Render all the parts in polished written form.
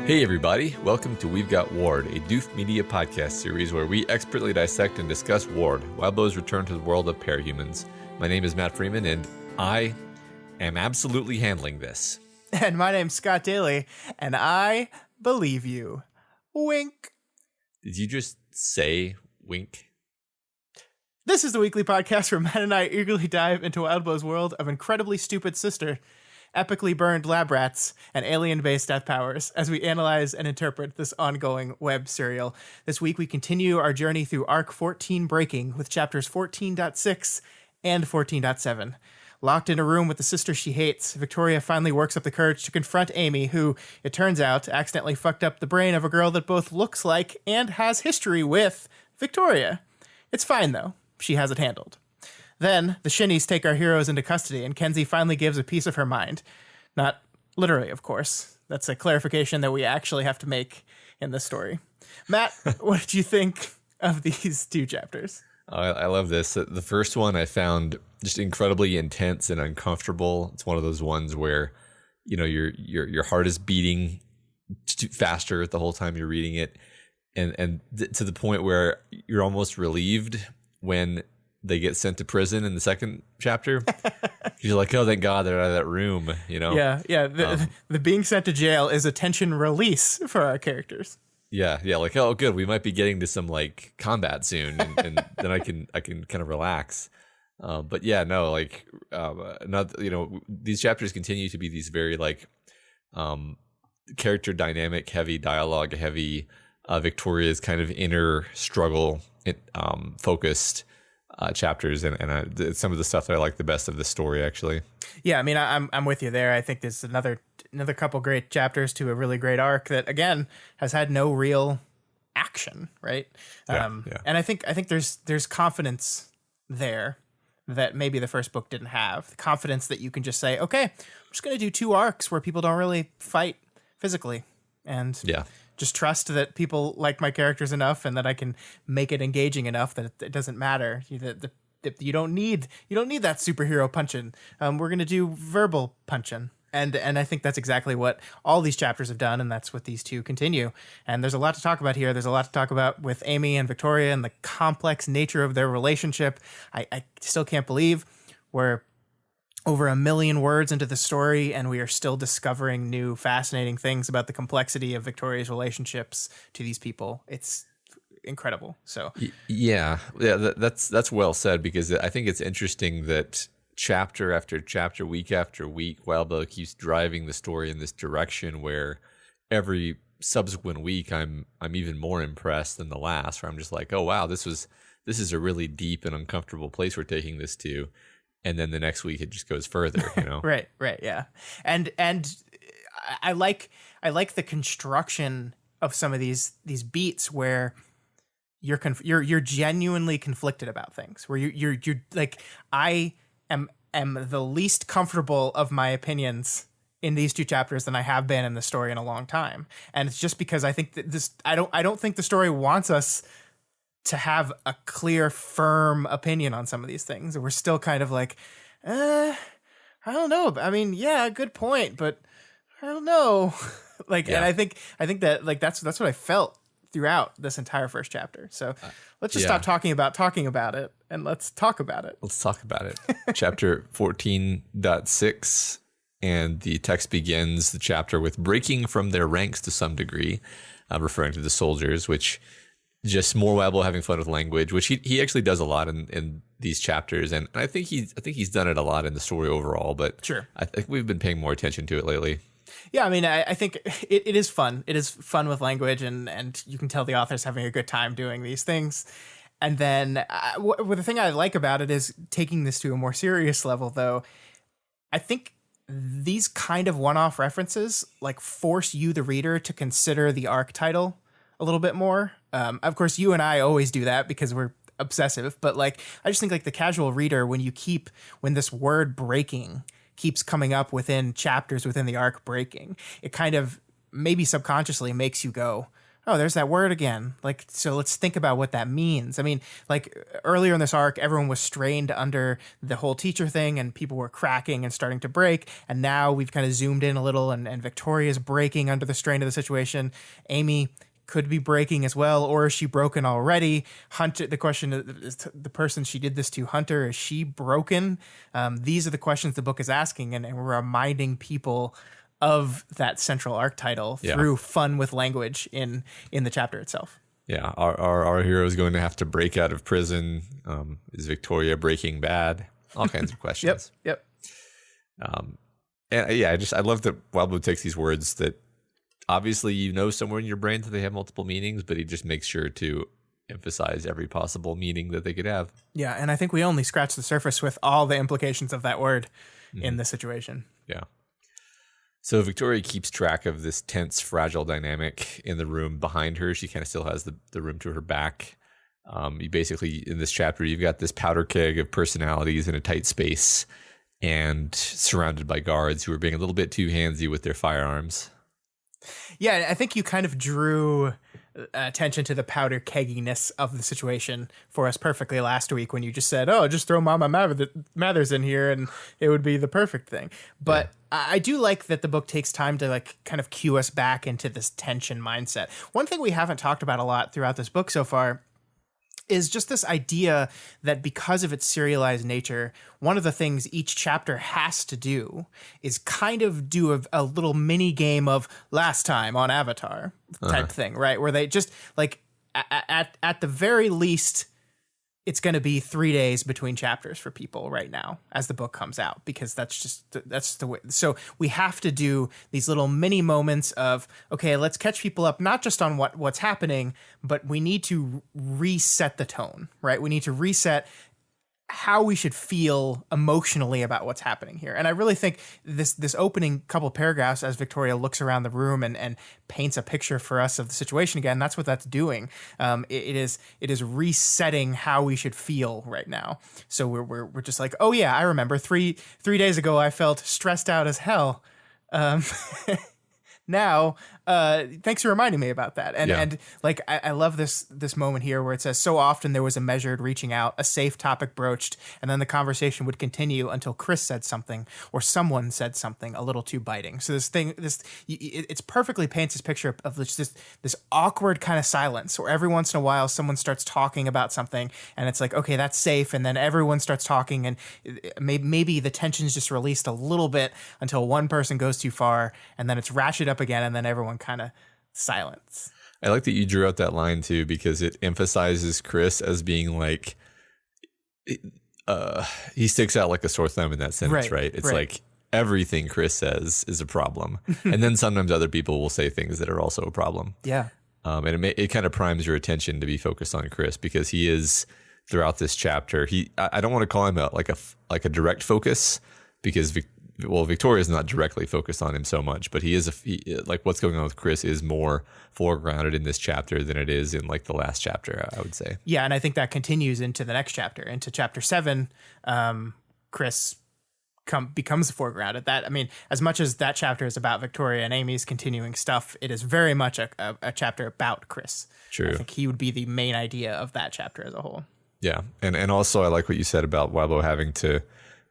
Hey everybody, welcome to We've Got Ward, a Doof Media podcast series where we expertly dissect and discuss Ward, Wildbow's return to the world of parahumans. My name is Matt Freeman, and I am absolutely handling this. And my name's Scott Daly, and I believe you. Wink. Did you just say wink? This is the weekly podcast where Matt and I eagerly dive into Wildbow's world of incredibly stupid sister, epically burned lab rats, and alien-based death powers as we analyze and interpret this ongoing web serial. This week we continue our journey through Arc 14 Breaking with chapters 14.6 and 14.7. Locked in a room with the sister she hates, Victoria finally works up the courage to confront Amy, who, it turns out, accidentally fucked up the brain of a girl that both looks like and has history with Victoria. It's fine, though. She has it handled. Then, the Shinnies take our heroes into custody, and Kenzie finally gives a piece of her mind. Not literally, of course. That's a clarification that we actually have to make in this story. Matt, what did you think of these two chapters? I love this. The first one I found just incredibly intense and uncomfortable. It's one of those ones where, you know, your heart is beating faster the whole time you're reading it, and to the point where you're almost relieved when they get sent to prison in the second chapter. You're like, oh, thank God they're out of that room, you know? Yeah. The being sent to jail is a tension release for our characters. Yeah. Like, oh, good. We might be getting to some like combat soon, and then I can kind of relax. But yeah, no, like, not, you know, these chapters continue to be these very like character dynamic heavy, dialogue heavy, Victoria's kind of inner struggle focused chapters, and some of the stuff that I like the best of the story, actually. Yeah, I mean, I'm with you there. I think there's another couple great chapters to a really great arc that, again, has had no real action, right? Yeah. And I think there's confidence there that maybe the first book didn't have. The confidence that you can just say, okay, I'm just going to do two arcs where people don't really fight physically, and just trust that people like my characters enough and that I can make it engaging enough that it doesn't matter. You don't need that superhero punching. We're going to do verbal punching. And I think that's exactly what all these chapters have done, and that's what these two continue. And there's a lot to talk about here. There's a lot to talk about with Amy and Victoria and the complex nature of their relationship. I still can't believe we're over 1 million words into the story, and we are still discovering new fascinating things about the complexity of Victoria's relationships to these people. It's incredible. So yeah, that's well said, because I think it's interesting that chapter after chapter, week after week, Wildbow keeps driving the story in this direction where every subsequent week I'm even more impressed than the last, where I'm just like, oh wow, this is a really deep and uncomfortable place we're taking this to. And then the next week it just goes further, you know? Right, yeah. And I like the construction of some of these beats where you're genuinely conflicted about things. Where you're like, I am the least comfortable of my opinions in these two chapters than I have been in the story in a long time. And it's just because I think that I don't think the story wants us to have a clear, firm opinion on some of these things. We're still kind of like, I don't know. I mean, yeah, good point, but I don't know. And I think that like that's what I felt throughout this entire first chapter. So let's just stop talking about it, and let's talk about it. Let's talk about it. Chapter 14.6, and the text begins the chapter with breaking from their ranks to some degree, referring to the soldiers, which just more Wildbow having fun with language, which he actually does a lot in these chapters, and I think he's done it a lot in the story overall. But sure, I think we've been paying more attention to it lately. Yeah, I mean, I think it is fun. It is fun with language, and you can tell the author's having a good time doing these things. And then the thing I like about it is taking this to a more serious level, though. I think these kind of one-off references like force you, the reader, to consider the arc title a little bit more. Of course, you and I always do that because we're obsessive, but like I just think like the casual reader, when this word breaking keeps coming up within chapters within the arc breaking, it kind of maybe subconsciously makes you go, oh, there's that word again. Like, so let's think about what that means. I mean, like earlier in this arc, everyone was strained under the whole teacher thing and people were cracking and starting to break. And now we've kind of zoomed in a little and Victoria's breaking under the strain of the situation. Amy could be breaking as well, or is she broken already? Hunter, the question is, the person she did this to, Hunter, is she broken? These are the questions the book is asking, and we're reminding people of that central arc title through fun with language in the chapter itself. Yeah, our hero is going to have to break out of prison. Is Victoria Breaking Bad? All kinds of questions. Yep. And yeah, I love that Wild Blue takes these words that obviously you know somewhere in your brain that they have multiple meanings, but he just makes sure to emphasize every possible meaning that they could have. Yeah, and I think we only scratched the surface with all the implications of that word in this situation. Yeah. So Victoria keeps track of this tense, fragile dynamic in the room behind her. She kind of still has the room to her back. You basically, in this chapter, you've got this powder keg of personalities in a tight space and surrounded by guards who are being a little bit too handsy with their firearms. Yeah, I think you kind of drew attention to the powder kegginess of the situation for us perfectly last week when you just said, oh, just throw Mama Mathers in here and it would be the perfect thing. But I do like that the book takes time to like kind of cue us back into this tension mindset. One thing we haven't talked about a lot throughout this book so far is just this idea that because of its serialized nature, one of the things each chapter has to do is kind of do a little mini game of last time on Avatar type thing, right? Where they just like at the very least, it's going to be 3 days between chapters for people right now as the book comes out, because that's the way. So we have to do these little mini moments of, okay, let's catch people up, not just on what's happening, but we need to reset the tone, right? We need to reset how we should feel emotionally about what's happening here. And I really think this opening couple of paragraphs as Victoria looks around the room and paints a picture for us of the situation again, that's what that's doing. It is resetting how we should feel right now. So we're just like, oh yeah, I remember three days ago I felt stressed out as hell. Now, thanks for reminding me about that. And like, I love this moment here where it says, so often there was a measured reaching out, a safe topic broached, and then the conversation would continue until Chris said something or someone said something a little too biting. So it's perfectly paints this picture of this awkward kind of silence where every once in a while someone starts talking about something and it's like, okay, that's safe. And then everyone starts talking and maybe the tension's just released a little bit until one person goes too far and then it's ratcheted up again and then everyone kind of silence. I like that you drew out that line too, because it emphasizes Chris as being like he sticks out like a sore thumb in that sentence, right? It's like everything Chris says is a problem. And then sometimes other people will say things that are also a problem. Yeah. And it kind of primes your attention to be focused on Chris, because he is throughout this chapter. I don't want to call him like a direct focus, because Victoria is not directly focused on him so much, but he is like what's going on with Chris is more foregrounded in this chapter than it is in like the last chapter, I would say. Yeah, and I think that continues into the next chapter, into chapter 7. Chris becomes foregrounded. That, I mean, as much as that chapter is about Victoria and Amy's continuing stuff, it is very much a chapter about Chris. True. I think he would be the main idea of that chapter as a whole. Yeah, and also I like what you said about Wabo having to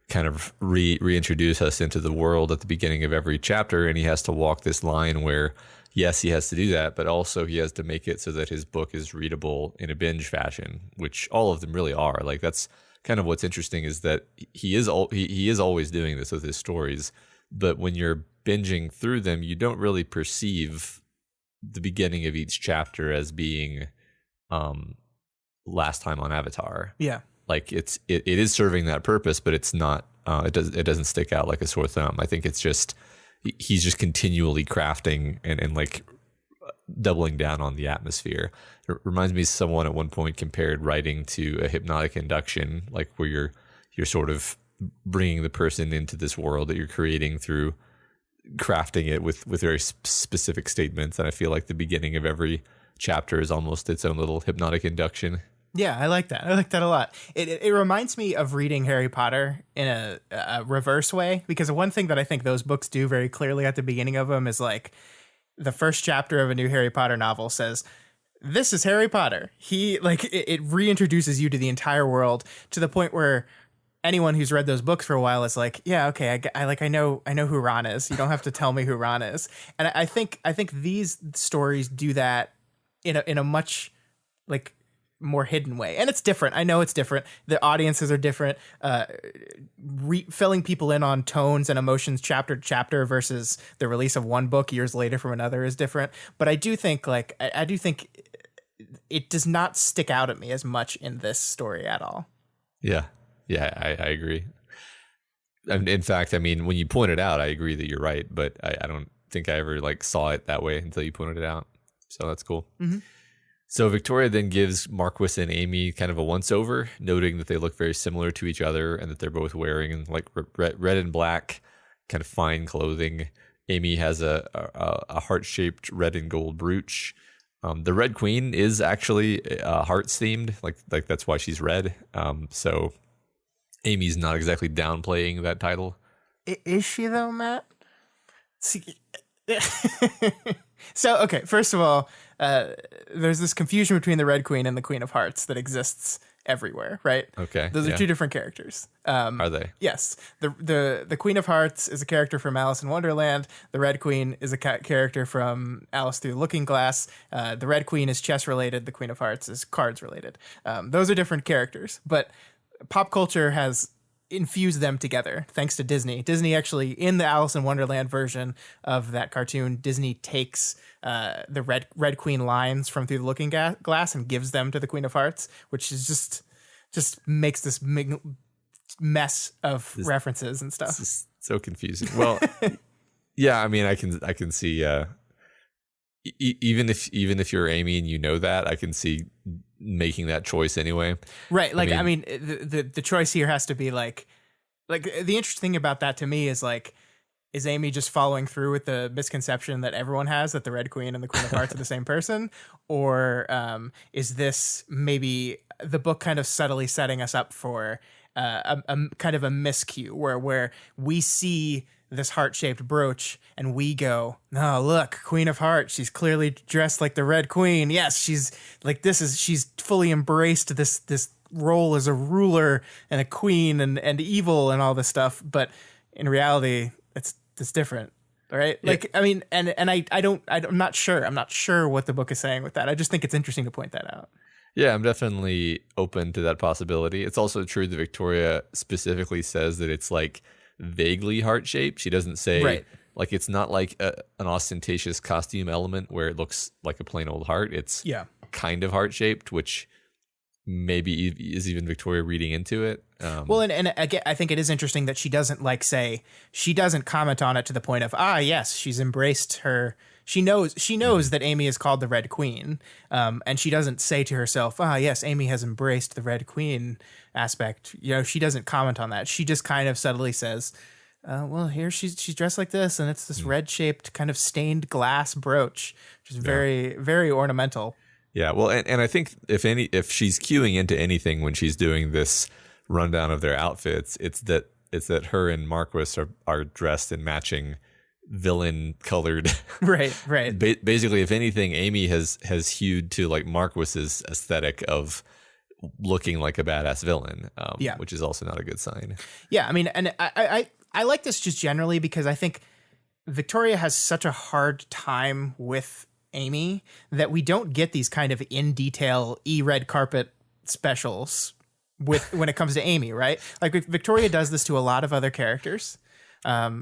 kind of reintroduce us into the world at the beginning of every chapter, and he has to walk this line where, yes, he has to do that, but also he has to make it so that his book is readable in a binge fashion, which all of them really are. Like, that's kind of what's interesting, is that he is always doing this with his stories, but when you're binging through them, you don't really perceive the beginning of each chapter as being last time on Avatar. Yeah. Like it is serving that purpose, but it's not. It doesn't stick out like a sore thumb. I think it's just he's just continually crafting and like doubling down on the atmosphere. It reminds me of someone at one point compared writing to a hypnotic induction, like where you're sort of bringing the person into this world that you're creating through crafting it with very specific statements. And I feel like the beginning of every chapter is almost its own little hypnotic induction. Yeah, I like that. I like that a lot. It reminds me of reading Harry Potter in a reverse way, because one thing that I think those books do very clearly at the beginning of them is like the first chapter of a new Harry Potter novel says, this is Harry Potter. He like it reintroduces you to the entire world to the point where anyone who's read those books for a while is like, yeah, okay, I know who Ron is. You don't have to tell me who Ron is. And I think these stories do that in a much like more hidden way, and it's different. I know it's different. The audiences are different. Filling people in on tones and emotions chapter to chapter versus the release of one book years later from another is different. But I do think I do think it does not stick out at me as much in this story at all. Yeah, I agree. And in fact, I mean, when you point it out, I agree that you're right, but I don't think I ever like saw it that way until you pointed it out. So that's cool. Mm-hmm. So Victoria then gives Marquis and Amy kind of a once-over, noting that they look very similar to each other and that they're both wearing like red and black kind of fine clothing. Amy has a heart-shaped red and gold brooch. The Red Queen is actually hearts themed, like that's why she's red. So Amy's not exactly downplaying that title. Is she though, Matt? See, so okay, first of all, there's this confusion between the Red Queen and the Queen of Hearts that exists everywhere, right? Okay, those are two different characters. Are they? Yes. The Queen of Hearts is a character from Alice in Wonderland. The Red Queen is a character from Alice Through the Looking Glass. The Red Queen is chess related. The Queen of Hearts is cards related. Those are different characters, but pop culture has infuse them together thanks to Disney. Disney actually, in the Alice in Wonderland version of that cartoon, Disney takes the Red Queen lines from Through the Looking Glass and gives them to the Queen of Hearts, which is just makes this mess of references and stuff. It's just so confusing. Well, yeah, I mean, I can see even if you're Amy and you know that, I can see making that choice anyway. Right. Like, I mean the choice here has to be like the interesting thing about that to me is like, is Amy just following through with the misconception that everyone has that the Red Queen and the Queen of Hearts are the same person? Or is this maybe the book kind of subtly setting us up for a kind of a miscue where we see this heart-shaped brooch and we go, oh, look, Queen of Hearts, she's clearly dressed like the Red Queen. Yes, she's fully embraced this role as a ruler and a queen and evil and all this stuff. But in reality, it's different. Right. Yeah. Like, I mean, and I'm not sure. I'm not sure what the book is saying with that. I just think it's interesting to point that out. Yeah, I'm definitely open to that possibility. It's also true that Victoria specifically says that it's like vaguely heart-shaped. She doesn't say, right, like it's not like an ostentatious costume element where it looks like a plain old heart. It's kind of heart-shaped, which maybe is even Victoria reading into it. Well, and again, I think it is interesting that she doesn't she doesn't comment on it to the point of, yes, she's embraced her. She knows that Amy is called the Red Queen, and she doesn't say to herself, yes, Amy has embraced the Red Queen aspect. You know, she doesn't comment on that. She just kind of subtly says, well, here she's dressed like this, and it's this red-shaped kind of stained glass brooch, which is very, very ornamental. Yeah, well, and I think if she's cueing into anything when she's doing this rundown of their outfits, it's that her and Marquis are dressed in matching villain colored. Right. Basically, if anything, Amy has hewed to like Marquis's aesthetic of looking like a badass villain, which is also not a good sign. Yeah, I mean, and I like this just generally because I think Victoria has such a hard time with Amy that we don't get these kind of in detail red carpet specials when it comes to Amy, right? Like Victoria does this to a lot of other characters.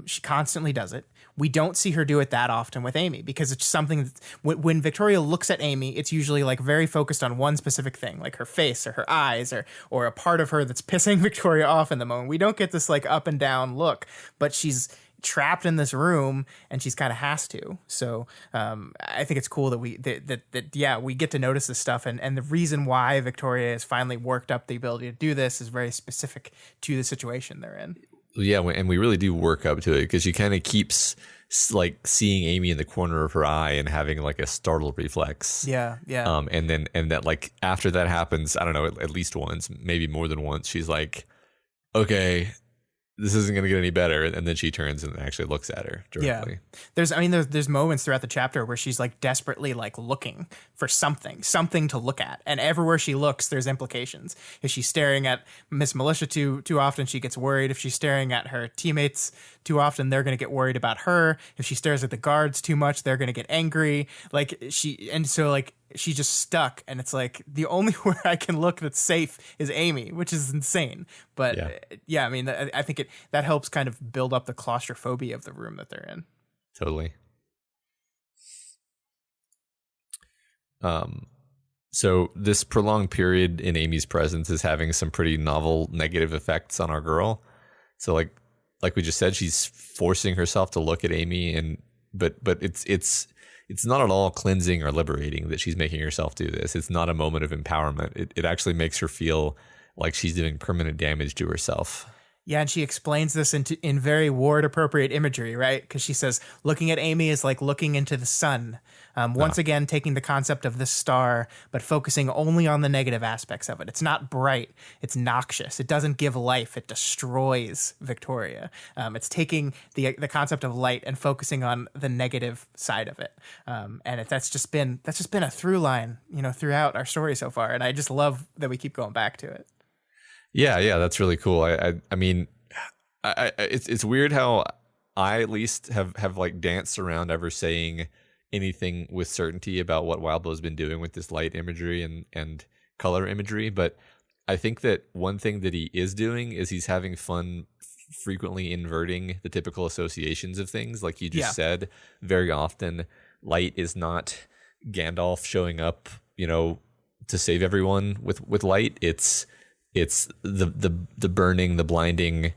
She constantly does it. We don't see her do it that often with Amy because it's something that, when Victoria looks at Amy, it's usually like very focused on one specific thing, like her face or her eyes or a part of her that's pissing Victoria off in the moment. We don't get this like up and down look, but she's trapped in this room, and she's kind of has to. So I think it's cool that we get to notice this stuff, and the reason why Victoria has finally worked up the ability to do this is very specific to the situation they're in. Yeah, and we really do work up to it because she kind of keeps like seeing Amy in the corner of her eye and having like a startled reflex. Yeah. And that like after that happens, I don't know, at least once, maybe more than once, she's like, okay, this isn't going to get any better. And then she turns and actually looks at her directly. Yeah. There's moments throughout the chapter where she's like desperately like looking for something to look at. And everywhere she looks, there's implications. If she's staring at Miss Militia too often, she gets worried. If she's staring at her teammates too often, they're going to get worried about her. If she stares at the guards too much, they're going to get angry. She's just stuck, and it's like the only where I can look that's safe is Amy, which is insane. But I mean, I think that helps kind of build up the claustrophobia of the room that they're in. Totally. So this prolonged period in Amy's presence is having some pretty novel negative effects on our girl. So like we just said, she's forcing herself to look at Amy, but it's not at all cleansing or liberating that she's making herself do this. It's not a moment of empowerment. It actually makes her feel like she's doing permanent damage to herself. Yeah, and she explains this in very Ward-appropriate imagery, right? Because she says looking at Amy is like looking into the sun. Once again, taking the concept of this star, but focusing only on the negative aspects of it. It's not bright. It's noxious. It doesn't give life. It destroys Victoria. It's taking the concept of light and focusing on the negative side of it. And that's just been a through line, throughout our story so far. And I just love that we keep going back to it. Yeah, that's really cool. I mean, it's weird how I at least have like danced around ever saying anything with certainty about what Wildbow's been doing with this light imagery and color imagery. But I think that one thing that he is doing is he's having fun frequently inverting the typical associations of things. Like you just said, very often light is not Gandalf showing up, to save everyone with light. It's the burning, the blinding,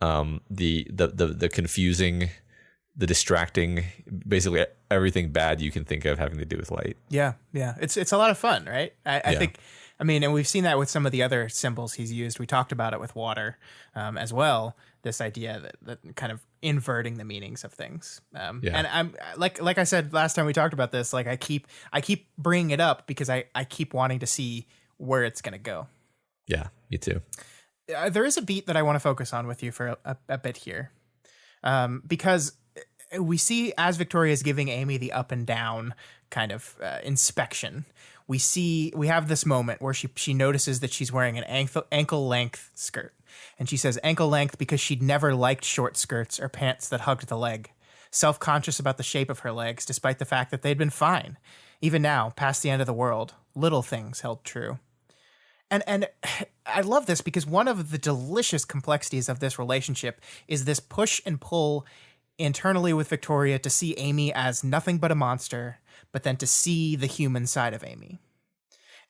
the confusing, the distracting, basically everything bad you can think of having to do with light. Yeah. It's a lot of fun, right? I think, and we've seen that with some of the other symbols he's used. We talked about it with water as well. This idea that kind of inverting the meanings of things. And I'm like I said last time we talked about this, like I keep bringing it up because I keep wanting to see where it's going to go. Yeah, me too. There is a beat that I want to focus on with you for a bit here, because we see as Victoria is giving Amy the up and down kind of inspection, we have this moment where she notices that she's wearing an ankle length skirt, and she says ankle length because she'd never liked short skirts or pants that hugged the leg, self-conscious about the shape of her legs despite the fact that they'd been fine. Even now, past the end of the world, little things held true. And I love this because one of the delicious complexities of this relationship is this push and pull internally with Victoria to see Amy as nothing but a monster, but then to see the human side of Amy.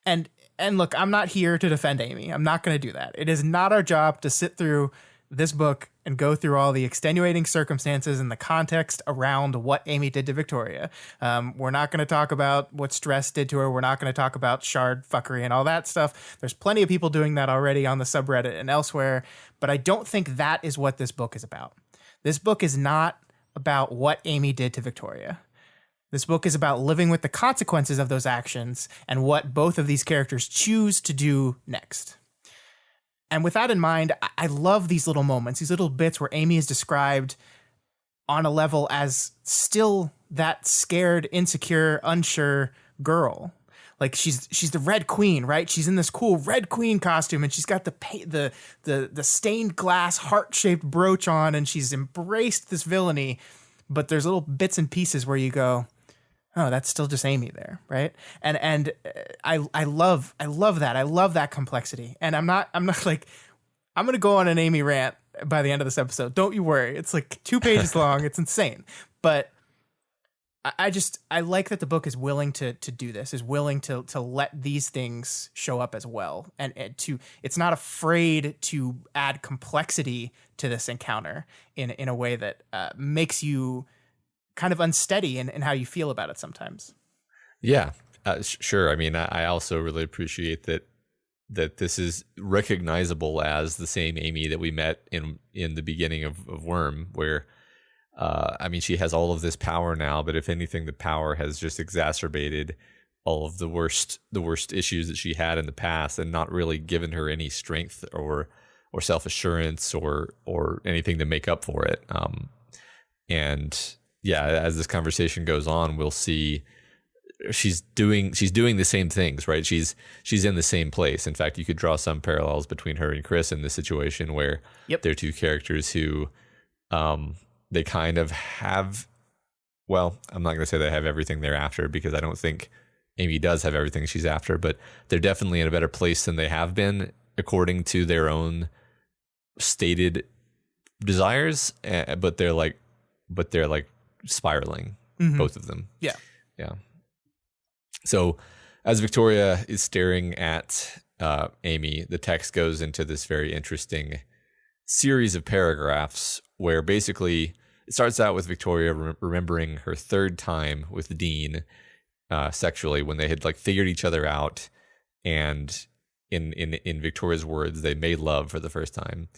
And look, I'm not here to defend Amy. I'm not going to do that. It is not our job to sit through this book and go through all the extenuating circumstances and the context around what Amy did to Victoria. We're not going to talk about what stress did to her. We're not going to talk about shard fuckery and all that stuff. There's plenty of people doing that already on the subreddit and elsewhere, but I don't think that is what this book is about. This book is not about what Amy did to Victoria. This book is about living with the consequences of those actions and what both of these characters choose to do next. And with that in mind, I love these little moments, these little bits where Amy is described on a level as still that scared, insecure, unsure girl. Like she's the Red Queen, right? She's in this cool Red Queen costume, and she's got the stained glass heart-shaped brooch on, and she's embraced this villainy. But there's little bits and pieces where you go, oh, that's still just Amy there, right? And I love that. I love that complexity. And I'm not like, I'm gonna go on an Amy rant by the end of this episode. Don't you worry. It's like 2 pages long. It's insane. But I like that the book is willing to do this, is willing to let these things show up as well, and it's not afraid to add complexity to this encounter in a way that makes you kind of unsteady in how you feel about it sometimes. Yeah, sure. I mean, I also really appreciate that this is recognizable as the same Amy that we met in the beginning of Worm, where I mean, she has all of this power now, but if anything, the power has just exacerbated all of the worst issues that she had in the past, and not really given her any strength or self-assurance or anything to make up for it. And yeah, as this conversation goes on, we'll see she's doing the same things, right? She's in the same place. In fact, you could draw some parallels between her and Chris in this situation, where they're two characters who they kind of have, well, I'm not going to say they have everything they're after, because I don't think Amy does have everything she's after, but they're definitely in a better place than they have been according to their own stated desires. But they're like spiraling, both of them. Yeah. So as Victoria is staring at Amy, the text goes into this very interesting series of paragraphs where basically it starts out with Victoria remembering her third time with Dean sexually, when they had like figured each other out, and in Victoria's words, they made love for the first time.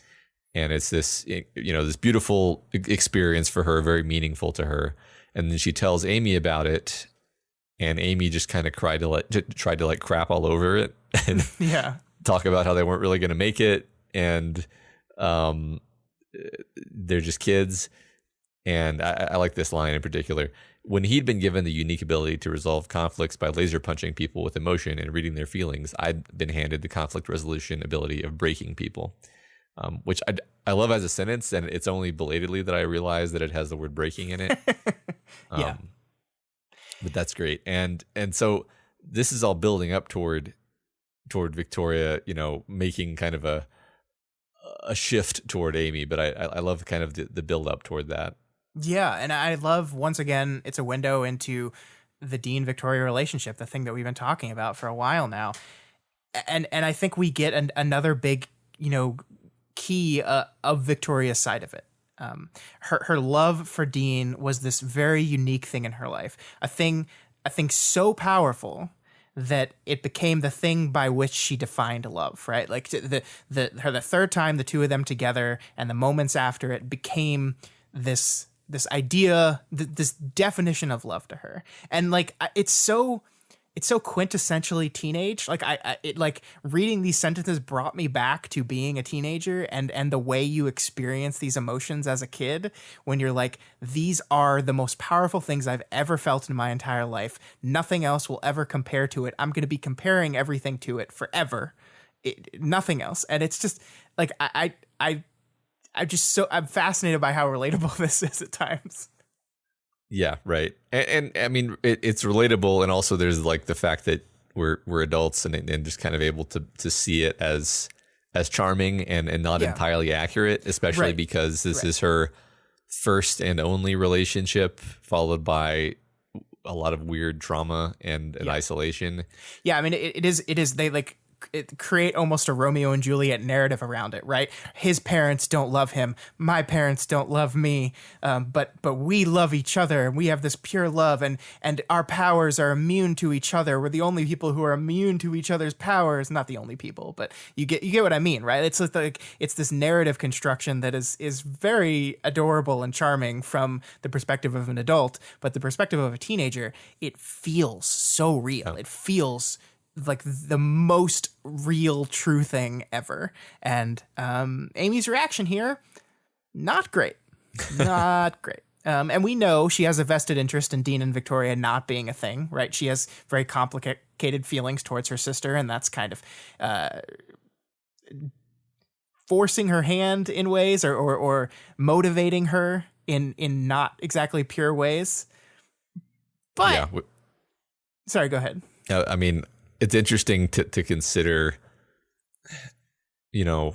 And it's this, this beautiful experience for her, very meaningful to her. And then she tells Amy about it, and Amy just kind of tried to crap all over it and talk about how they weren't really going to make it, and they're just kids. And I like this line in particular. When he'd been given the unique ability to resolve conflicts by laser punching people with emotion and reading their feelings, I'd been handed the conflict resolution ability of breaking people, which I love as a sentence, and it's only belatedly that I realize that it has the word breaking in it. Yeah. But that's great. And so this is all building up toward Victoria, making kind of a shift toward Amy. But I love kind of the build up toward that. Yeah, and I love, once again, it's a window into the Dean-Victoria relationship, the thing that we've been talking about for a while now. And I think we get another big, key of Victoria's side of it. Her love for Dean was this very unique thing in her life. A thing so powerful that it became the thing by which she defined love, right? Like the third time, the two of them together, and the moments after it became this idea, this definition of love to her. And like, it's so quintessentially teenage. Like like reading these sentences brought me back to being a teenager and the way you experience these emotions as a kid, when you're like, these are the most powerful things I've ever felt in my entire life. Nothing else will ever compare to it. I'm going to be comparing everything to it forever. Nothing else. And it's just like, I'm fascinated by how relatable this is at times. Yeah, right. And I mean, it's relatable, and also there's like the fact that we're adults and just kind of able to see it as charming and not entirely accurate, especially because this is her first and only relationship, followed by a lot of weird trauma and isolation. Yeah, I mean, it is they like create almost a Romeo and Juliet narrative around it, right? His parents don't love him. My parents don't love me. But we love each other, and we have this pure love, and our powers are immune to each other. We're the only people who are immune to each other's powers. Not the only people, but you get what I mean, right? It's like it's this narrative construction that is very adorable and charming from the perspective of an adult, but the perspective of a teenager, it feels so real. It feels like the most real, true thing ever. And Amy's reaction here, not great. Not great. And we know she has a vested interest in Dean and Victoria not being a thing, right? She has very complicated feelings towards her sister, and that's kind of forcing her hand in ways or motivating her in not exactly pure ways. But sorry, go ahead. I mean, it's interesting to consider, I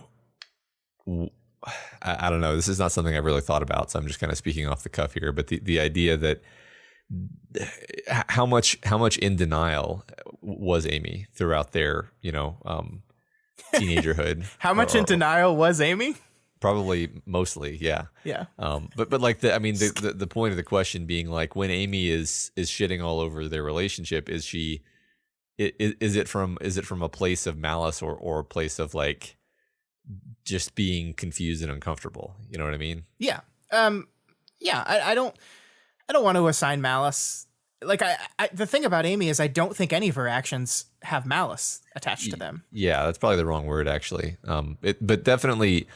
don't know. This is not something I've really thought about, so I'm just kind of speaking off the cuff here. But the idea that how much in denial was Amy throughout their teenagerhood? How much in denial was Amy? Probably mostly, yeah. Yeah. But like the point of the question being like, when Amy is shitting all over their relationship, is it from a place of malice or a place of like just being confused and uncomfortable? You know what I mean? Yeah. Yeah. I don't want to assign malice. Like the thing about Amy is I don't think any of her actions have malice attached to them. Yeah, that's probably the wrong word actually. But definitely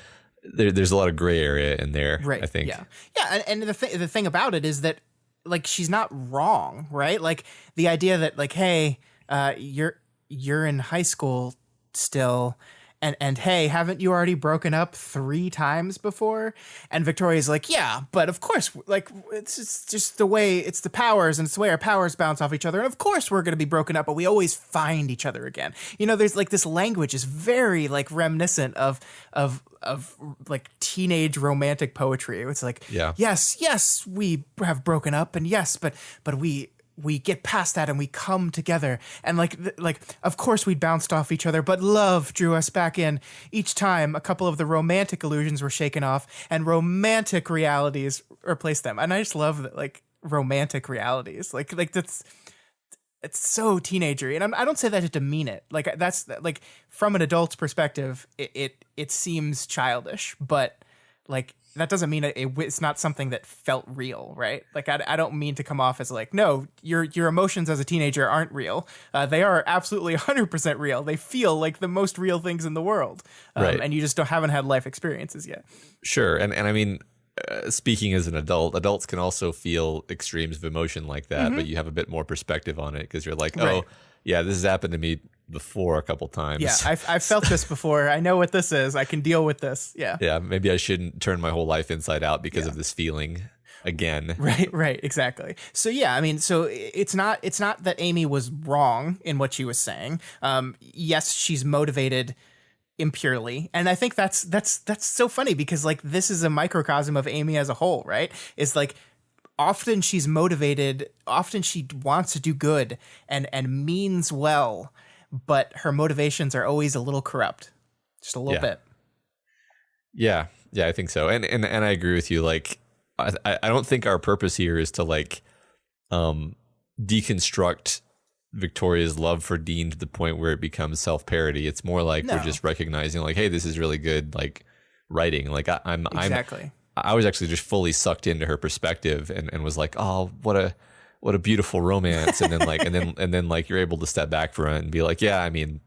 there's a lot of gray area in there. Right. I think. Yeah. Yeah. And the thing about it is that like she's not wrong, right? Like the idea that like, hey, you're in high school still. And hey, haven't you already broken up 3 times before? And Victoria's like, yeah, but of course, like it's just the way it's the powers, and it's the way our powers bounce off each other. And of course, we're going to be broken up, but we always find each other again. You know, there's like this language is very like reminiscent of like teenage romantic poetry. It's like, yes, we have broken up, and yes, but we get past that and we come together, and like of course we bounced off each other, but love drew us back in. Each time a couple of the romantic illusions were shaken off and romantic realities replaced them. And I just love that, like romantic realities, like that's, it's so teenagery. And I don't say that to demean it. Like that's like from an adult's perspective, it seems childish, but like that doesn't mean it's not something that felt real, right? Like I don't mean to come off as like, no, your emotions as a teenager aren't real. They are absolutely 100% real. They feel like the most real things in the world, right. And you just haven't had life experiences yet. Sure, and I mean, speaking as an adult, adults can also feel extremes of emotion like that, but you have a bit more perspective on it because you're like, oh, yeah, this has happened to me before a couple times. Yeah, I've felt this before. I know what this is. I can deal with this. Yeah. Yeah, maybe I shouldn't turn my whole life inside out because of this feeling again. Right, exactly. So yeah, I mean, so it's not that Amy was wrong in what she was saying. Yes, she's motivated impurely, and I think that's so funny because like this is a microcosm of Amy as a whole, right? It's like often she's motivated, often she wants to do good and means well, but her motivations are always a little corrupt, just a little bit. Yeah, I think so, and I agree with you. Like, I don't think our purpose here is to like deconstruct Victoria's love for Dean to the point where it becomes self-parody. It's more like we're just recognizing like, hey, this is really good like writing. Like I was actually just fully sucked into her perspective and was like, oh, what a beautiful romance. And then like and then like you're able to step back from it and be like, yeah, I mean,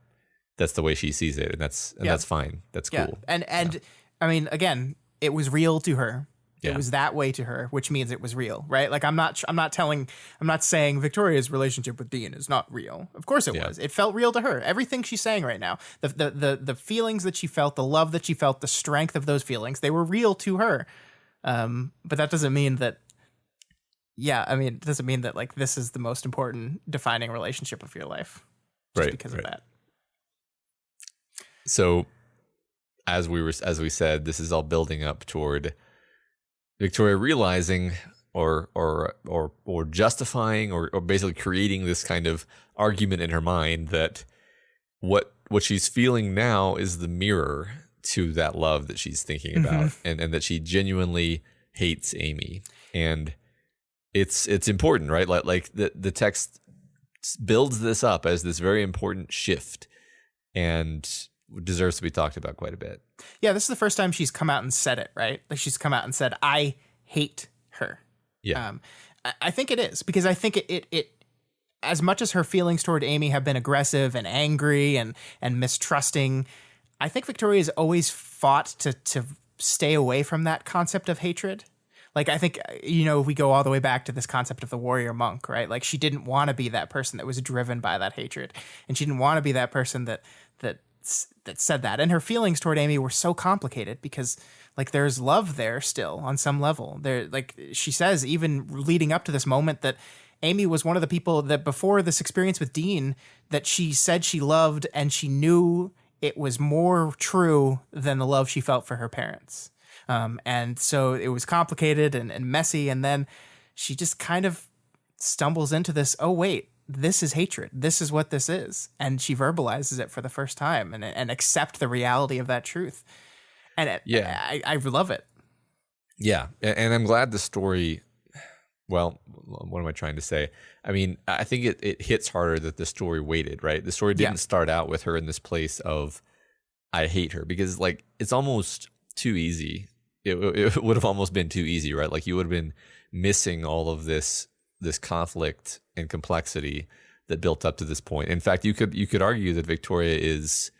that's the way she sees it, and that's fine. That's cool. And I mean, again, it was real to her. It was that way to her, which means it was real, right? Like I'm not saying Victoria's relationship with Dean is not real. Of course it was. It felt real to her. Everything she's saying right now, the feelings that she felt, the love that she felt, the strength of those feelings, they were real to her. But that doesn't mean that. Yeah, I mean, it doesn't mean that like this is the most important defining relationship of your life, just because of that. So, as we said, this is all building up toward Victoria realizing or justifying or basically creating this kind of argument in her mind that what she's feeling now is the mirror to that love that she's thinking about, and that she genuinely hates Amy. And it's important, right? Like the text builds this up as this very important shift and deserves to be talked about quite a bit. Yeah, this is the first time she's come out and said it, right? Like she's come out and said, I hate her. Yeah. I think it is, because I think it as much as her feelings toward Amy have been aggressive and angry and mistrusting, I think Victoria's always fought to stay away from that concept of hatred. Like, I think, we go all the way back to this concept of the warrior monk, right? Like, she didn't want to be that person that was driven by that hatred. And she didn't want to be that person that said that. And her feelings toward Amy were so complicated because, like, there's love there still on some level. There, like, she says, even leading up to this moment, that Amy was one of the people that before this experience with Dean that she said she loved, and she knew it was more true than the love she felt for her parents. And so it was complicated and messy. And then she just kind of stumbles into this, oh wait, this is hatred. This is what this is. And she verbalizes it for the first time and accept the reality of that truth. And I love it. Yeah. And I'm glad the story, well, what am I trying to say? I mean, I think it hits harder that the story waited, right? The story didn't start out with her in this place of, I hate her, because like, it's almost too easy. It would have almost been too easy, right? Like you would have been missing all of this conflict and complexity that built up to this point. In fact, you could argue that Victoria is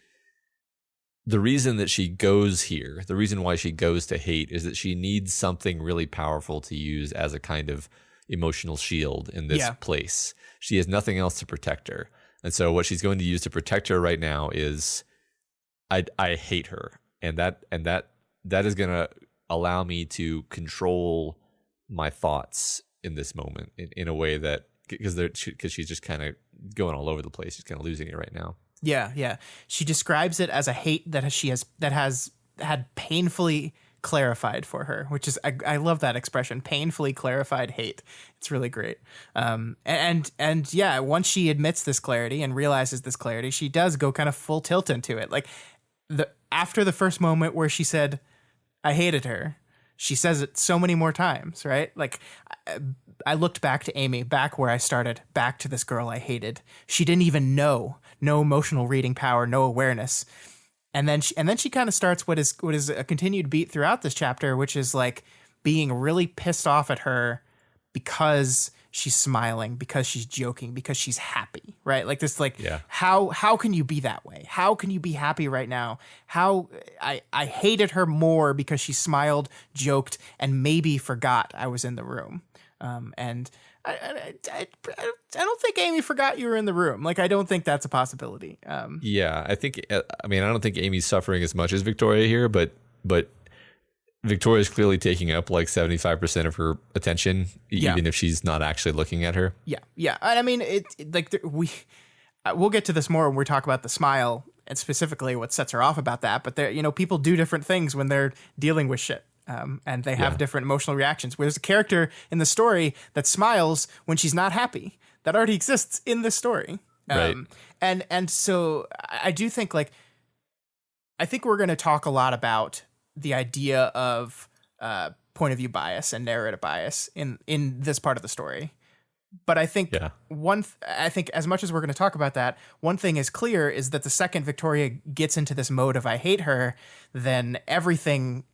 the reason that she goes here. The reason why she goes to hate is that she needs something really powerful to use as a kind of emotional shield in this place. She has nothing else to protect her. And so what she's going to use to protect her right now is I hate her. And that is going to allow me to control my thoughts in this moment in a way that, because she's just kind of going all over the place. She's kind of losing it right now. Yeah. She describes it as a hate that has had painfully clarified for her, which is, I love that expression, painfully clarified hate. It's really great. And yeah, once she admits this clarity and realizes this clarity, she does go kind of full tilt into it. Like after the first moment where she said, I hated her, she says it so many more times, right? Like I looked back to Amy, back where I started, back to this girl I hated. She didn't even know, no emotional reading power, no awareness. And then she kind of starts what is a continued beat throughout this chapter, which is like being really pissed off at her because she's smiling, because she's joking, because she's happy, right? Like this, like, how can you be that way? How can you be happy right now? How I hated her more because she smiled, joked, and maybe forgot I was in the room. And I don't think Amy forgot you were in the room. Like, I don't think that's a possibility. Yeah, I think, I mean, I don't think Amy's suffering as much as Victoria here, but Victoria's clearly taking up like 75% of her attention, even if she's not actually looking at her. Yeah. And I mean, we'll get to this more when we talk about the smile and specifically what sets her off about that. But people do different things when they're dealing with shit. And they have different emotional reactions. There's a character in the story that smiles when she's not happy. That already exists in the story. Right. And so I do think, like, I think we're going to talk a lot about the idea of point of view bias and narrative bias in this part of the story. But I think I think as much as we're going to talk about that, one thing is clear is that the second Victoria gets into this mode of I hate her, then everything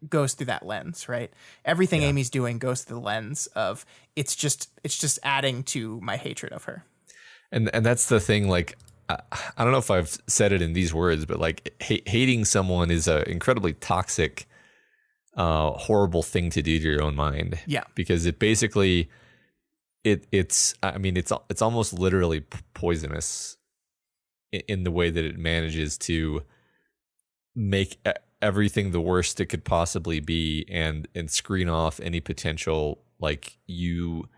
goes through that lens, right? Everything Amy's doing goes through the lens of it's just adding to my hatred of her. And that's the thing, like, I don't know if I've said it in these words, but like hating someone is an incredibly toxic, horrible thing to do to your own mind. Yeah. Because it basically, it's almost literally poisonous in the way that it manages to make everything the worst it could possibly be and screen off any potential, like, you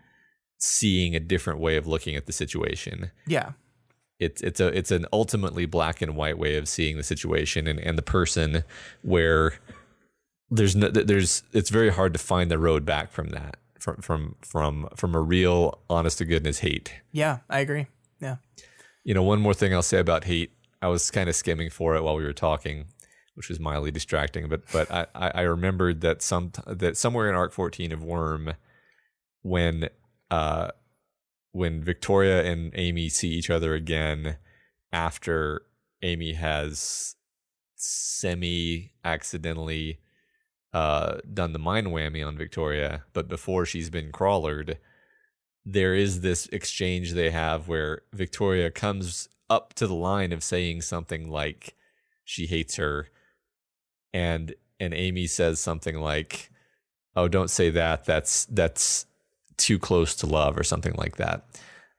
seeing a different way of looking at the situation. Yeah. It's an ultimately black and white way of seeing the situation and the person, where it's very hard to find the road back from that, from a real honest to goodness hate. Yeah, I agree. Yeah. One more thing I'll say about hate, I was kind of skimming for it while we were talking, which was mildly distracting, but I remembered that somewhere in arc 14 of Worm, when Victoria and Amy see each other again after Amy has semi-accidentally done the mind whammy on Victoria, but before she's been crawlered, there is this exchange they have where Victoria comes up to the line of saying something like she hates her, and Amy says something like, "Oh, don't say that. That's too close to love," or something like that.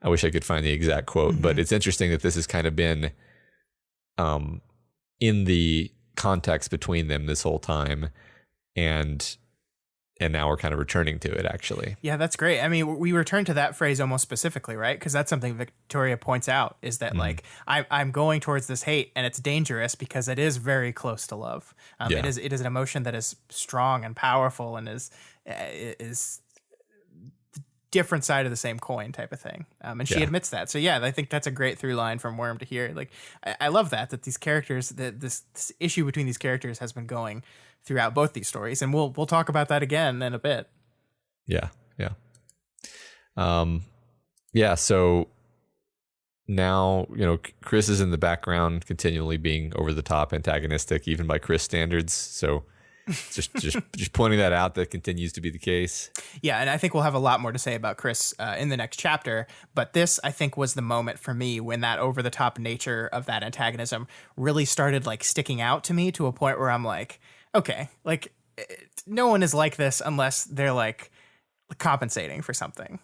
I wish I could find the exact quote, but it's interesting that this has kind of been in the context between them this whole time, and now we're kind of returning to it, actually. Yeah, that's great. I mean, we return to that phrase almost specifically, right? Because that's something Victoria points out, is that like I'm going towards this hate, and it's dangerous because it is very close to love. It is an emotion that is strong and powerful and is different side of the same coin type of thing. And she admits that. So yeah, I think that's a great through line from Worm to here. Like, I love that these characters, that this issue between these characters has been going throughout both these stories. And we'll talk about that again in a bit. Yeah. Yeah. So now, Chris is in the background, continually being over the top antagonistic, even by Chris standards. So just pointing that out, that continues to be the case. Yeah, and I think we'll have a lot more to say about Chris in the next chapter. But this, I think, was the moment for me when that over-the-top nature of that antagonism really started like sticking out to me, to a point where I'm like, okay, like no one is like this unless they're like compensating for something.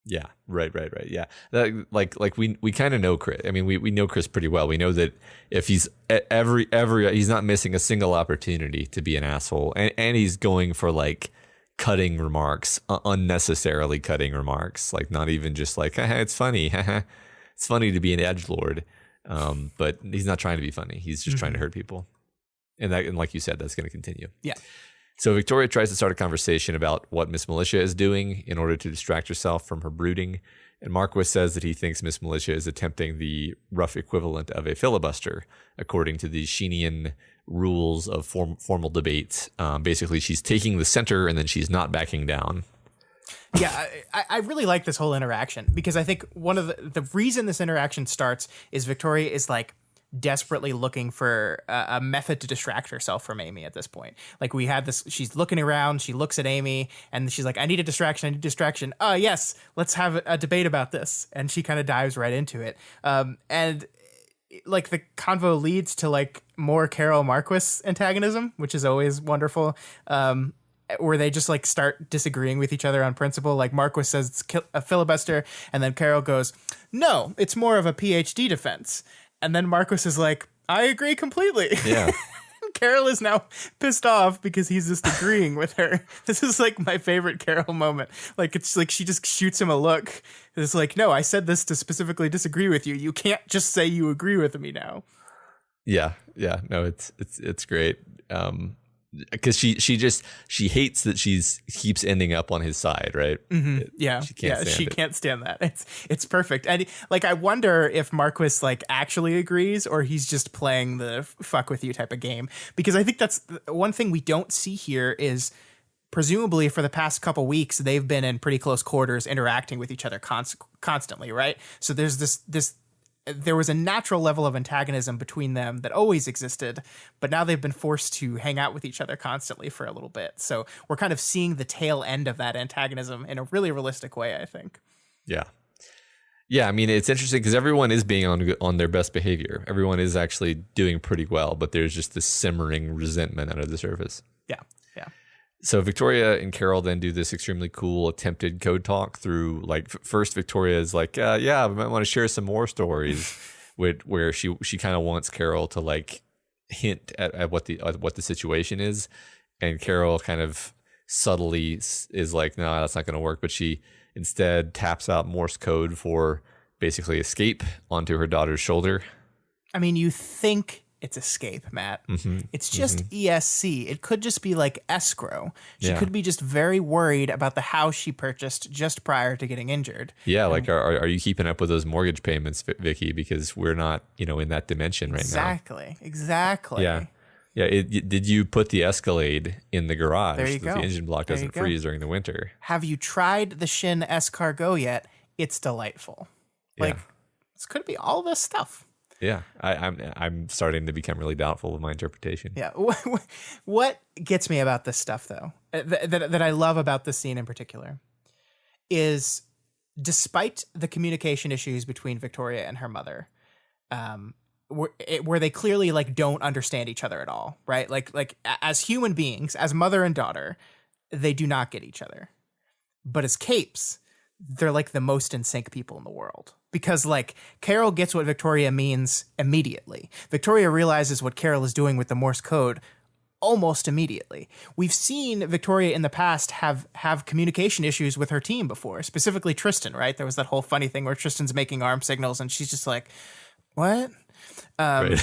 Yeah, right. Yeah, like we kind of know Chris. I mean, we know Chris pretty well. We know that if he's he's not missing a single opportunity to be an asshole, and he's going for like cutting remarks, unnecessarily cutting remarks, like not even just like, it's funny, it's funny to be an edgelord, but he's not trying to be funny. He's just trying to hurt people, and like you said, that's going to continue. Yeah. So Victoria tries to start a conversation about what Miss Militia is doing in order to distract herself from her brooding. And Marquis says that he thinks Miss Militia is attempting the rough equivalent of a filibuster, according to the Sheenian rules of formal debate. Basically, she's taking the center and then she's not backing down. Yeah, I really like this whole interaction, because I think one of the reason this interaction starts is Victoria is like desperately looking for a method to distract herself from Amy at this point. Like, we had this, she's looking around, she looks at Amy, and she's like, I need a distraction. Oh, yes, let's have a debate about this. And she kind of dives right into it. And like the convo leads to like more Carol Marquis antagonism, which is always wonderful. Where they just like start disagreeing with each other on principle. Like Marquis says it's a filibuster, and then Carol goes, no, it's more of a PhD defense. And then Marquis is like, I agree completely. Yeah. Carol is now pissed off because he's just agreeing with her. This is like my favorite Carol moment. Like, it's like she just shoots him a look. It's like, no, I said this to specifically disagree with you. You can't just say you agree with me now. Yeah. No, it's great. Because she hates that keeps ending up on his side, right? Yeah, she can't stand that. It's perfect. And like, I wonder if Marquis like actually agrees, or he's just playing the fuck with you type of game. Because I think that's one thing we don't see here is, presumably for the past couple weeks, they've been in pretty close quarters interacting with each other constantly, right? So there's there was a natural level of antagonism between them that always existed, but now they've been forced to hang out with each other constantly for a little bit. So we're kind of seeing the tail end of that antagonism in a really realistic way, I think. Yeah. I mean, it's interesting because everyone is being on their best behavior. Everyone is actually doing pretty well, but there's just this simmering resentment under the surface. Yeah. So Victoria and Carol then do this extremely cool attempted code talk through, like, first Victoria is like, yeah, we might want to share some more stories, where she kind of wants Carol to like hint at what the situation is, and Carol kind of subtly is like, no, that's not going to work, but she instead taps out Morse code for basically escape onto her daughter's shoulder. I mean, you think it's escape, Matt. It's just ESC. It could just be like escrow. She could be just very worried about the house she purchased just prior to getting injured. Yeah, like, are you keeping up with those mortgage payments, Vicky? Because we're not, in that dimension right now. Exactly. Yeah. Did you put the Escalade in the garage so the engine block doesn't freeze during the winter? Have you tried the Shin Escargot yet? It's delightful. Like, this could be all this stuff. Yeah, I'm starting to become really doubtful of my interpretation. Yeah, what gets me about this stuff, though, that I love about this scene in particular, is despite the communication issues between Victoria and her mother, where they clearly like don't understand each other at all, right? Like as human beings, as mother and daughter, they do not get each other, but as capes, they're like the most in sync people in the world. Because like Carol gets what Victoria means immediately. Victoria realizes what Carol is doing with the Morse code almost immediately. We've seen Victoria in the past have communication issues with her team before, specifically Tristan, right? There was that whole funny thing where Tristan's making arm signals and she's just like, what? Right.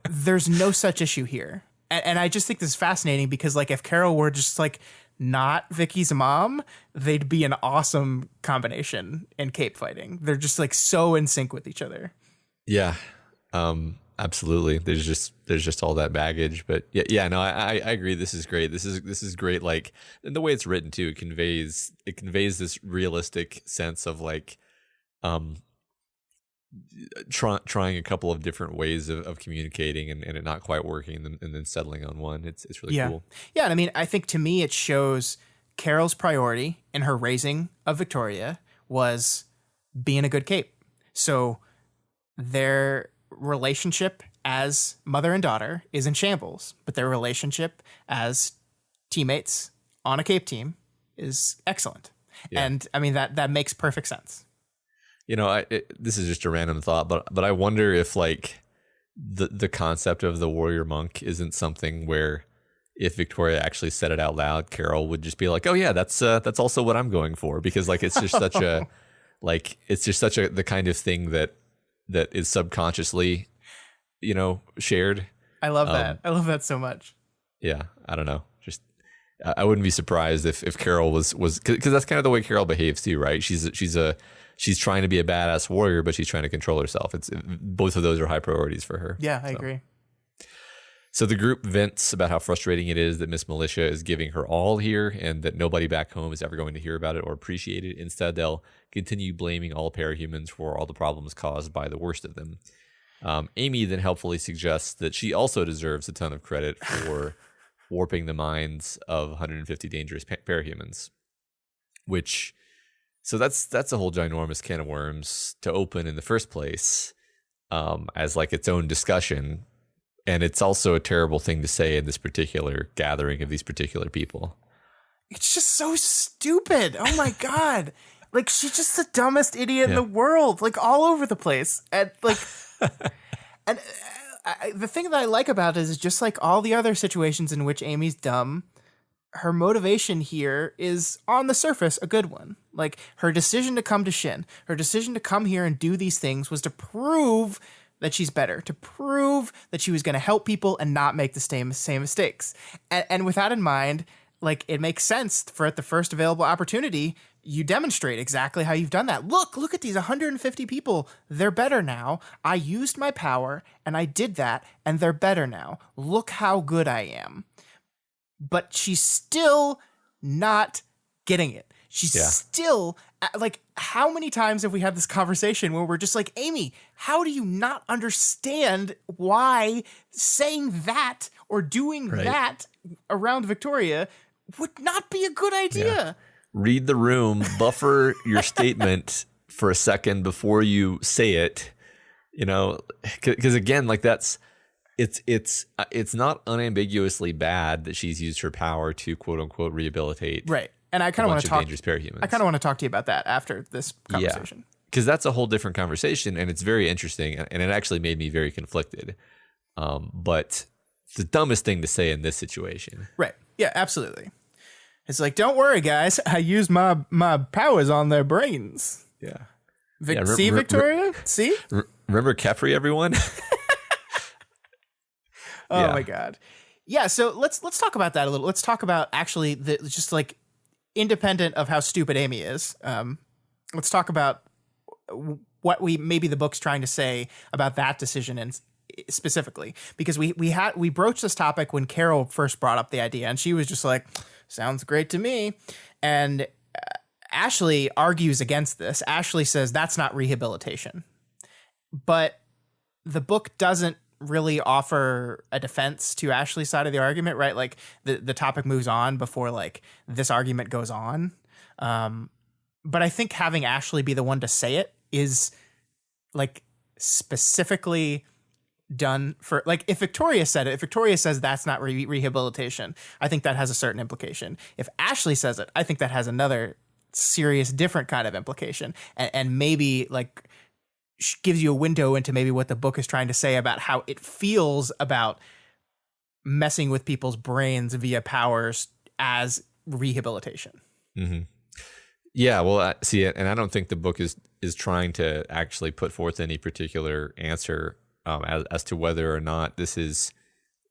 There's no such issue here. And I just think this is fascinating because like if Carol were just like not Vicky's mom, they'd be an awesome combination in cape fighting. They're just like so in sync with each other. Yeah. Absolutely. There's just all that baggage, but yeah, no, I agree. This is great. This is great. Like, and the way it's written too, it conveys this realistic sense of like, trying a couple of different ways of communicating and it not quite working and then settling on one. It's really cool. Yeah. And I mean, I think to me, it shows Carol's priority in her raising of Victoria was being a good cape. So their relationship as mother and daughter is in shambles, but their relationship as teammates on a cape team is excellent. Yeah. And I mean, that makes perfect sense. You know, this is just a random thought, but I wonder if like the concept of the warrior monk isn't something where if Victoria actually said it out loud, Carol would just be like, "Oh yeah, that's also what I'm going for," because like it's just such a like it's just such a the kind of thing that is subconsciously, you know, shared. I love that. I love that so much. Yeah, I don't know. Just I wouldn't be surprised if Carol was because that's kind of the way Carol behaves too, right? She's trying to be a badass warrior, but she's trying to control herself. Both of those are high priorities for her. Yeah, I agree. So the group vents about how frustrating it is that Miss Militia is giving her all here and that nobody back home is ever going to hear about it or appreciate it. Instead, they'll continue blaming all parahumans for all the problems caused by the worst of them. Amy then helpfully suggests that she also deserves a ton of credit for warping the minds of 150 dangerous parahumans, which... So that's a whole ginormous can of worms to open in the first place, as like its own discussion. And it's also a terrible thing to say in this particular gathering of these particular people. It's just so stupid. Oh my God. Like, she's just the dumbest idiot in the world, like all over the place. And like, and the thing that I like about it is just like all the other situations in which Amy's dumb, her motivation here is on the surface a good one. Like her decision to come to Shin, her decision to come here and do these things was to prove that she's better, to prove that she was going to help people and not make the same mistakes. And with that in mind, like it makes sense for at the first available opportunity, you demonstrate exactly how you've done that. Look at these 150 people. They're better now. I used my power and I did that and they're better now. Look how good I am. But she's still not getting it. She's still like, how many times have we had this conversation where we're just like, Amy, how do you not understand why saying that or doing that around Victoria would not be a good idea? Yeah. Read the room, buffer your statement for a second before you say it, you know, because again, like it's not unambiguously bad that she's used her power to quote unquote rehabilitate. Right. And I kind of want to talk dangerous parahumans. I kind of want to talk to you about that after this conversation. Yeah. Because that's a whole different conversation and it's very interesting and it actually made me very conflicted. But it's the dumbest thing to say in this situation. Right. Yeah, absolutely. It's like, don't worry, guys. I used my powers on their brains. Yeah. See, Victoria? See? Remember Kefri, everyone? Oh my God. Yeah, so let's talk about that a little. Let's talk about actually just like independent of how stupid Amy is. Let's talk about what maybe the book's trying to say about that decision and specifically, because we broached this topic when Carol first brought up the idea and she was just like, sounds great to me. And Ashley argues against this. Ashley says that's not rehabilitation. But the book doesn't really offer a defense to Ashley's side of the argument, right? Like the topic moves on before like this argument goes on. But I think having Ashley be the one to say it is like specifically done for, like, if Victoria said it, if Victoria says that's not rehabilitation, I think that has a certain implication. If Ashley says it, I think that has another serious different kind of implication, and maybe like gives you a window into maybe what the book is trying to say about how it feels about messing with people's brains via powers as rehabilitation. Mm-hmm. Yeah, well, see, and I don't think the book is trying to actually put forth any particular answer as to whether or not this is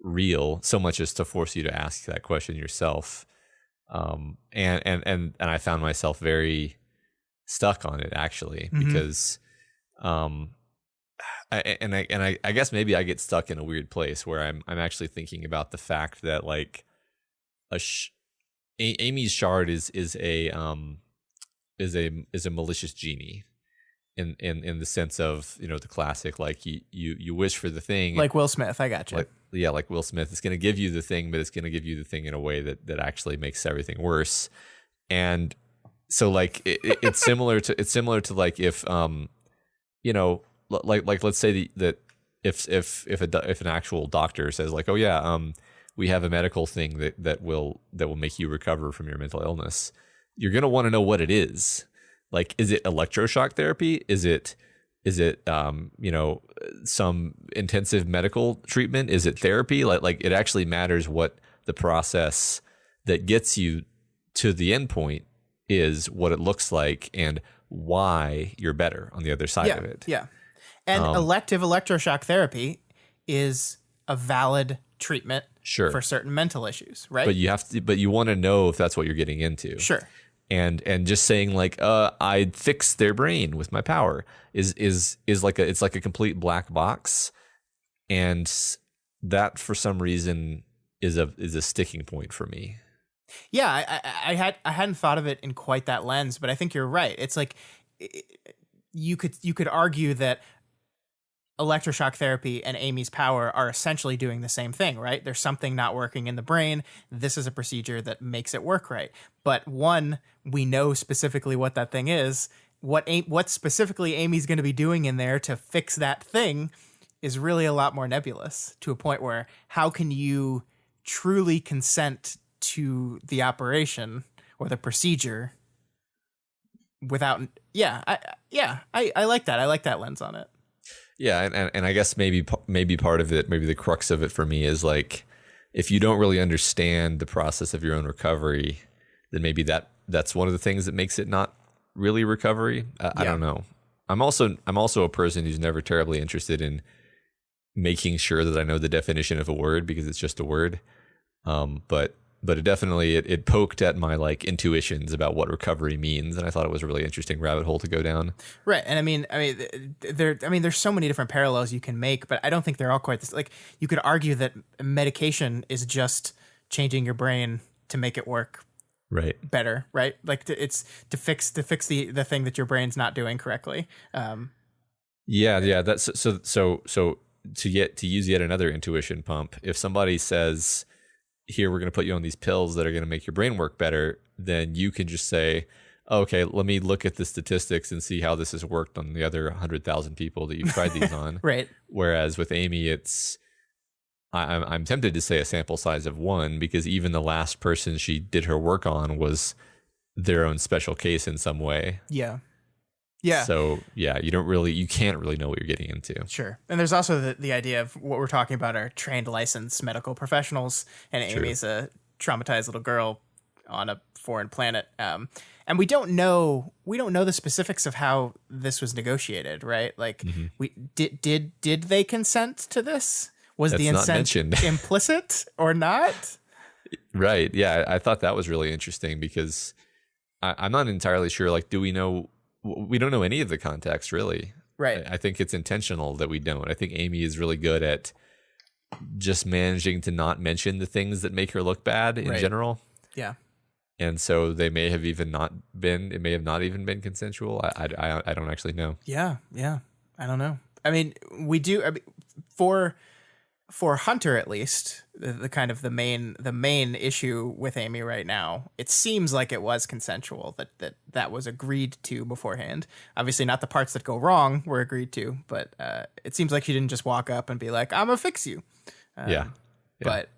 real, so much as to force you to ask that question yourself. And I found myself very stuck on it actually, because I guess maybe I get stuck in a weird place where I'm actually thinking about the fact that like Amy's shard is a malicious genie in the sense of, you know, the classic, like you wish for the thing, like Will Smith. I got you. Like Will Smith. It's going to give you the thing, but it's going to give you the thing in a way that actually makes everything worse. And so like it's similar to like if you know, like let's say that if an actual doctor says like, oh yeah, we have a medical thing that will make you recover from your mental illness, you're going to want to know what it is. Like, is it electroshock therapy? Is it you know, some intensive medical treatment? Is it therapy? Like it actually matters what the process that gets you to the end point is, what it looks like, and why you're better on the other side of it. Yeah. And elective electroshock therapy is a valid treatment for certain mental issues, right? But you want to know if that's what you're getting into. Sure. And just saying like, I'd fix their brain with my power is like it's like a complete black box, and that for some reason is a sticking point for me. Yeah, I hadn't thought of it in quite that lens, but I think you're right. It's like you could argue that electroshock therapy and Amy's power are essentially doing the same thing, right? There's something not working in the brain. This is a procedure that makes it work right. But one, we know specifically what that thing is. What specifically Amy's going to be doing in there to fix that thing is really a lot more nebulous, to a point where how can you truly consent to the operation or the procedure without... I like that. I like that lens on it. Yeah, and I guess maybe part of it, maybe the crux of it for me is like, if you don't really understand the process of your own recovery, then maybe that's one of the things that makes it not really recovery. I don't know. I'm also a person who's never terribly interested in making sure that I know the definition of a word, because it's just a word. But it definitely it poked at my like intuitions about what recovery means, and I thought it was a really interesting rabbit hole to go down. Right, and I mean, there's so many different parallels you can make, but I don't think they're all quite this. Like, you could argue that medication is just changing your brain to make it work better, right? Like it's to fix the thing that your brain's not doing correctly. That's so to use yet another intuition pump. If somebody says, here, we're going to put you on these pills that are going to make your brain work better, then you can just say, okay, let me look at the statistics and see how this has worked on the other 100,000 people that you've tried these on. Right. Whereas with Amy, it's, I'm tempted to say a sample size of one, because even the last person she did her work on was their own special case in some way. Yeah. So you can't really know what you're getting into. Sure. And there's also the idea of what we're talking about are trained, licensed medical professionals, and Amy's a traumatized little girl on a foreign planet. And we don't know the specifics of how this was negotiated, right? Like, did they consent to this? Was the consent implicit or not? Right. Yeah, I thought that was really interesting, because I'm not entirely sure. Like, we don't know any of the context, really. Right. I think it's intentional that we don't. I think Amy is really good at just managing to not mention the things that make her look bad in general. Yeah. And so it may have not even been consensual. I don't actually know. Yeah. I don't know. I mean, for Hunter, at least, the kind of the main issue with Amy right now, it seems like it was consensual, that was agreed to beforehand. Obviously not the parts that go wrong were agreed to, but it seems like she didn't just walk up and be like, I'm gonna fix you. But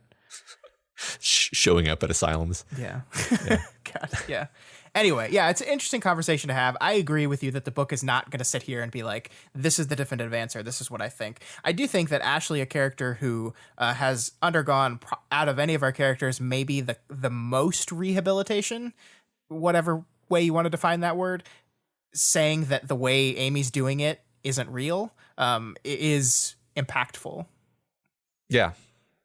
showing up at asylums. Yeah. God, yeah. Anyway, it's an interesting conversation to have. I agree with you that the book is not going to sit here and be like, this is the definitive answer, this is what I think. I do think that Ashley, a character who has undergone, out of any of our characters, maybe the most rehabilitation, whatever way you want to define that word, saying that the way Amy's doing it isn't real, is impactful. Yeah.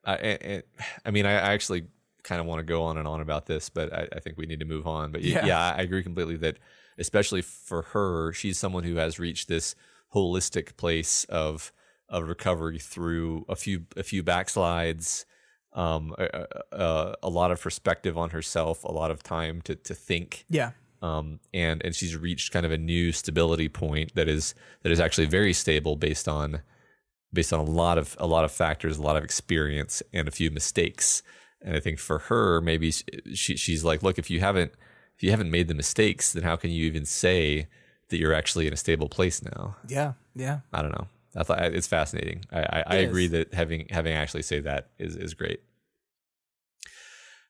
I mean, I actually kind of want to go on and on about this, but I think we need to move on. But Yeah. yeah, I agree completely that, especially for her, she's someone who has reached this holistic place of recovery through a few backslides, a lot of perspective on herself, a lot of time to think. Yeah. And she's reached kind of a new stability point that is actually very stable based on a lot of factors, a lot of experience, and a few mistakes. And I think for her, maybe she's like, look, if you haven't made the mistakes, then how can you even say that you're actually in a stable place now? Yeah. I don't know. I thought it's fascinating. I agree that having actually say that is great.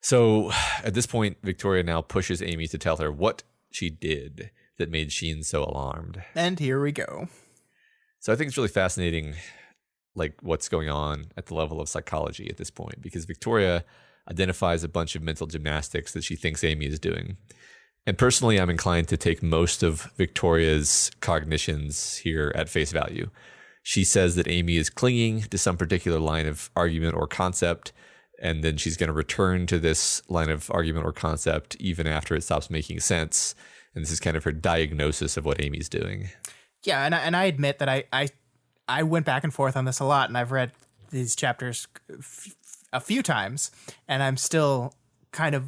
So at this point, Victoria now pushes Amy to tell her what she did that made Sheen so alarmed. And here we go. So I think it's really fascinating, like what's going on at the level of psychology at this point, because Victoria identifies a bunch of mental gymnastics that she thinks Amy is doing. And personally, I'm inclined to take most of Victoria's cognitions here at face value. She says that Amy is clinging to some particular line of argument or concept, and then she's going to return to this line of argument or concept even after it stops making sense. And this is kind of her diagnosis of what Amy's doing. Yeah, and I admit that I went back and forth on this a lot, and I've read these chapters a few times, and I'm still kind of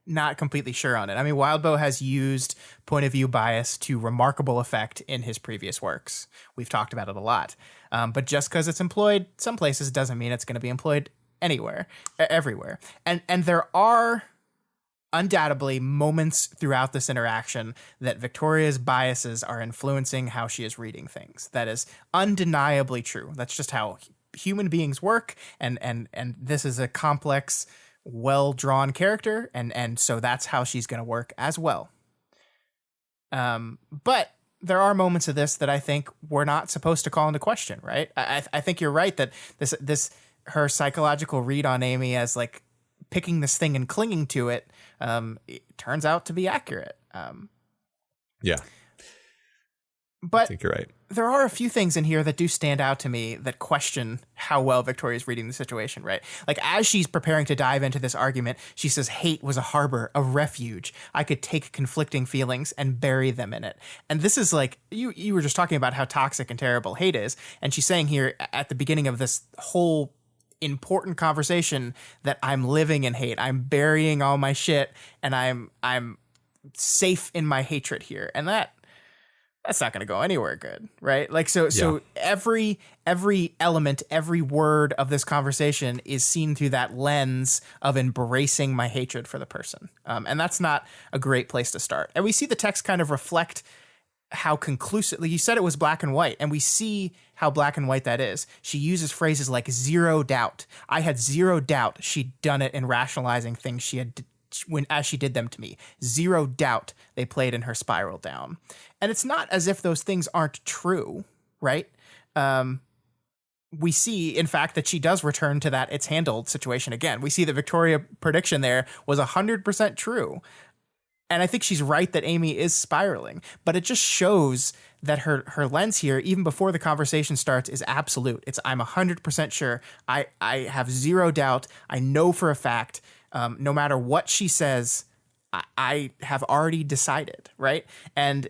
not completely sure on it. I mean, Wildbow has used point of view bias to remarkable effect in his previous works. We've talked about it a lot. But just because it's employed some places doesn't mean it's going to be employed everywhere. And there are undoubtedly moments throughout this interaction that Victoria's biases are influencing how she is reading things. That is undeniably true. That's just how human beings work. And this is a complex, well-drawn character. And so that's how she's going to work as well. But there are moments of this that I think we're not supposed to call into question, right? I think you're right that her psychological read on Amy as like picking this thing and clinging to it, it turns out to be accurate. Yeah. But I think you're right. There are a few things in here that do stand out to me that question how well Victoria's reading the situation, right? Like as she's preparing to dive into this argument, she says hate was a harbor, a refuge. I could take conflicting feelings and bury them in it. And this is like, you were just talking about how toxic and terrible hate is. And she's saying here at the beginning of this whole important conversation that I'm living in hate. I'm burying all my shit and I'm safe in my hatred here. And that's not going to go anywhere good, right? Like, so every element, every word of this conversation is seen through that lens of embracing my hatred for the person. And that's not a great place to start. And we see the text kind of reflect how conclusively, you said it was black and white, and we see how black and white that is. She uses phrases like zero doubt. I had zero doubt she'd done it in rationalizing things she had as she did them to me. Zero doubt they played in her spiral down. And it's not as if those things aren't true, right? We see, in fact, that she does return to that it's handled situation again. We see the Victoria prediction there was 100% true. And I think she's right that Amy is spiraling, but it just shows that her lens here, even before the conversation starts, is absolute. It's I'm 100% sure. I have zero doubt. I know for a fact, no matter what she says, I have already decided, right? And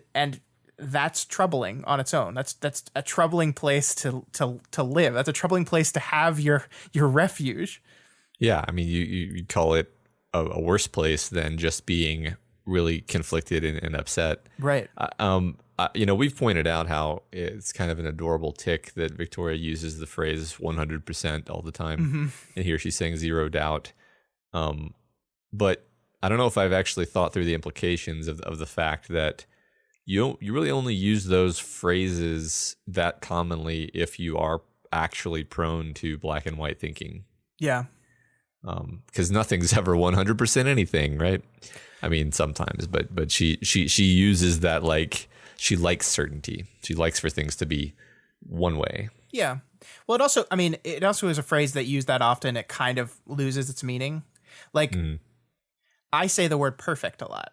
that's troubling on its own. That's a troubling place to live. That's a troubling place to have your refuge. Yeah, I mean, you call it a worse place than just being really conflicted and upset. Right. We've pointed out how it's kind of an adorable tick that Victoria uses the phrase 100% all the time. Mm-hmm. And here she's saying zero doubt. But I don't know if I've actually thought through the implications of the fact that you really only use those phrases that commonly if you are actually prone to black and white thinking. Yeah. Because nothing's ever 100% anything, right? I mean, sometimes, but she uses that, like, she likes certainty. She likes for things to be one way. Yeah. Well, it also is a phrase that used that often. It kind of loses its meaning. Like, I say the word perfect a lot,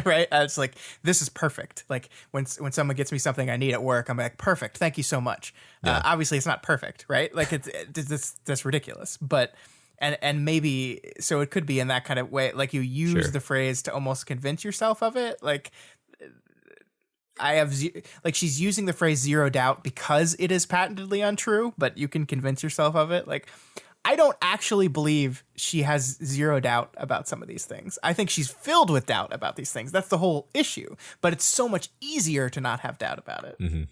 right? It's like, this is perfect. Like when someone gets me something I need at work, I'm like, perfect. Thank you so much. Yeah. Obviously it's not perfect, right? Like that's ridiculous, but And maybe so it could be in that kind of way, like you use the phrase to almost convince yourself of it. Like like she's using the phrase zero doubt because it is patently untrue, but you can convince yourself of it. Like, I don't actually believe she has zero doubt about some of these things. I think she's filled with doubt about these things. That's the whole issue. But it's so much easier to not have doubt about it. Mm-hmm.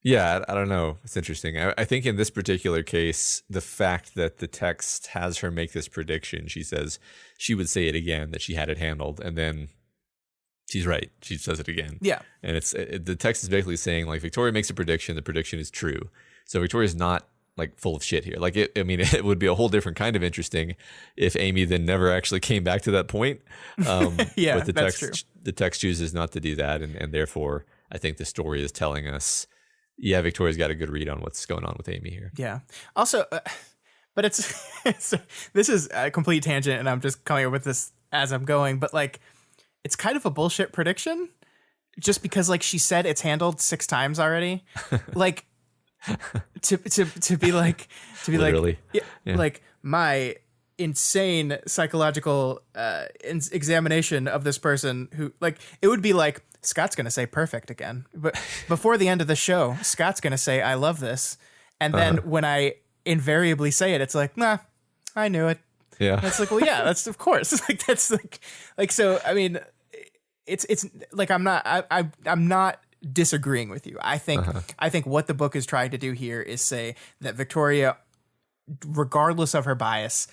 Yeah, I don't know. It's interesting. I think in this particular case, the fact that the text has her make this prediction, she says she would say it again, that she had it handled, and then she's right. She says it again. Yeah. And the text is basically saying, like, Victoria makes a prediction. The prediction is true. So Victoria's not, like, full of shit here. Like, it would be a whole different kind of interesting if Amy then never actually came back to that point. Yeah, but that's true. The text chooses not to do that. And therefore, I think the story is telling us, yeah, Victoria's got a good read on what's going on with Amy here. Yeah. Also, but this is a complete tangent, and I'm just coming up with this as I'm going, but, like, it's kind of a bullshit prediction just because, like, she said it's handled 6 times already. Like, to be like, Literally. yeah. Like, my insane psychological examination of this person who, like, it would be like, Scott's going to say perfect again. But before the end of the show, Scott's going to say, I love this. And then when I invariably say it, it's like, nah, I knew it. Yeah. That's like, well, yeah, that's of course. Like, that's like, so, I mean, it's like, I'm not disagreeing with you. I think what the book is trying to do here is say that Victoria, regardless of her bias,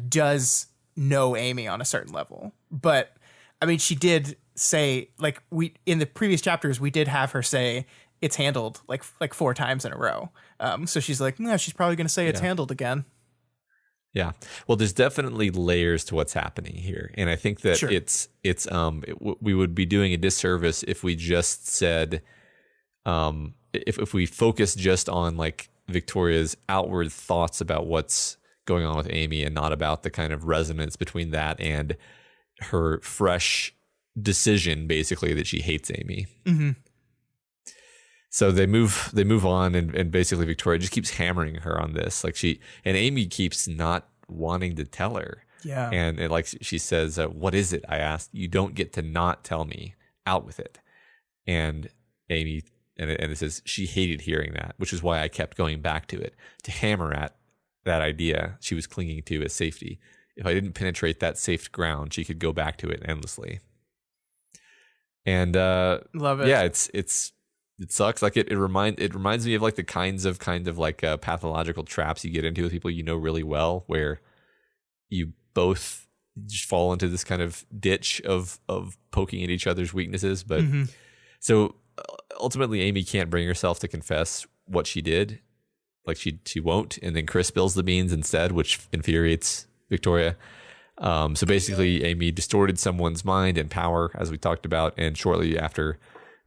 does know Amy on a certain level. But I mean, she did say, like, in the previous chapters, we did have her say it's handled like 4 times in a row. So she's like, no, she's probably going to say it's handled again. Yeah. Well, there's definitely layers to what's happening here. And I think that we would be doing a disservice if we just said, if we focus just on, like, Victoria's outward thoughts about what's going on with Amy and not about the kind of resonance between that and her fresh decision, basically, that she hates Amy. Mm-hmm. So they move on, and basically Victoria just keeps hammering her on this. Like, and Amy keeps not wanting to tell her. Yeah. And like she says, what is it? I asked. You don't get to not tell me. Out with it. And Amy, and it says she hated hearing that, which is why I kept going back to it, to hammer at that idea she was clinging to as safety. If I didn't penetrate that safe ground, she could go back to it endlessly. And love it. Yeah, it sucks. Like, it reminds me of, like, the kind of like pathological traps you get into with people you know really well, where you both just fall into this kind of ditch of poking at each other's weaknesses. But so ultimately, Amy can't bring herself to confess what she did. Like, she won't, and then Chris spills the beans instead, which infuriates Victoria. So basically, Amy distorted someone's mind and power, as we talked about, and shortly after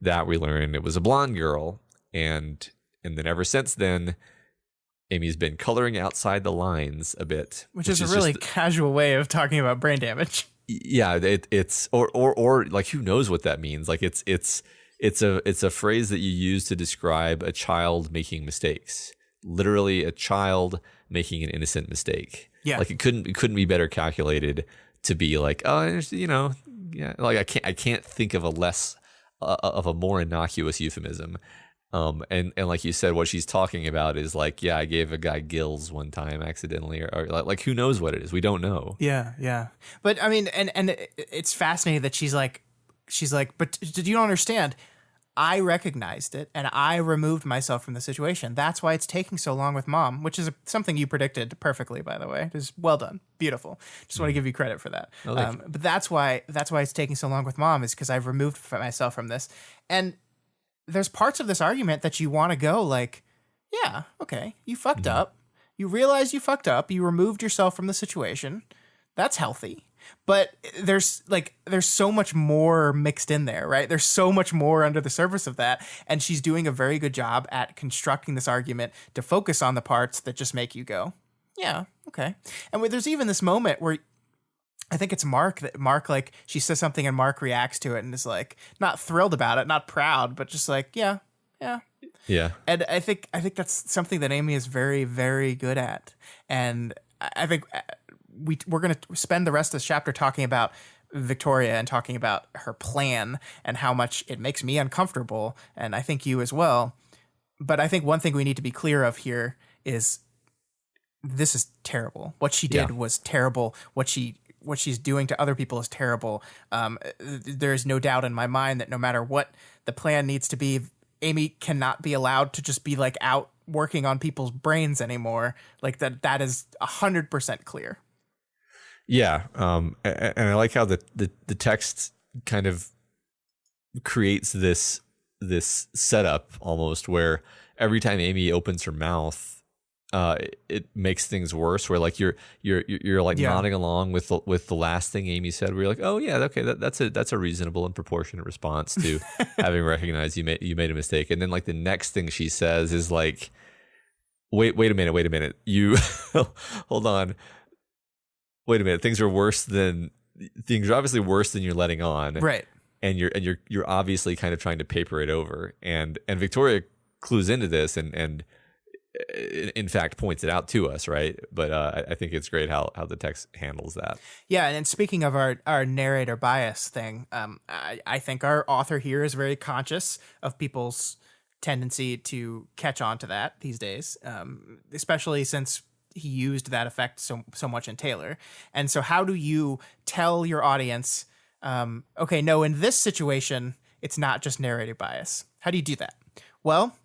that, we learned it was a blonde girl, and then ever since then, Amy's been coloring outside the lines a bit, which is a really casual way of talking about brain damage. Yeah, it's or like, who knows what that means? Like, it's a phrase that you use to describe a child making mistakes. Literally, a child making an innocent mistake. Yeah, like, it couldn't be better calculated to be like, oh, you know, yeah, like, I can't think of a more innocuous euphemism. And like you said, what she's talking about is like, yeah, I gave a guy gills one time accidentally, or like who knows what it is? We don't know. Yeah. But I mean, and it's fascinating that she's like, but did you don't understand? I recognized it and I removed myself from the situation. That's why it's taking so long with Mom, which is something you predicted perfectly, by the way. It was well done. Beautiful. Just want to give you credit for that. Oh, but that's why it's taking so long with Mom, is because I've removed myself from this. And there's parts of this argument that you want to go like, yeah, okay, you fucked up. You realize you fucked up. You removed yourself from the situation. That's healthy. But there's so much more mixed in there, right? There's so much more under the surface of that. And she's doing a very good job at constructing this argument to focus on the parts that just make you go, yeah, okay. And there's even this moment where I think it's Mark, like, she says something and Mark reacts to it and is like, not thrilled about it, not proud, but just like, yeah. Yeah. And I think that's something that Amy is very, very good at. And I think we're going to spend the rest of this chapter talking about Victoria and talking about her plan and how much it makes me uncomfortable, and I think you as well. But I think one thing we need to be clear of here is this is terrible. What she did was terrible. What she's doing to other people is terrible. There's no doubt in my mind that no matter what the plan needs to be, Amy cannot be allowed to just be like out working on people's brains anymore. Like that is 100% clear. Yeah. And I like how the text kind of creates this setup almost where every time Amy opens her mouth, it makes things worse, where like you're like nodding along with the last thing Amy said, where you're like, oh yeah, okay, that's a reasonable and proportionate response to having recognized you made a mistake. And then like the next thing she says is like, wait a minute, you hold on, wait a minute, things are obviously worse than you're letting on, right? And you're obviously kind of trying to paper it over, and Victoria clues into this and in fact points it out to us, right? But I think it's great how the text handles that. Yeah, and speaking of our narrator bias thing, I think our author here is very conscious of people's tendency to catch on to that these days, especially since he used that effect so much in Taylor. And so how do you tell your audience, okay, no, in this situation, it's not just narrative bias? How do you do that? Well,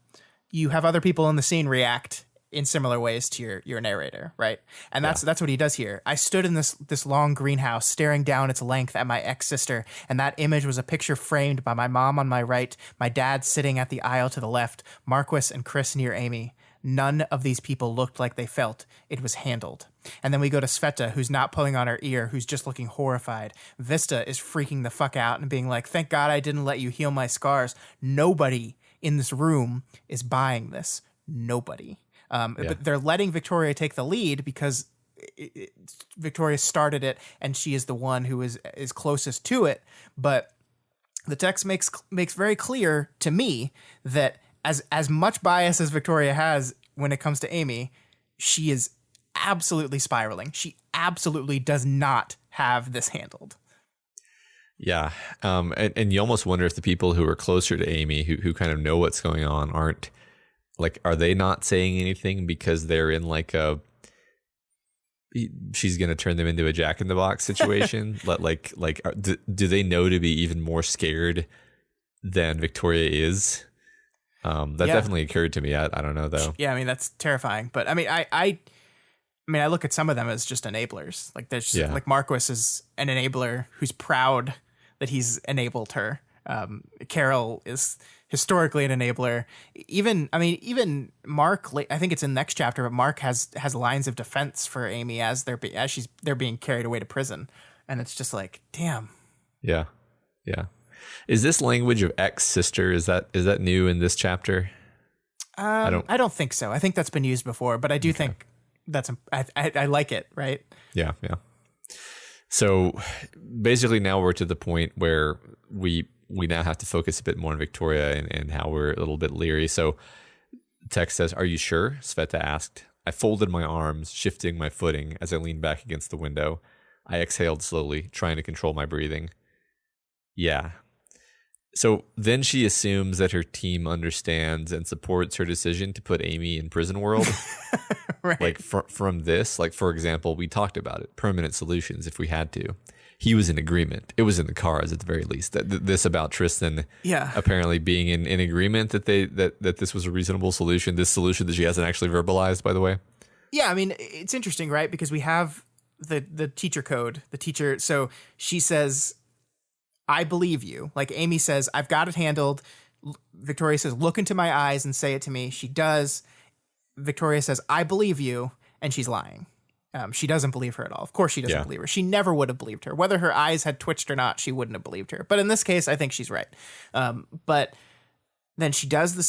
you have other people in the scene react in similar ways to your narrator, right? And that's what he does here. I stood in this long greenhouse, staring down its length at my ex-sister, and that image was a picture framed by my mom on my right, my dad sitting at the aisle to the left, Marquis and Chris near Amy. None of these people looked like they felt it was handled. And then we go to Sveta, who's not pulling on her ear, who's just looking horrified. Vista is freaking the fuck out and being like, thank God I didn't let you heal my scars. Nobody in this room is buying this. Nobody. But they're letting Victoria take the lead because Victoria started it and she is the one who is closest to it. But the text makes very clear to me that as much bias as Victoria has when it comes to Amy, she is absolutely spiraling. She absolutely does not have this handled. Yeah. And you almost wonder if the people who are closer to Amy, who kind of know what's going on, are they not saying anything because they're in like she's going to turn them into a Jack-in-the-Box situation? Do they know to be even more scared than Victoria is? That definitely occurred to me. I don't know though. Yeah. I mean, that's terrifying, but I mean, I look at some of them as just enablers. Like there's like Marquis is an enabler who's proud that he's enabled her. Carol is historically an enabler. Even Mark, I think it's in the next chapter, but Mark has lines of defense for Amy as they're being carried away to prison. And it's just like, damn. Yeah. Yeah. Is this language of ex-sister, is that new in this chapter? I don't think so. I think that's been used before, but I do think I like it, right? Yeah, yeah. So basically now we're to the point where we now have to focus a bit more on Victoria and how we're a little bit leery. So the text says, "Are you sure?" Sveta asked. I folded my arms, shifting my footing as I leaned back against the window. I exhaled slowly, trying to control my breathing. Yeah. So then she assumes that her team understands and supports her decision to put Amy in prison world. Right. Like from this, like for example, we talked about it, permanent solutions if we had to. He was in agreement. It was in the cards at the very least. This about Tristan apparently being in agreement that that this was a reasonable solution. This solution that she hasn't actually verbalized, by the way. Yeah, I mean, it's interesting, right? Because we have the teacher code, the teacher. So she says, I believe you. Like Amy says, I've got it handled. Victoria says, look into my eyes and say it to me. She does. Victoria says, I believe you. And she's lying. She doesn't believe her at all. Of course she doesn't believe her. She never would have believed her. Whether her eyes had twitched or not, she wouldn't have believed her. But in this case, I think she's right. But then she does the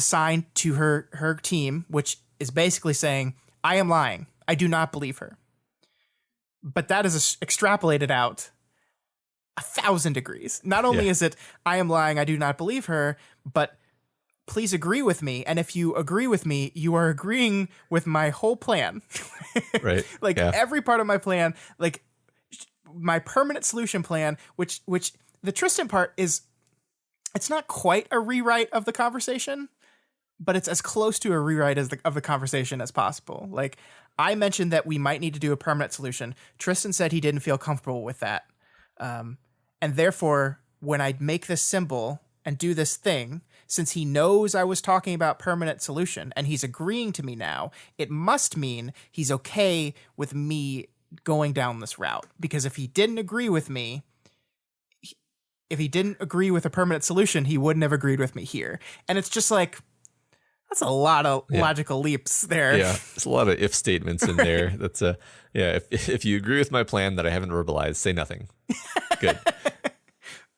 sign to her team, which is basically saying, I am lying. I do not believe her. But that is extrapolated out 1,000 degrees. Not only is it, I am lying, I do not believe her, but please agree with me. And if you agree with me, you are agreeing with my whole plan. Right. Like Yeah. every part of my plan, like my permanent solution plan, which the Tristan part is, it's not quite a rewrite of the conversation, but it's as close to a rewrite of the conversation as possible. Like, I mentioned that we might need to do a permanent solution. Tristan said he didn't feel comfortable with that. And therefore, when I make this symbol and do this thing, since he knows I was talking about permanent solution and he's agreeing to me now, it must mean he's okay with me going down this route. Because if he didn't agree with me, if he didn't agree with a permanent solution, he wouldn't have agreed with me here. And it's just like, that's a lot of logical leaps there. Yeah, there's a lot of if statements in there. That's if you agree with my plan that I haven't verbalized, say nothing. Good.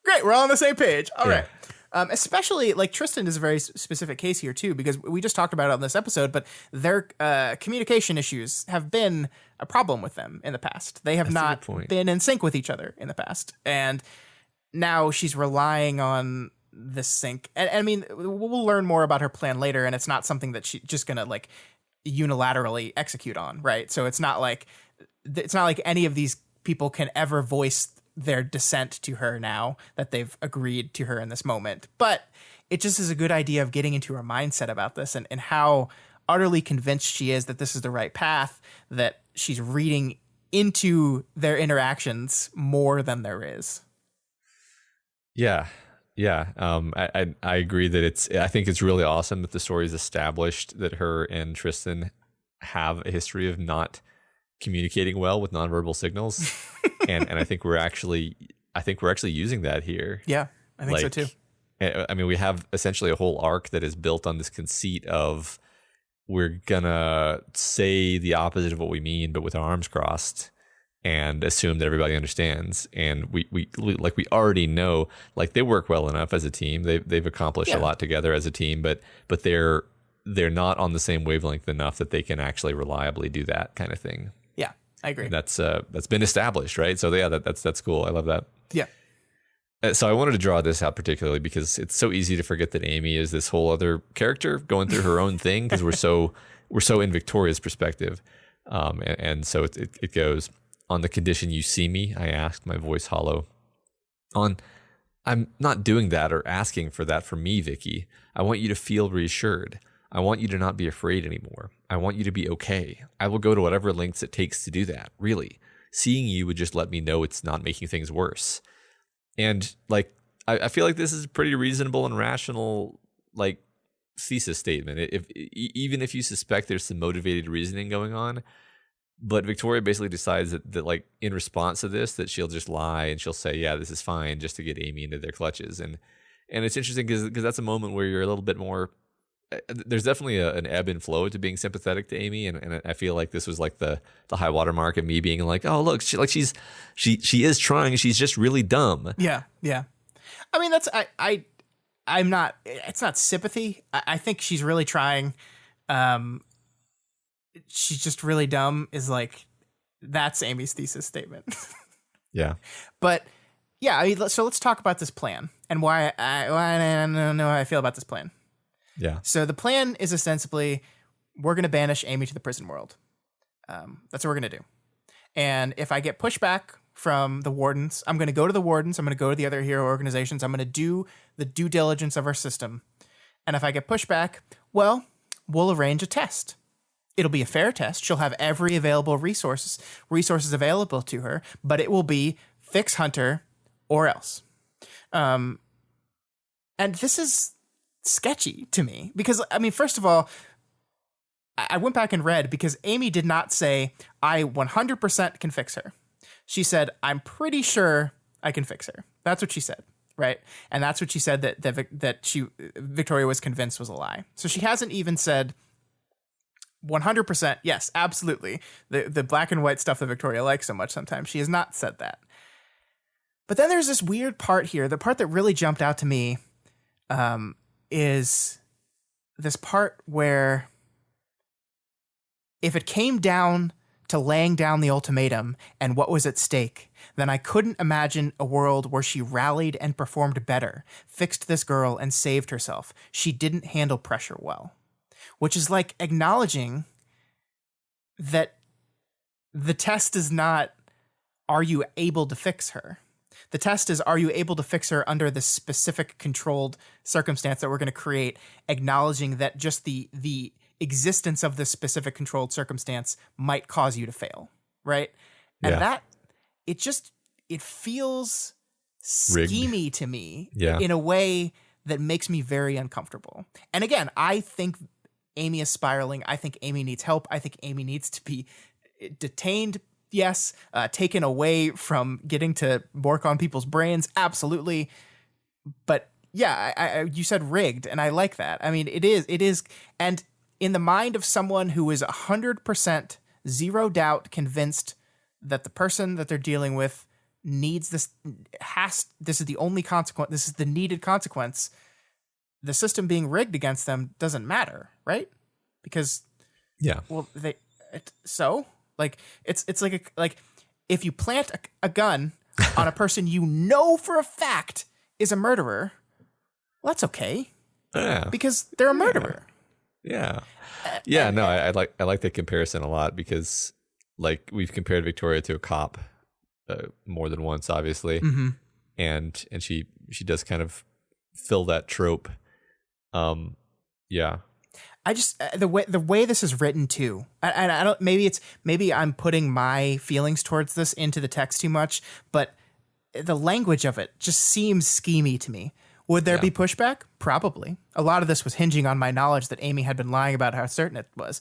Great, we're all on the same page. All right. Especially, like, Tristan is a very specific case here, too, because we just talked about it on this episode, but their communication issues have been a problem with them in the past. They have not been in sync with each other in the past. And now she's relying on this sync. And I mean, we'll learn more about her plan later, and it's not something that she's just going to, like, unilaterally execute on, right? So it's not like any of these people can ever voice their dissent to her now that they've agreed to her in this moment. But it just is a good idea of getting into her mindset about this and how utterly convinced she is that this is the right path, that she's reading into their interactions more than there is. Yeah. Yeah. I agree that I think it's really awesome that the story is established that her and Tristan have a history of not communicating well with nonverbal signals. and I think we're actually using that here. Yeah, I think so too. I mean, we have essentially a whole arc that is built on this conceit of we're gonna say the opposite of what we mean, but with our arms crossed, and assume that everybody understands. And we already know, like, they work well enough as a team. They've accomplished a lot together as a team, but they're not on the same wavelength enough that they can actually reliably do that kind of thing. Yeah, I agree. And that's been established, right? So yeah, that's cool. I love that. Yeah. So I wanted to draw this out particularly because it's so easy to forget that Amy is this whole other character going through her own thing, because we're so in Victoria's perspective. And so it goes, on the condition you see me, I asked, my voice hollow. I'm not doing that or asking for that from me, Vicky. I want you to feel reassured. I want you to not be afraid anymore. I want you to be okay. I will go to whatever lengths it takes to do that, really. Seeing you would just let me know it's not making things worse. And, like, I feel like this is a pretty reasonable and rational, like, thesis statement. Even if you suspect there's some motivated reasoning going on, but Victoria basically decides that like, in response to this, that she'll just lie and she'll say, yeah, this is fine, just to get Amy into their clutches. And it's interesting because that's a moment where you're a little bit more, there's definitely an ebb and flow to being sympathetic to Amy. And I feel like this was like the high water mark of me being like, oh, look, she is trying. She's just really dumb. Yeah. Yeah. I mean, I'm not, it's not sympathy. I think she's really trying. She's just really dumb is like, that's Amy's thesis statement. Yeah. But yeah, I mean, so let's talk about this plan and why I don't know how I feel about this plan. Yeah. So the plan is ostensibly, we're going to banish Amy to the prison world. That's what we're going to do. And if I get pushback from the wardens, I'm going to go to the wardens. I'm going to go to the other hero organizations. I'm going to do the due diligence of our system. And if I get pushback, well, we'll arrange a test. It'll be a fair test. She'll have every available resources available to her, but it will be fix Hunter or else. And this is sketchy to me because, I mean, first of all, I went back and read because Amy did not say, I 100% can fix her. She said, I'm pretty sure I can fix her. That's what she said, right? And that's what she said that Victoria was convinced was a lie. So she hasn't even said 100%, yes, absolutely. The black and white stuff that Victoria likes so much sometimes. She has not said that. But then there's this weird part here. The part that really jumped out to me is this part where if it came down to laying down the ultimatum and what was at stake, then I couldn't imagine a world where she rallied and performed better, fixed this girl and saved herself. She didn't handle pressure well. Which is like acknowledging that the test is not, are you able to fix her? The test is, are you able to fix her under this specific controlled circumstance that we're going to create, acknowledging that just the existence of this specific controlled circumstance might cause you to fail, right? And that, it feels Rigged. schemy to me Yeah. in a way that makes me very uncomfortable. And again, I think Amy is spiraling. I think Amy needs help. I think Amy needs to be detained, yes, taken away from getting to work on people's brains, absolutely. But yeah, you said rigged, and I like that. I mean, it is, and in the mind of someone who is 100% zero doubt convinced that the person that they're dealing with needs this, this is the only consequence, this is the needed consequence, the system being rigged against them doesn't matter, right? Because well, it's like if you plant a gun on a person you know for a fact is a murderer, well, that's okay. Yeah. Because they're a murderer. Yeah. Yeah, no, I like that comparison a lot because like we've compared Victoria to a cop more than once, obviously. Mm-hmm. And she does kind of fill that trope. Yeah. I just the way this is written too, and I don't, maybe I'm putting my feelings towards this into the text too much, but the language of it just seems schemy to me. Would there be pushback? Probably. A lot of this was hinging on my knowledge that Amy had been lying about how certain it was.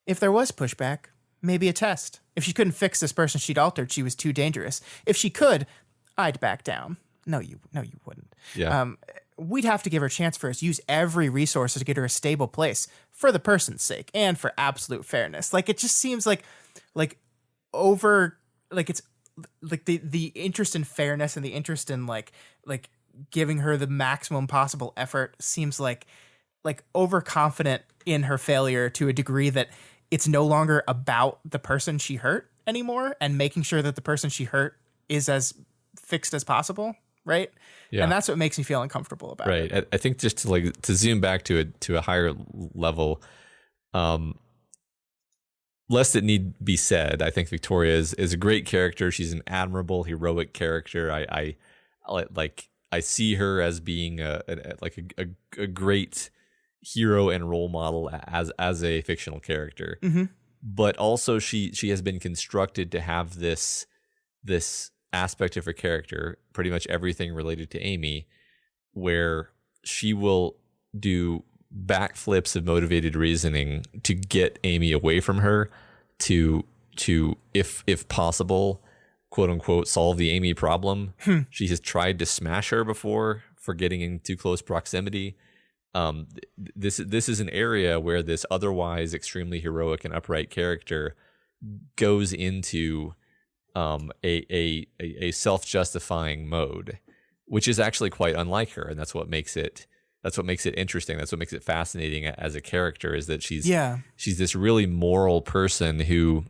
If there was pushback, maybe a test. If she couldn't fix this person she'd altered, she was too dangerous. If she could, I'd back down. No, you wouldn't. Yeah. We'd have to give her a chance first, use every resource to get her a stable place for the person's sake and for absolute fairness. Like, it just seems like it's like the interest in fairness and the interest in like giving her the maximum possible effort seems like overconfident in her failure to a degree that it's no longer about the person she hurt anymore and making sure that the person she hurt is as fixed as possible. Right. Yeah. And that's what makes me feel uncomfortable about it. Right. I think just to zoom back to a higher level, lest it need be said, I think Victoria is a great character. She's an admirable, heroic character. I see her as being a great hero and role model as a fictional character. Mm-hmm. But also she has been constructed to have this aspect of her character, pretty much everything related to Amy, where she will do backflips of motivated reasoning to get Amy away from her, to if possible, quote unquote, solve the Amy problem. She has tried to smash her before for getting in too close proximity. This is an area where this otherwise extremely heroic and upright character goes into a self-justifying mode, which is actually quite unlike her, and that's what makes it interesting. That's what makes it fascinating as a character, is that she's this really moral person who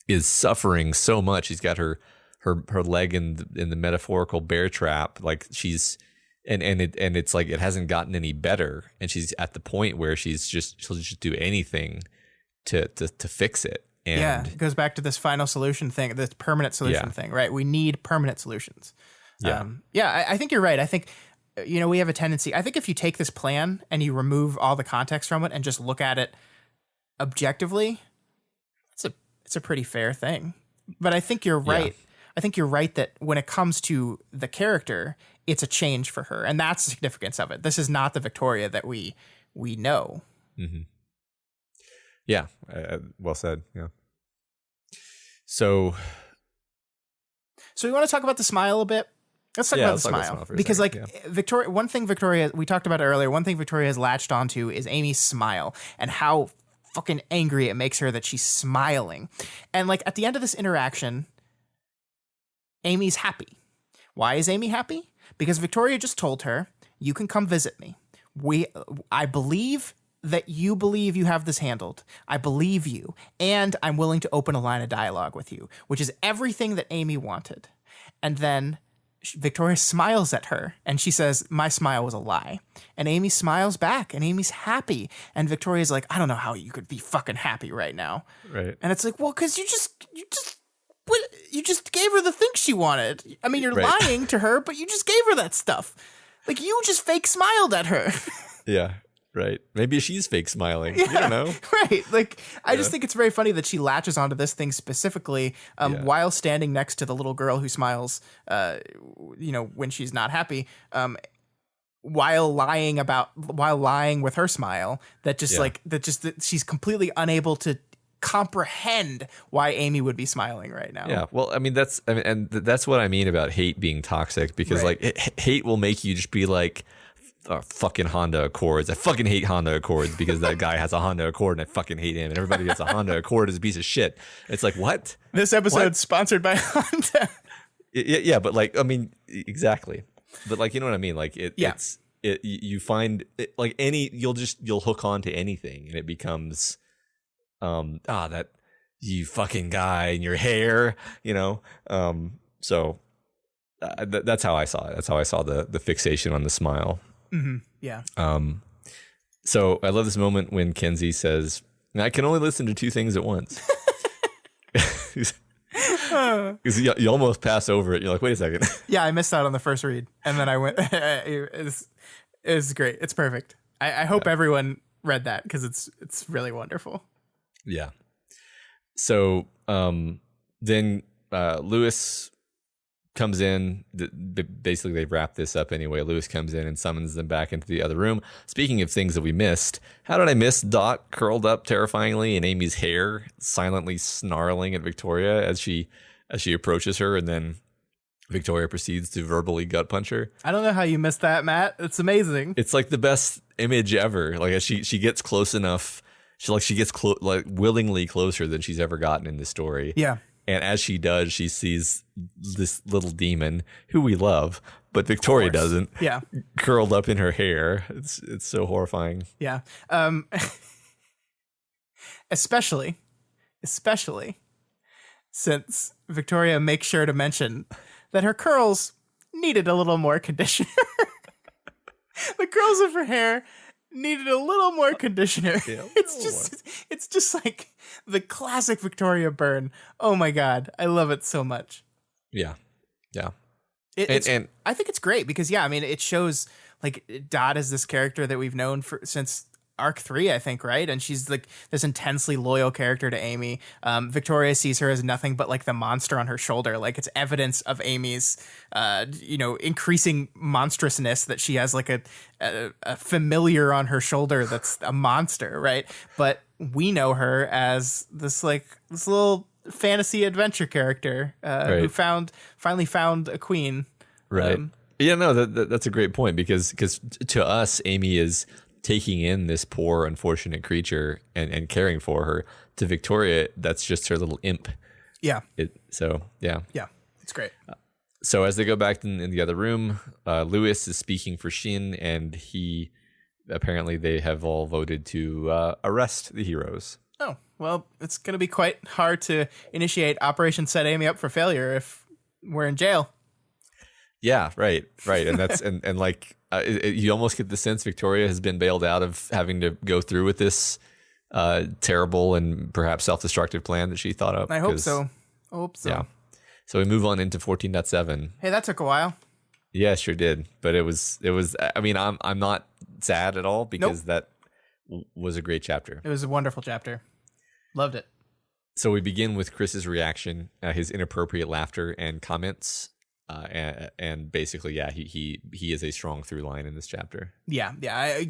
is suffering so much. She's got her leg in the metaphorical bear trap, like she's and it's like it hasn't gotten any better, and she's at the point where she'll just do anything to fix it. And it goes back to this final solution thing, this permanent solution thing, right? We need permanent solutions. I think you're right. I think, we have a tendency, I think if you take this plan and you remove all the context from it and just look at it objectively, it's a pretty fair thing. But I think you're right. Yeah. I think you're right that when it comes to the character, it's a change for her. And that's the significance of it. This is not the Victoria that we know. Mm-hmm. Yeah, well said. Yeah. So we want to talk about the smile a bit. Let's talk about the smile because, Victoria. One thing Victoria, we talked about it earlier. One thing Victoria has latched onto is Amy's smile and how fucking angry it makes her that she's smiling. And at the end of this interaction, Amy's happy. Why is Amy happy? Because Victoria just told her, "You can come visit me." I believe that you believe you have this handled. I believe you, and I'm willing to open a line of dialogue with you, which is everything that Amy wanted. And then Victoria smiles at her, and she says, my smile was a lie. And Amy smiles back, and Amy's happy. And Victoria's like, I don't know how you could be fucking happy right now. Right. And it's like, well, because you just gave her the thing she wanted. I mean, you're Right. lying to her, but you just gave her that stuff. Like, you just fake smiled at her. Yeah. Right. Maybe she's fake smiling. You don't know. Right. Like, I just think it's very funny that she latches onto this thing specifically while standing next to the little girl who smiles, when she's not happy, while lying with her smile, that she's completely unable to comprehend why Amy would be smiling right now. Yeah. Well, I mean, that's what I mean about hate being toxic, because hate will make you just be like, fucking Honda Accords. I fucking hate Honda Accords because that guy has a Honda Accord and I fucking hate him. And everybody gets a Honda Accord is a piece of shit. It's like, what? This episode's sponsored by Honda. Yeah, but like, I mean, exactly. But like, you know what I mean? Like you find it, like you'll hook on to anything and it becomes, that you fucking guy and your hair, so that's how I saw it. That's how I saw the fixation on the smile. Mm-hmm. Yeah. So I love this moment when Kenzie says, I can only listen to two things at once. Because you almost pass over it. You're like, wait a second. Yeah, I missed out on the first read. And then I went, it's great. It's perfect. I hope everyone read that because it's really wonderful. Yeah. So then Lewis comes in. Basically, they've wrapped this up anyway. Lewis comes in and summons them back into the other room. Speaking of things that we missed, how did I miss Dot curled up terrifyingly in Amy's hair, silently snarling at Victoria as she approaches her, and then Victoria proceeds to verbally gut punch her? I don't know how you missed that, Matt. It's amazing. It's like the best image ever. Like as she gets close enough, she gets willingly closer than she's ever gotten in this story. Yeah. And as she does, she sees this little demon who we love, but Victoria doesn't. Yeah. Curled up in her hair. It's so horrifying. Yeah. Especially since Victoria makes sure to mention that her curls needed a little more conditioner. The curls of her hair needed a little more conditioner. Yeah, it's just like the classic Victoria burn. Oh my God. I love it so much. Yeah. Yeah. And I think it's great because, yeah, I mean, it shows like Dot is this character that we've known since arc 3, I think, right? And she's like this intensely loyal character to Amy. Victoria sees her as nothing but like the monster on her shoulder. Like it's evidence of Amy's, increasing monstrousness that she has like a familiar on her shoulder that's a monster, right? But we know her as this little fantasy adventure character who finally found a queen. Right. That's a great point because to us, Amy is taking in this poor, unfortunate creature and caring for her. To Victoria, that's just her little imp. Yeah. Yeah, it's great. So as they go back in the other room, Lewis is speaking for Shin, and apparently they have all voted to arrest the heroes. Oh, well, it's going to be quite hard to initiate Operation Set Amy Up for Failure if we're in jail. Yeah, right. And that's and like you almost get the sense Victoria has been bailed out of having to go through with this terrible and perhaps self-destructive plan that she thought up. I hope so. Yeah. So we move on into 14.7. Hey, that took a while. Yeah, sure did. But it was. I mean, I'm not sad at all because that was a great chapter. It was a wonderful chapter. Loved it. So we begin with Chris's reaction, his inappropriate laughter and comments. And basically, he is a strong through line in this chapter. Yeah.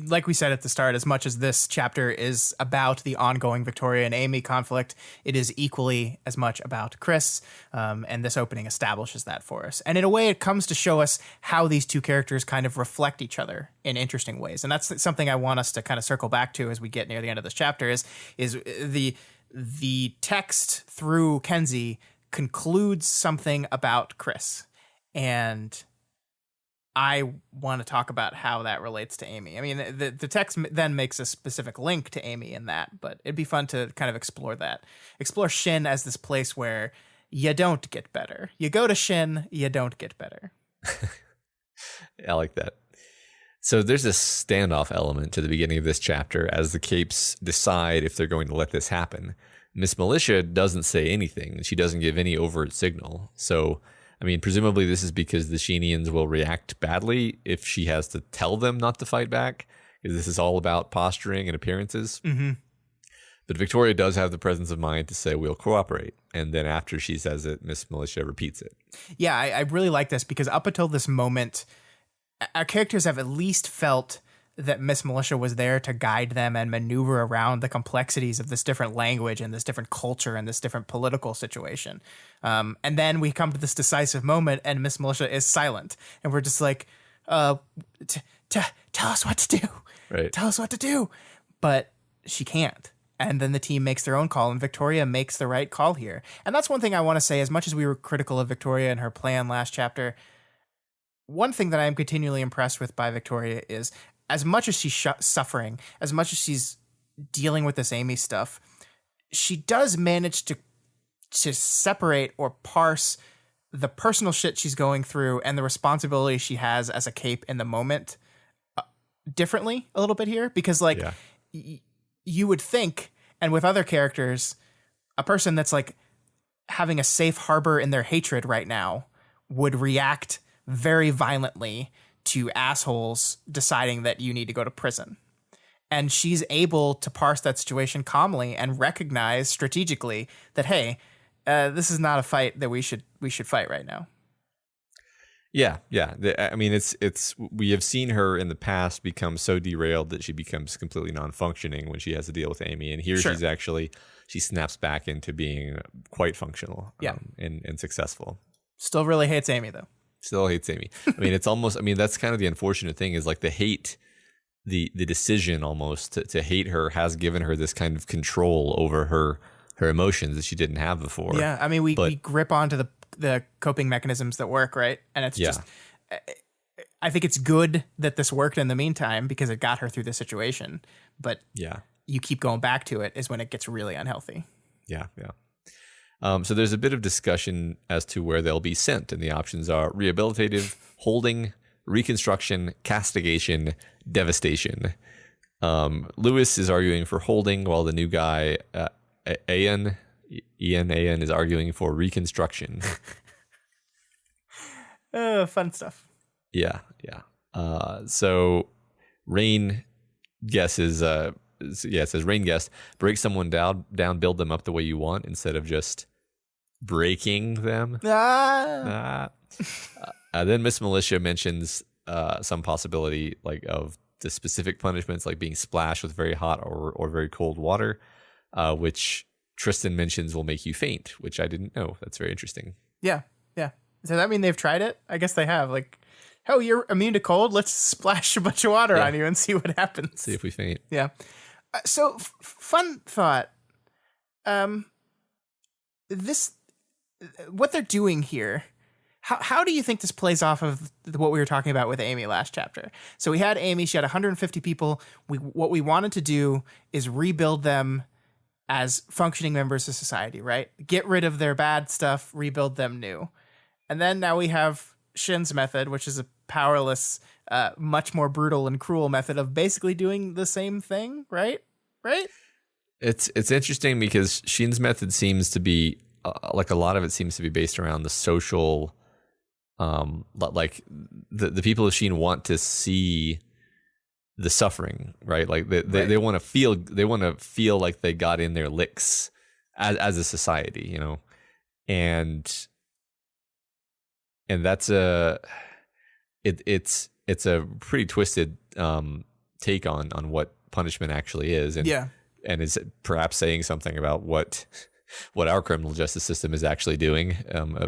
Like we said at the start, as much as this chapter is about the ongoing Victoria and Amy conflict, it is equally as much about Chris. And this opening establishes that for us. And in a way, it comes to show us how these two characters kind of reflect each other in interesting ways. And that's something I want us to kind of circle back to as we get near the end of this chapter is the text through Kenzie concludes something about Chris. And I want to talk about how that relates to Amy. I mean, the text then makes a specific link to Amy in that, but it'd be fun to kind of explore that. Explore Shin as this place where you don't get better. You go to Shin, you don't get better. I like that. So there's a standoff element to the beginning of this chapter as the Capes decide if they're going to let this happen. Miss Militia doesn't say anything. She doesn't give any overt signal. So, I mean, presumably this is because the Sheenians will react badly if she has to tell them not to fight back, because this is all about posturing and appearances. Mm-hmm. But Victoria does have the presence of mind to say, we'll cooperate. And then after she says it, Miss Militia repeats it. Yeah, I really like this because up until this moment, our characters have at least felt that Miss Militia was there to guide them and maneuver around the complexities of this different language and this different culture and this different political situation. And then we come to this decisive moment and Miss Militia is silent. And we're just like, tell us what to do. Right. Tell us what to do. But she can't. And then the team makes their own call, and Victoria makes the right call here. And that's one thing I want to say. As much as we were critical of Victoria and her plan last chapter, one thing that I am continually impressed with by Victoria is, as much as she's suffering, as much as she's dealing with this Amy stuff, she does manage to separate or parse the personal shit she's going through and the responsibility she has as a Cape in the moment differently a little bit here. Because, like, you would think, and with other characters, a person that's, like, having a safe harbor in their hatred right now would react very violently to assholes deciding that you need to go to prison. And she's able to parse that situation calmly and recognize strategically that, hey, this is not a fight that we should fight right now. Yeah. I mean, it's we have seen her in the past become so derailed that she becomes completely non-functioning when she has to deal with Amy. And here she snaps back into being quite functional and successful. Still really hates Amy, though. Still hates Amy. I mean, it's almost, I mean, that's kind of the unfortunate thing is like the hate, the decision almost to hate her has given her this kind of control over her emotions that she didn't have before. Yeah. I mean, we grip onto the coping mechanisms that work, right? And it's just, I think it's good that this worked in the meantime because it got her through the situation. But you keep going back to it is when it gets really unhealthy. Yeah. So there's a bit of discussion as to where they'll be sent, and the options are rehabilitative, holding, reconstruction, castigation, devastation. Lewis is arguing for holding, while the new guy, Ian is arguing for reconstruction. Fun stuff. Yeah. So Rain guesses, it says Rain guessed, break someone down, build them up the way you want instead of just breaking them. Then Miss Militia mentions some possibility like of the specific punishments, like being splashed with very hot or very cold water, which Tristan mentions will make you faint, which I didn't know. That's very interesting. Yeah. Does that mean they've tried it? I guess they have. Like, oh, you're immune to cold? Let's splash a bunch of water on you and see what happens. See if we faint. Yeah. So, fun thought. What they're doing here, how do you think this plays off of what we were talking about with Amy last chapter? So we had Amy, she had 150 people. What we wanted to do is rebuild them as functioning members of society, right? Get rid of their bad stuff, rebuild them new. And then now we have Shin's method, which is a powerless, much more brutal and cruel method of basically doing the same thing, right? It's interesting because Shin's method seems to be like a lot of it seems to be based around the social, like the people of Shin want to see the suffering, right? Like they want to feel like they got in their licks as a society, you know, and that's it's a pretty twisted take on what punishment actually is, and is perhaps saying something about what our criminal justice system is actually doing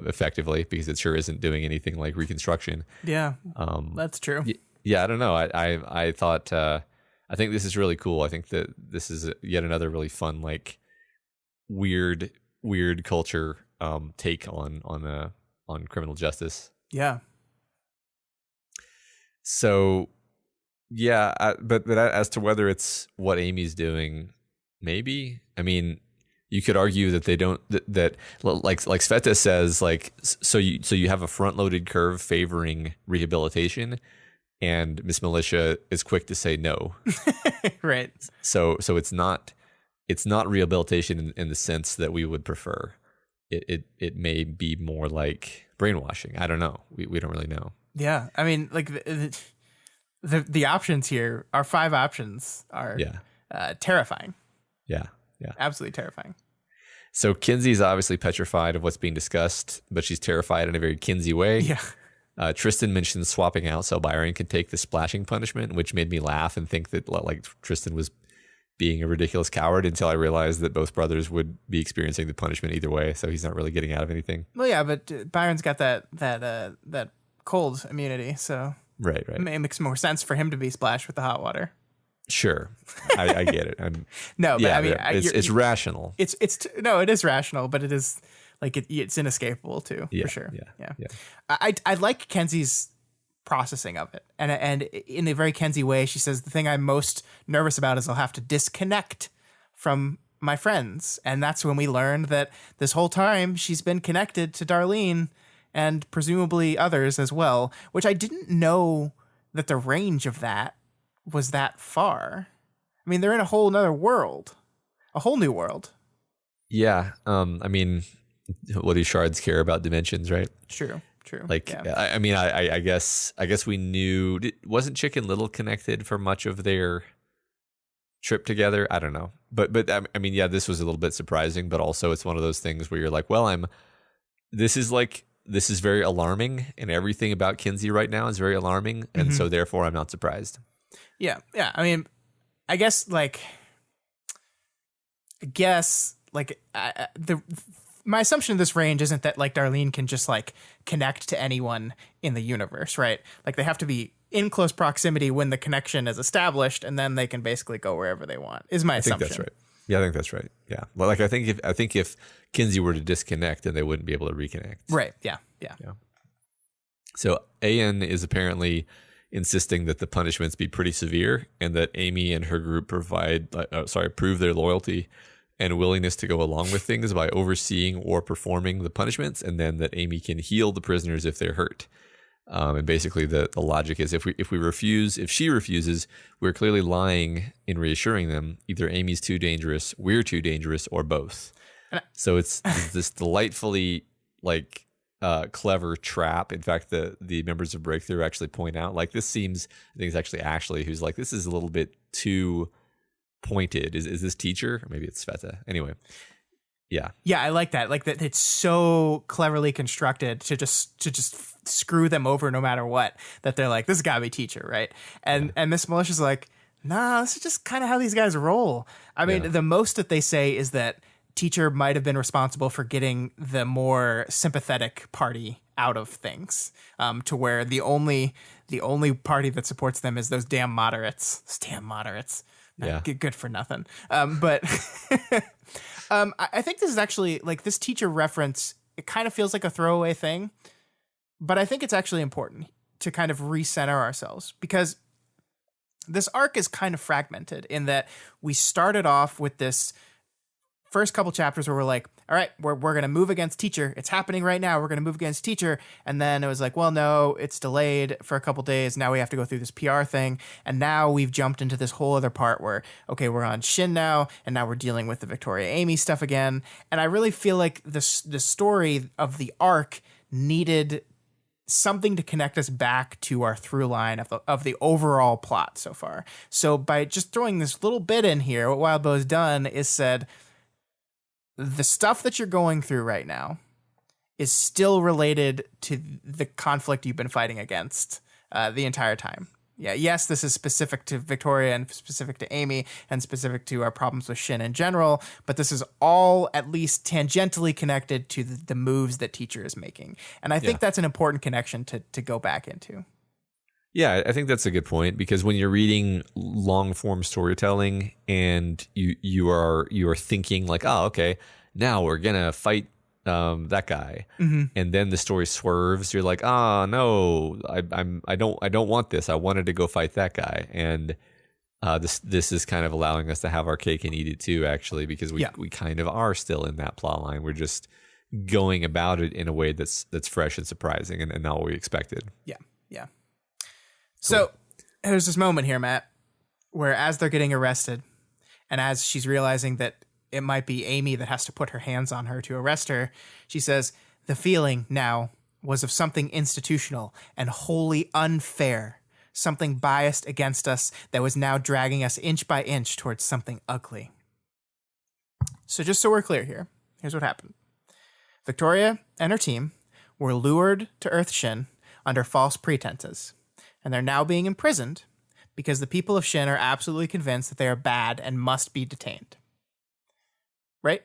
effectively, because it sure isn't doing anything like reconstruction. Yeah, that's true. Yeah, I don't know. I thought I think this is really cool. I think that this is yet another really fun, like weird culture take on criminal justice. Yeah. So yeah, but as to whether it's what Amy's doing, maybe. I mean, you could argue that they don't that like Sveta says, like, so you have a front loaded curve favoring rehabilitation, and Miss Militia is quick to say no. Right. So it's not rehabilitation in the sense that we would prefer. It may be more like brainwashing. I don't know. We don't really know. Yeah, I mean, like the options here, our 5 options are terrifying. Yeah. Absolutely terrifying. So Kenzie's obviously petrified of what's being discussed, but she's terrified in a very Kenzie way. Yeah. Tristan mentioned swapping out so Byron can take the splashing punishment, which made me laugh and think that like Tristan was being a ridiculous coward, until I realized that both brothers would be experiencing the punishment either way, so he's not really getting out of anything. Well, yeah, but Byron's got that cold immunity, so right. It makes more sense for him to be splashed with the hot water. Sure, I get it. No, but I mean, it's rational. It is rational, but it is like it's inescapable too, for sure. Yeah. I like Kenzie's processing of it, and in a very Kenzie way, she says the thing I'm most nervous about is I'll have to disconnect from my friends, and that's when we learned that this whole time she's been connected to Darlene and presumably others as well, which I didn't know that the range of that was that far. I mean, they're in a whole nother world, a whole new world. Yeah. I mean, what do shards care about dimensions, right? True. Like, yeah. I mean, I guess we knew. Wasn't Chicken Little connected for much of their trip together? I don't know, but I mean, yeah, this was a little bit surprising, but also it's one of those things where you're like, well, this is very alarming, and everything about Kenzie right now is very alarming, and so therefore I'm not surprised. Yeah. I mean, I guess like my assumption of this range isn't that like Darlene can just like connect to anyone in the universe, right? Like they have to be in close proximity when the connection is established, and then they can basically go wherever they want. Is my assumption. I think that's right. Yeah, I think that's right. Yeah. Well, like I think if Kenzie were to disconnect, then they wouldn't be able to reconnect. Right. Yeah. So AN is apparently insisting that the punishments be pretty severe, and that Amy and her group prove their loyalty and willingness to go along with things by overseeing or performing the punishments, and then that Amy can heal the prisoners if they're hurt. And basically the logic is if she refuses, we're clearly lying in reassuring them. Either Amy's too dangerous, we're too dangerous, or both. So it's this delightfully like clever trap. In fact, the members of Breakthrough actually point out, like, this seems, I think it's actually Ashley who's like, this is a little bit too pointed. Is this teacher? Or maybe it's Sveta. Anyway. Yeah. Yeah, I like that. Like that it's so cleverly constructed to just screw them over no matter what, that they're like, this has gotta be teacher, right? And Miss Militia's like, nah, this is just kind of how these guys roll. I mean, the most that they say is that teacher might have been responsible for getting the more sympathetic party out of things, to where the only party that supports them is those damn moderates. Yeah. Good for nothing. But I think this is actually, like, this teacher reference, it kind of feels like a throwaway thing, but I think it's actually important to kind of recenter ourselves, because this arc is kind of fragmented in that we started off with this first couple chapters where we're like, all right, we're going to move against teacher. It's happening right now. We're going to move against teacher. And then it was like, well, no, it's delayed for a couple days. Now we have to go through this PR thing. And now we've jumped into this whole other part where, okay, we're on Shin now. And now we're dealing with the Victoria Amy stuff again. And I really feel like the story of the arc needed something to connect us back to our through line of the overall plot so far. So by just throwing this little bit in here, what Wild Bow has done is said, the stuff that you're going through right now is still related to the conflict you've been fighting against the entire time. Yeah, yes, this is specific to Victoria and specific to Amy and specific to our problems with Shin in general, but this is all at least tangentially connected to the moves that teacher is making. And I think that's an important connection to go back into. Yeah, I think that's a good point, because when you're reading long form storytelling and you are thinking like, oh, okay, now we're gonna fight that guy. And then the story swerves. You're like, oh no, I don't want this. I wanted to go fight that guy. And this is kind of allowing us to have our cake and eat it too, actually, because we kind of are still in that plot line. We're just going about it in a way that's fresh and surprising and not what we expected. Yeah. Cool. So there's this moment here, Matt, where as they're getting arrested and as she's realizing that it might be Amy that has to put her hands on her to arrest her, she says, the feeling now was of something institutional and wholly unfair, something biased against us that was now dragging us inch by inch towards something ugly. So just so we're clear here, here's what happened. Victoria and her team were lured to Earth Shin under false pretenses, and they're now being imprisoned because the people of Shin are absolutely convinced that they are bad and must be detained. Right?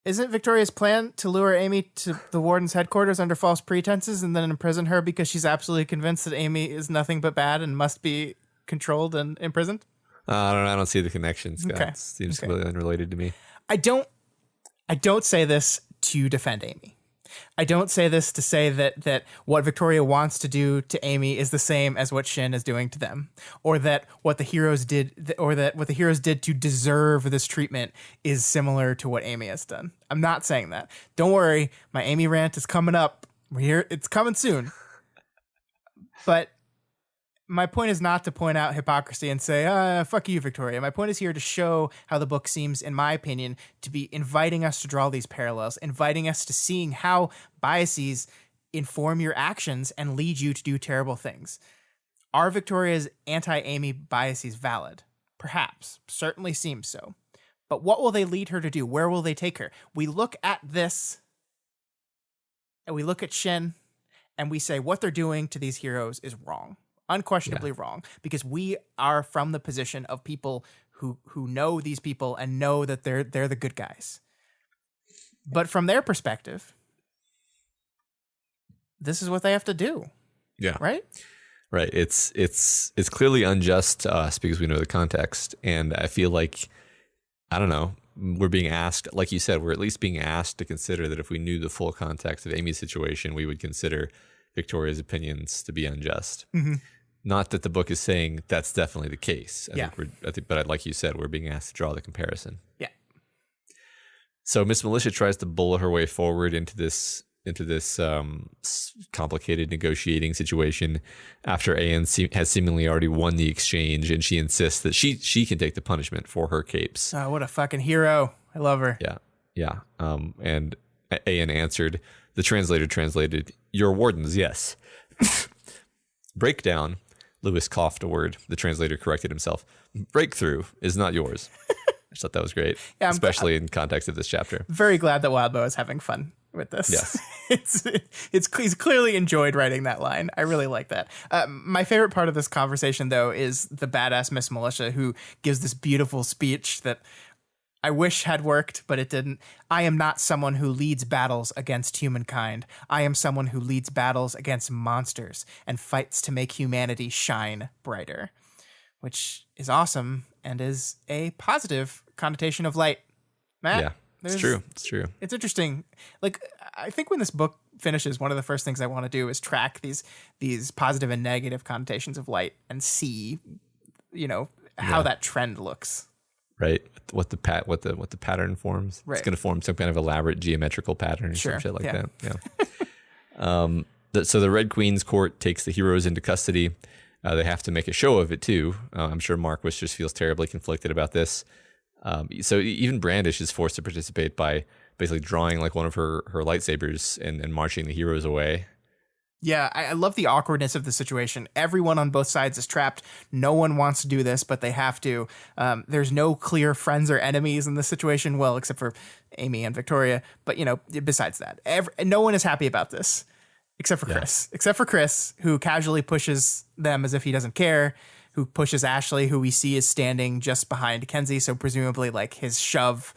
Isn't Victoria's plan to lure Amy to the warden's headquarters under false pretenses and then imprison her because she's absolutely convinced that Amy is nothing but bad and must be controlled and imprisoned? I don't see the connection, Scott. Okay. It seems completely unrelated to me. I don't say this to defend Amy. I don't say this to say that what Victoria wants to do to Amy is the same as what Shin is doing to them, or that what the heroes did to deserve this treatment is similar to what Amy has done. I'm not saying that. Don't worry, my Amy rant is coming up. We're here. It's coming soon. But my point is not to point out hypocrisy and say, fuck you, Victoria. My point is here to show how the book seems, in my opinion, to be inviting us to draw these parallels, inviting us to seeing how biases inform your actions and lead you to do terrible things. Are Victoria's anti-Amy biases valid? Perhaps. Certainly seems so. But what will they lead her to do? Where will they take her? We look at this, and we look at Shin, and we say what they're doing to these heroes is wrong. Unquestionably wrong, because we are from the position of people who know these people and know that they're the good guys. But from their perspective, this is what they have to do. Yeah. Right? Right. It's clearly unjust to us because we know the context. And I feel like, I don't know, we're being asked, like you said, we're at least being asked to consider that if we knew the full context of Amy's situation, we would consider Victoria's opinions to be unjust. Not that the book is saying that's definitely the case. I think, but like you said, we're being asked to draw the comparison. Yeah. So Miss Militia tries to bull her way forward into this complicated negotiating situation after Ayan has seemingly already won the exchange, and she insists that she can take the punishment for her capes. Oh, what a fucking hero! I love her. Yeah. And Ayan answered. The translator translated, "Your wardens, yes." Breakdown. Lewis coughed a word. The translator corrected himself. Breakthrough is not yours. I just thought that was great, especially in context of this chapter. Very glad that Wildbow is having fun with this. Yes. He's clearly enjoyed writing that line. I really like that. My favorite part of this conversation, though, is the badass Miss Militia, who gives this beautiful speech that I wish had worked, but it didn't. I am not someone who leads battles against humankind. I am someone who leads battles against monsters and fights to make humanity shine brighter, which is awesome and is a positive connotation of light. Matt? Yeah, it's true. It's interesting. Like, I think when this book finishes, one of the first things I want to do is track these positive and negative connotations of light and see, how that trend looks. Right. What the pattern forms. Right. It's going to form some kind of elaborate geometrical pattern or some shit like that. Yeah. So the Red Queen's court takes the heroes into custody. They have to make a show of it too. I'm sure Marquis just feels terribly conflicted about this. So even Brandish is forced to participate by basically drawing like one of her lightsabers and marching the heroes away. Yeah, I love the awkwardness of the situation. Everyone on both sides is trapped. No one wants to do this, but they have to. There's no clear friends or enemies in this situation. Well, except for Amy and Victoria. But, besides that, no one is happy about this, except for Chris. Except for Chris, who casually pushes them as if he doesn't care, who pushes Ashley, who we see is standing just behind Kenzie. So presumably, like, his shove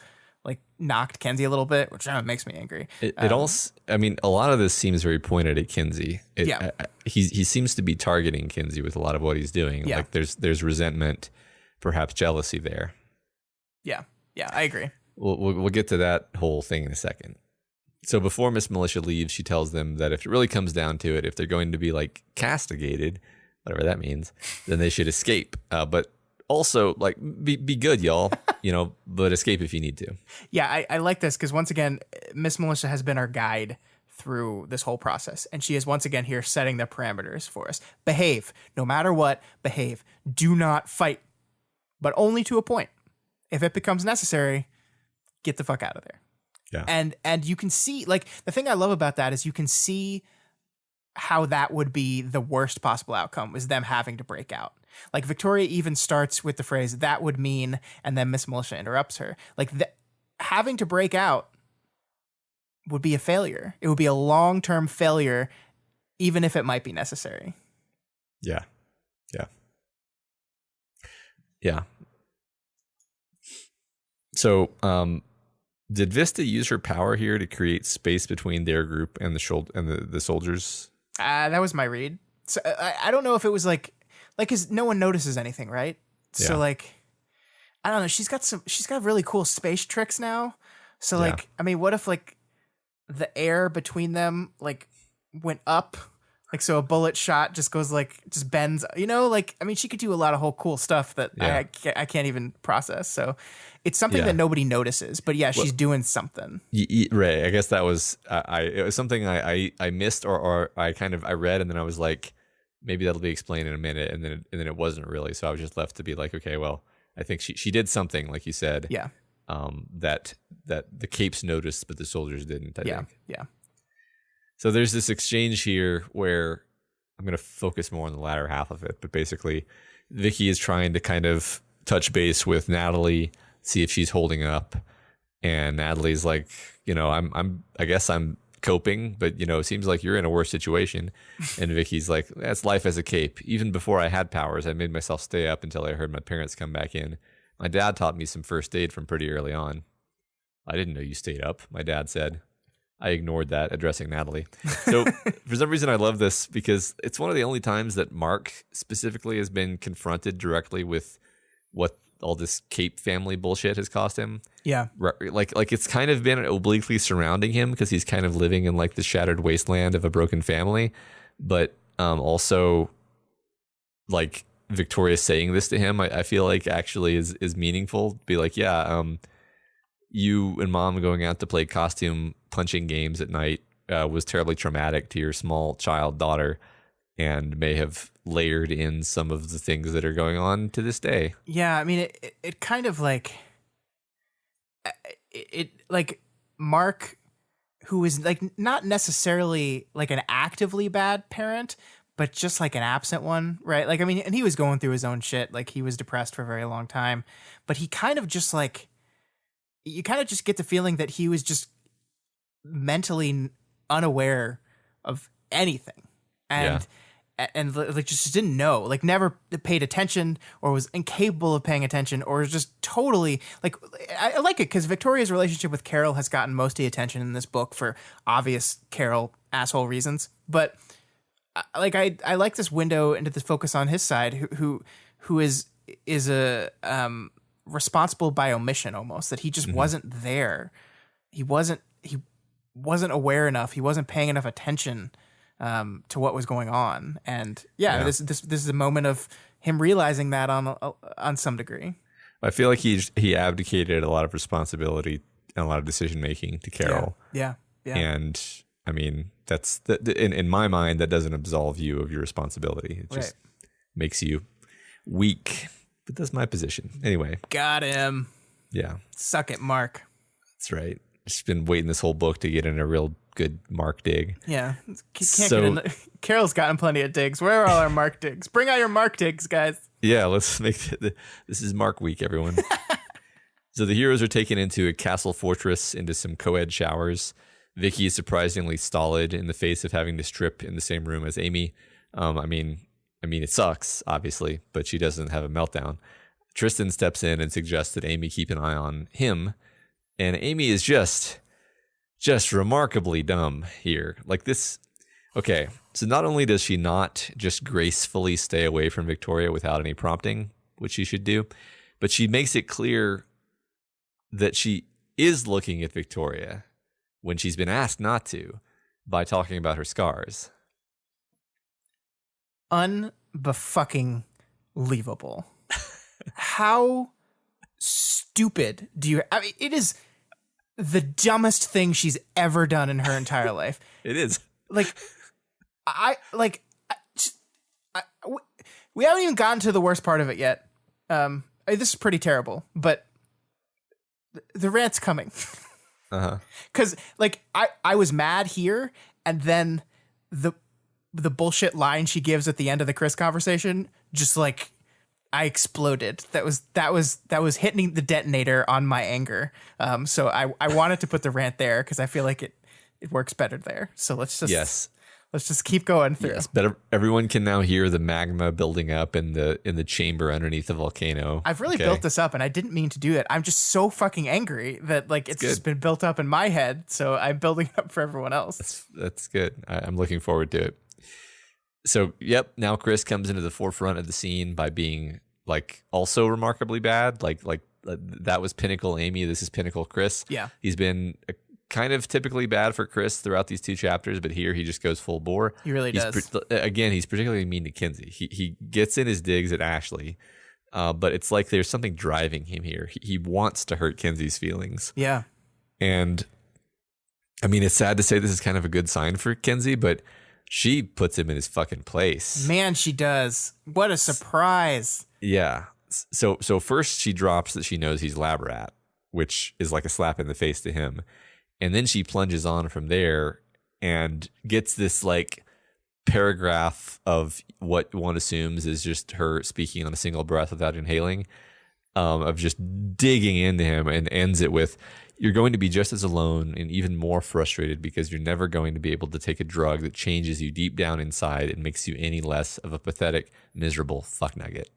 knocked Kenzie a little bit, which makes me angry. It also, I mean, a lot of this seems very pointed at Kenzie. He seems to be targeting Kenzie with a lot of what he's doing. Like there's resentment, perhaps jealousy there. Yeah, I agree. we'll get to that whole thing in a second. So before Miss Militia leaves, she tells them that if it really comes down to it, if they're going to be like castigated, whatever that means, then they should escape. But also, like, be good, y'all, but escape if you need to. Yeah, I like this because, once again, Miss Militia has been our guide through this whole process. And she is once again here setting the parameters for us. Behave. No matter what, behave. Do not fight, but only to a point. If it becomes necessary, get the fuck out of there. Yeah. And you can see, like, the thing I love about that is you can see how that would be the worst possible outcome, is them having to break out. Like, Victoria even starts with the phrase, that would mean, and then Miss Militia interrupts her. Like, having to break out would be a failure. It would be a long-term failure, even if it might be necessary. Yeah. Yeah. Yeah. So, did Vista use her power here to create space between their group and the soldiers? That was my read. So I don't know if it was like, cause no one notices anything, right? So like, I don't know. She's got really cool space tricks now. So like, I mean, what if like the air between them like went up? Like, so a bullet shot just goes just bends, like, I mean, she could do a lot of whole cool stuff that I can't even process. So it's something that nobody notices, but she's doing something. Right. I guess that was, it was something I missed or I read, and then I was like, maybe that'll be explained in a minute. And then it wasn't really. So I was just left to be like, okay, well, I think she did something, like you said. Yeah. That the capes noticed, but the soldiers didn't, I think. Yeah. So there's this exchange here where I'm going to focus more on the latter half of it, but basically Vicky is trying to kind of touch base with Natalie, see if she's holding up, and Natalie's like, I guess I'm coping, but it seems like you're in a worse situation. And Vicky's like, that's life as a cape. Even before I had powers, I made myself stay up until I heard my parents come back in. My dad taught me some first aid from pretty early on. I didn't know you stayed up, my dad said. I ignored that, addressing Natalie. So for some reason, I love this because it's one of the only times that Mark specifically has been confronted directly with what all this Cape family bullshit has cost him. Yeah. Like it's kind of been obliquely surrounding him because he's kind of living in like the shattered wasteland of a broken family. But also, like, Victoria saying this to him, I feel like actually is meaningful. Be like, you and mom going out to play costume punching games at night was terribly traumatic to your small child daughter and may have layered in some of the things that are going on to this day. Yeah, I mean, it kind of like, like Mark, who is like not necessarily like an actively bad parent, but just like an absent one, right? Like, I mean, and he was going through his own shit. Like, he was depressed for a very long time, but he kind of just like, you kind of just get the feeling that he was just mentally unaware of anything, and like just didn't know, like never paid attention, or was incapable of paying attention, or was just totally like, I like it because Victoria's relationship with Carol has gotten most of the attention in this book for obvious Carol asshole reasons, but like I like this window into the focus on his side, who is a responsible by omission, almost, that he just wasn't there. He wasn't aware enough. He wasn't paying enough attention to what was going on. And this is a moment of him realizing that on some degree. I feel like he abdicated a lot of responsibility and a lot of decision making to Carol. Yeah. And I mean, that's in my mind, that doesn't absolve you of your responsibility. It just makes you weak. But that's my position. Anyway. Got him. Yeah. Suck it, Mark. That's right. Just been waiting this whole book to get in a real good Mark dig. Yeah. Carol's gotten plenty of digs. Where are all our Mark digs? Bring out your Mark digs, guys. Yeah, let's make this is Mark week, everyone. So the heroes are taken into a castle fortress, into some co-ed showers. Vicky is surprisingly stolid in the face of having to strip in the same room as Amy. I mean, it sucks, obviously, but she doesn't have a meltdown. Tristan steps in and suggests that Amy keep an eye on him. And Amy is just remarkably dumb here. Like this. Okay, so not only does she not just gracefully stay away from Victoria without any prompting, which she should do, but she makes it clear that she is looking at Victoria when she's been asked not to by talking about her scars. Unbefucking believable. How stupid do you... I mean, it is the dumbest thing she's ever done in her entire life. It is. Like, we haven't even gotten to the worst part of it yet. This is pretty terrible, but the rant's coming. Because like I was mad here, and then the bullshit line she gives at the end of the Chris conversation, just like I exploded. That was hitting the detonator on my anger. So I wanted to put the rant there because I feel like it works better there. So let's just keep going through. Yes, but everyone can now hear the magma building up in the chamber underneath the volcano. I've really built this up, and I didn't mean to do that. I'm just so fucking angry that like it's just been built up in my head, so I'm building it up for everyone else. That's good. I'm looking forward to it. So, yep, now Chris comes into the forefront of the scene by being like also remarkably bad. Like that was Pinnacle Amy. This is Pinnacle Chris. Yeah, he's been kind of typically bad for Chris throughout these 2 chapters, but here he just goes full bore. He really does. Again, he's particularly mean to Kenzie. He gets in his digs at Ashley, but it's like there's something driving him here. He wants to hurt Kenzie's feelings. Yeah. And I mean, it's sad to say this is kind of a good sign for Kenzie, but she puts him in his fucking place. Man, she does. What a surprise. Yeah. So first she drops that she knows he's lab rat, which is like a slap in the face to him. And then she plunges on from there and gets this like paragraph of what one assumes is just her speaking on a single breath without inhaling, of just digging into him, and ends it with, "You're going to be just as alone and even more frustrated because you're never going to be able to take a drug that changes you deep down inside and makes you any less of a pathetic, miserable fucknugget."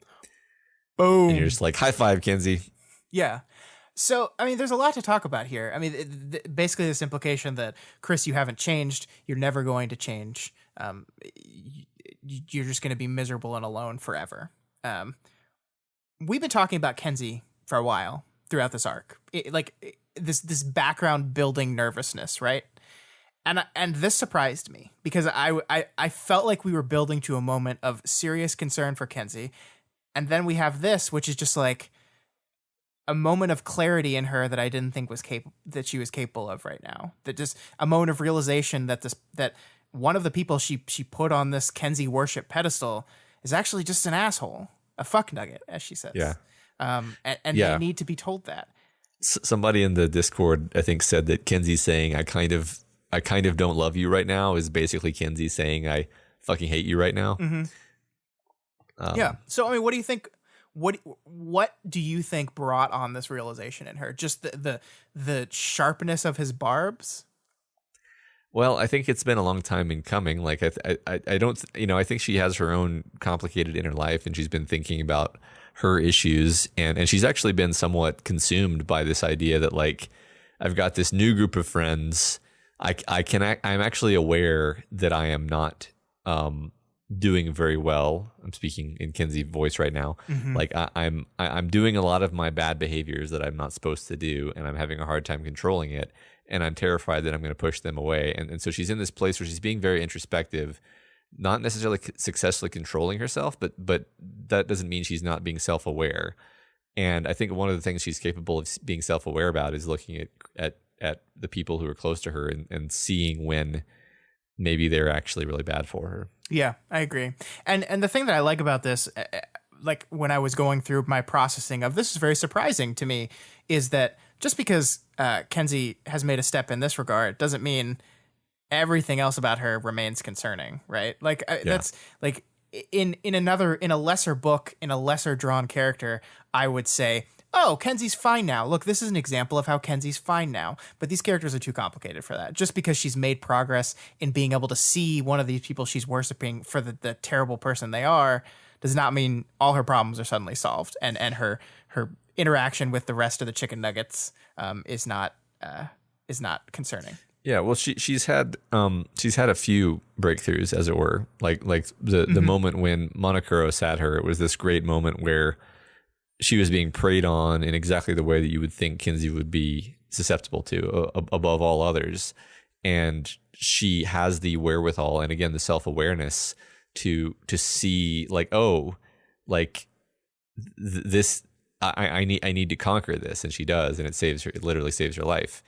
Boom. And you're just like, high five, Kenzie. Yeah. So, I mean, there's a lot to talk about here. I mean, basically this implication that, Chris, you haven't changed. You're never going to change. You're just going to be miserable and alone forever. We've been talking about Kenzie for a while throughout this arc. This background building nervousness, right? And this surprised me because I felt like we were building to a moment of serious concern for Kenzie. And then we have this, which is just like a moment of clarity in her that I didn't think that she was capable of right now. That just a moment of realization that that one of the people she put on this Kenzie worship pedestal is actually just an asshole, a fuck nugget, as she says. Yeah. And they need to be told that. Somebody in the Discord, I think, said that Kenzie saying I kind of don't love you right now is basically Kenzie saying I fucking hate you right now. Mm-hmm. Yeah. So I mean, what do you think? What do you think brought on this realization in her? Just the sharpness of his barbs? Well, I think it's been a long time in coming. Like I don't, I think she has her own complicated inner life, and she's been thinking about her issues, and she's actually been somewhat consumed by this idea that like I've got this new group of friends. I'm actually aware that I am not doing very well. I'm speaking in Kenzie's voice right now. Mm-hmm. Like I'm doing a lot of my bad behaviors that I'm not supposed to do, and I'm having a hard time controlling it, and I'm terrified that I'm going to push them away. And so she's in this place where she's being very introspective, not necessarily successfully controlling herself, but that doesn't mean she's not being self-aware. And I think one of the things she's capable of being self-aware about is looking at the people who are close to her and seeing when maybe they're actually really bad for her. Yeah, I agree. And the thing that I like about this, like when I was going through my processing of this is very surprising to me, is that just because Kenzie has made a step in this regard doesn't mean everything else about her remains concerning, right? Like that's like in a lesser book, in a lesser drawn character, I would say, oh, Kenzie's fine now. Look, this is an example of how Kenzie's fine now. But these characters are too complicated for that. Just because she's made progress in being able to see one of these people she's worshiping for the terrible person they are does not mean all her problems are suddenly solved. And her interaction with the rest of the chicken nuggets is not concerning. Yeah, well, she's had a few breakthroughs, as it were. Like the moment when Monokuro sat her, it was this great moment where she was being preyed on in exactly the way that you would think Kenzie would be susceptible to above all others. And she has the wherewithal and again the self-awareness to see like, oh, like this I need to conquer this, and she does, and it literally saves her life.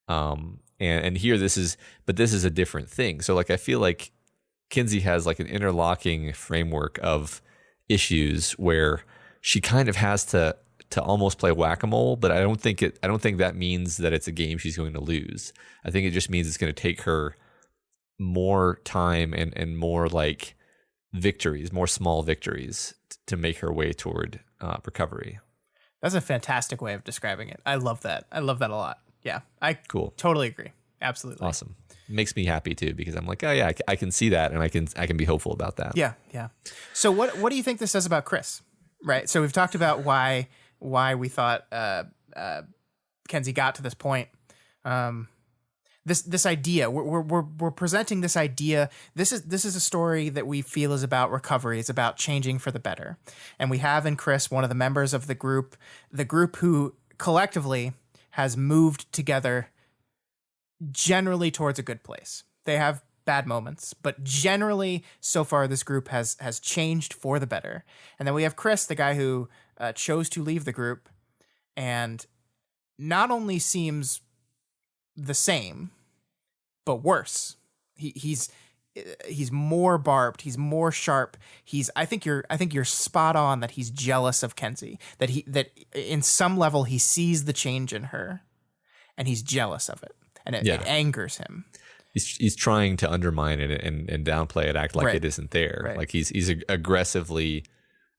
And here this is a different thing. So like I feel like Kenzie has like an interlocking framework of issues where she kind of has to almost play whack-a-mole, but I don't think that means that it's a game she's going to lose. I think it just means it's going to take her more time and more like victories, more small victories to make her way toward recovery. That's a fantastic way of describing it. I love that. I love that a lot. Yeah, Cool. Totally agree. Absolutely. Awesome. Makes me happy too, because I'm like, oh yeah, I can see that, and I can be hopeful about that. Yeah, yeah. So what do you think this says about Chris? Right. So we've talked about why we thought Kenzie got to this point. This idea we're presenting this idea. This is a story that we feel is about recovery. It's about changing for the better, and we have in Chris one of the members of the group who collectively has moved together generally towards a good place. They have bad moments, but generally so far this group has changed for the better. And then we have Chris, the guy who chose to leave the group, and not only seems the same, but worse. He's more barbed. He's more sharp. I think you're spot on that he's jealous of Kenzie. That in some level he sees the change in her, and he's jealous of it, and it angers him. He's trying to undermine it and downplay it, act like it isn't there. Right. Like he's aggressively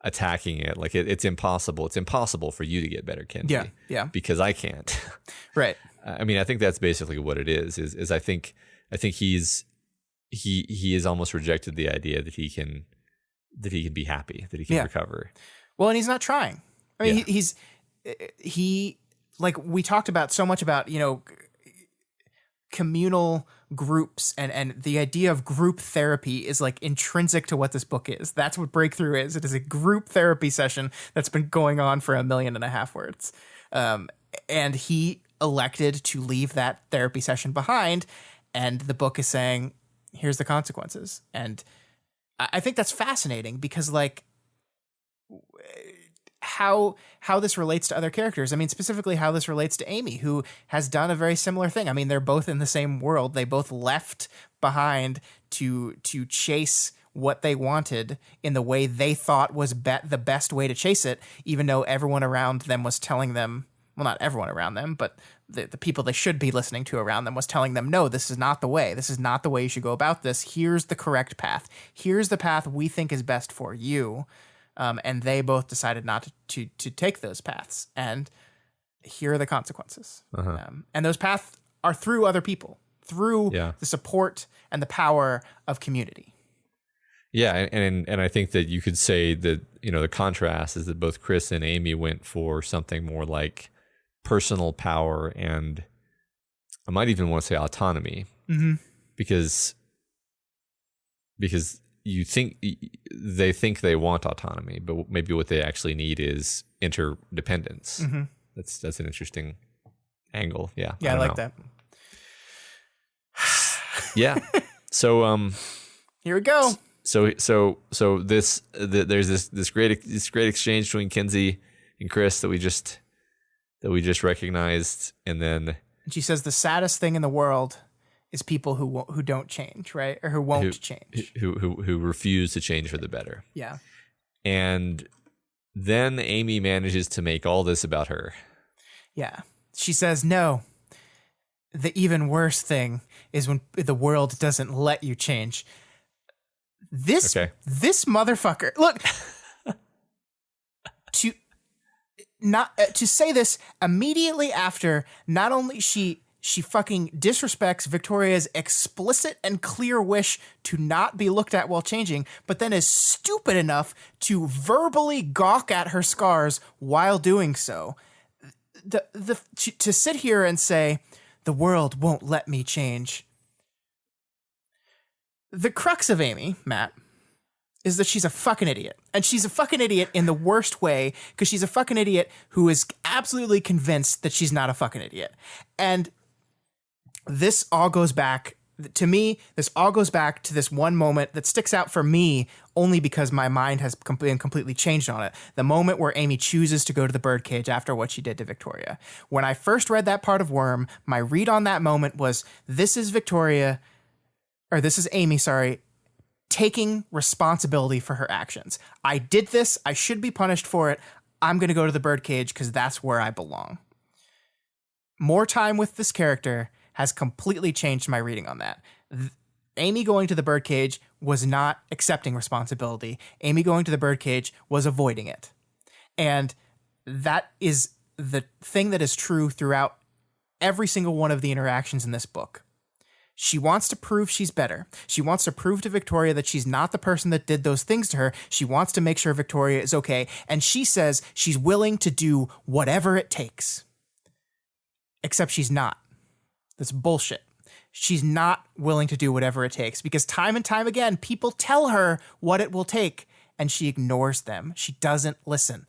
attacking it. Like it's impossible. It's impossible for you to get better, Kenzie. Yeah. Because I can't. Right. I mean, I think that's basically what it is. Is I think he has almost rejected the idea that he can be happy, that he can recover. Well, and he's not trying. I mean, he like we talked about so much about, communal groups and the idea of group therapy is like intrinsic to what this book is. That's what Breakthrough is. It is a group therapy session that's been going on for 1.5 million words. And he elected to leave that therapy session behind. And the book is saying, here's the consequences. And I think that's fascinating because like how this relates to other characters. I mean, specifically how this relates to Amy, who has done a very similar thing. I mean, they're both in the same world. They both left behind to chase what they wanted in the way they thought was the best way to chase it, even though everyone around them was telling them, well, not everyone around them, but the people they should be listening to around them was telling them, no, this is not the way. This is not the way you should go about this. Here's the correct path. Here's the path we think is best for you. And they both decided not to take those paths. And here are the consequences. And those paths are through other people, through the support and the power of community. Yeah, and I think that you could say that, the contrast is that both Chris and Amy went for something more like personal power, and I might even want to say autonomy, because they think they want autonomy, but maybe what they actually need is interdependence. That's an interesting angle. Yeah, I like that. Yeah. So here we go. So there's this great exchange between Kenzie and Chris that we just recognized, and then she says the saddest thing in the world is people who don't change, right? Or who won't change. Who refuse to change for the better. Yeah. And then Amy manages to make all this about her. Yeah. She says, no, the even worse thing is when the world doesn't let you change. This motherfucker, look, to say this immediately after, not only she fucking disrespects Victoria's explicit and clear wish to not be looked at while changing, but then is stupid enough to verbally gawk at her scars while doing so. To sit here and say, the world won't let me change. The crux of Amy, Matt, is that she's a fucking idiot. And she's a fucking idiot in the worst way, because she's a fucking idiot who is absolutely convinced that she's not a fucking idiot. And this all goes back, to me, this all goes back to this one moment that sticks out for me only because my mind has been completely changed on it. The moment where Amy chooses to go to the birdcage after what she did to Victoria. When I first read that part of Worm, my read on that moment was, this is Amy, taking responsibility for her actions. I did this. I should be punished for it. I'm going to go to the birdcage because that's where I belong. More time with this character has completely changed my reading on that. Amy going to the birdcage was not accepting responsibility. Amy going to the birdcage was avoiding it. And that is the thing that is true throughout every single one of the interactions in this book. She wants to prove she's better. She wants to prove to Victoria that she's not the person that did those things to her. She wants to make sure Victoria is okay. And she says she's willing to do whatever it takes. Except she's not. That's bullshit. She's not willing to do whatever it takes because time and time again, people tell her what it will take and she ignores them. She doesn't listen.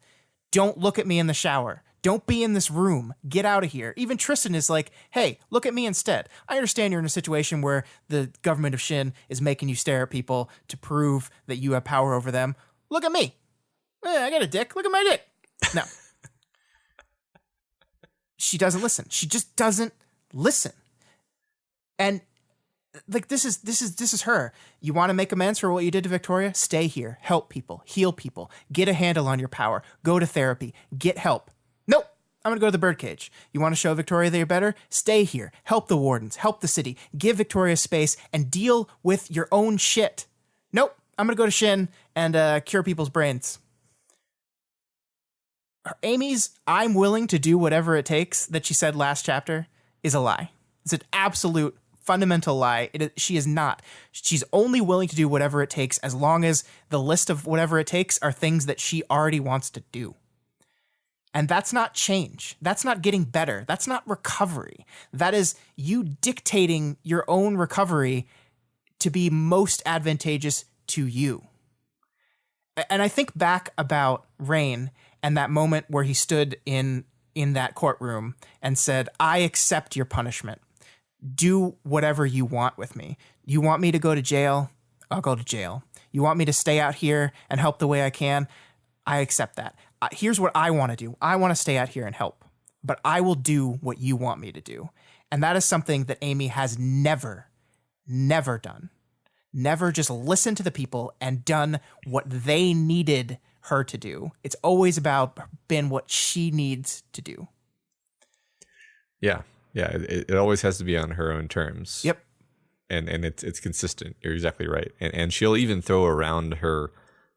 Don't look at me in the shower. Don't be in this room. Get out of here. Even Tristan is like, hey, look at me instead. I understand you're in a situation where the government of Shin is making you stare at people to prove that you have power over them. Look at me. I got a dick. Look at my dick. No. She doesn't listen. She just doesn't listen. And like this is her. You want to make amends for what you did to Victoria? Stay here. Help people. Heal people. Get a handle on your power. Go to therapy. Get help. Nope. I'm going to go to the birdcage. You want to show Victoria that you're better? Stay here. Help the wardens. Help the city. Give Victoria space and deal with your own shit. Nope. I'm going to go to Shin and cure people's brains. Amy's I'm willing to do whatever it takes that she said last chapter is a lie. It's an absolute fundamental lie. She is not. She's only willing to do whatever it takes as long as the list of whatever it takes are things that she already wants to do. And that's not change. That's not getting better. That's not recovery. That is you dictating your own recovery to be most advantageous to you. And I think back about Rain and that moment where he stood in that courtroom and said, I accept your punishment. Do whatever you want with me. You want me to go to jail? I'll go to jail. You want me to stay out here and help the way I can? I accept that. Here's what I want to do. I want to stay out here and help, but I will do what you want me to do. And that is something that Amy has never done. Never just listened to the people and done what they needed her to do. It's always been what she needs to do. Yeah. Yeah. It always has to be on her own terms. Yep. And it's consistent. You're exactly right. And she'll even throw around her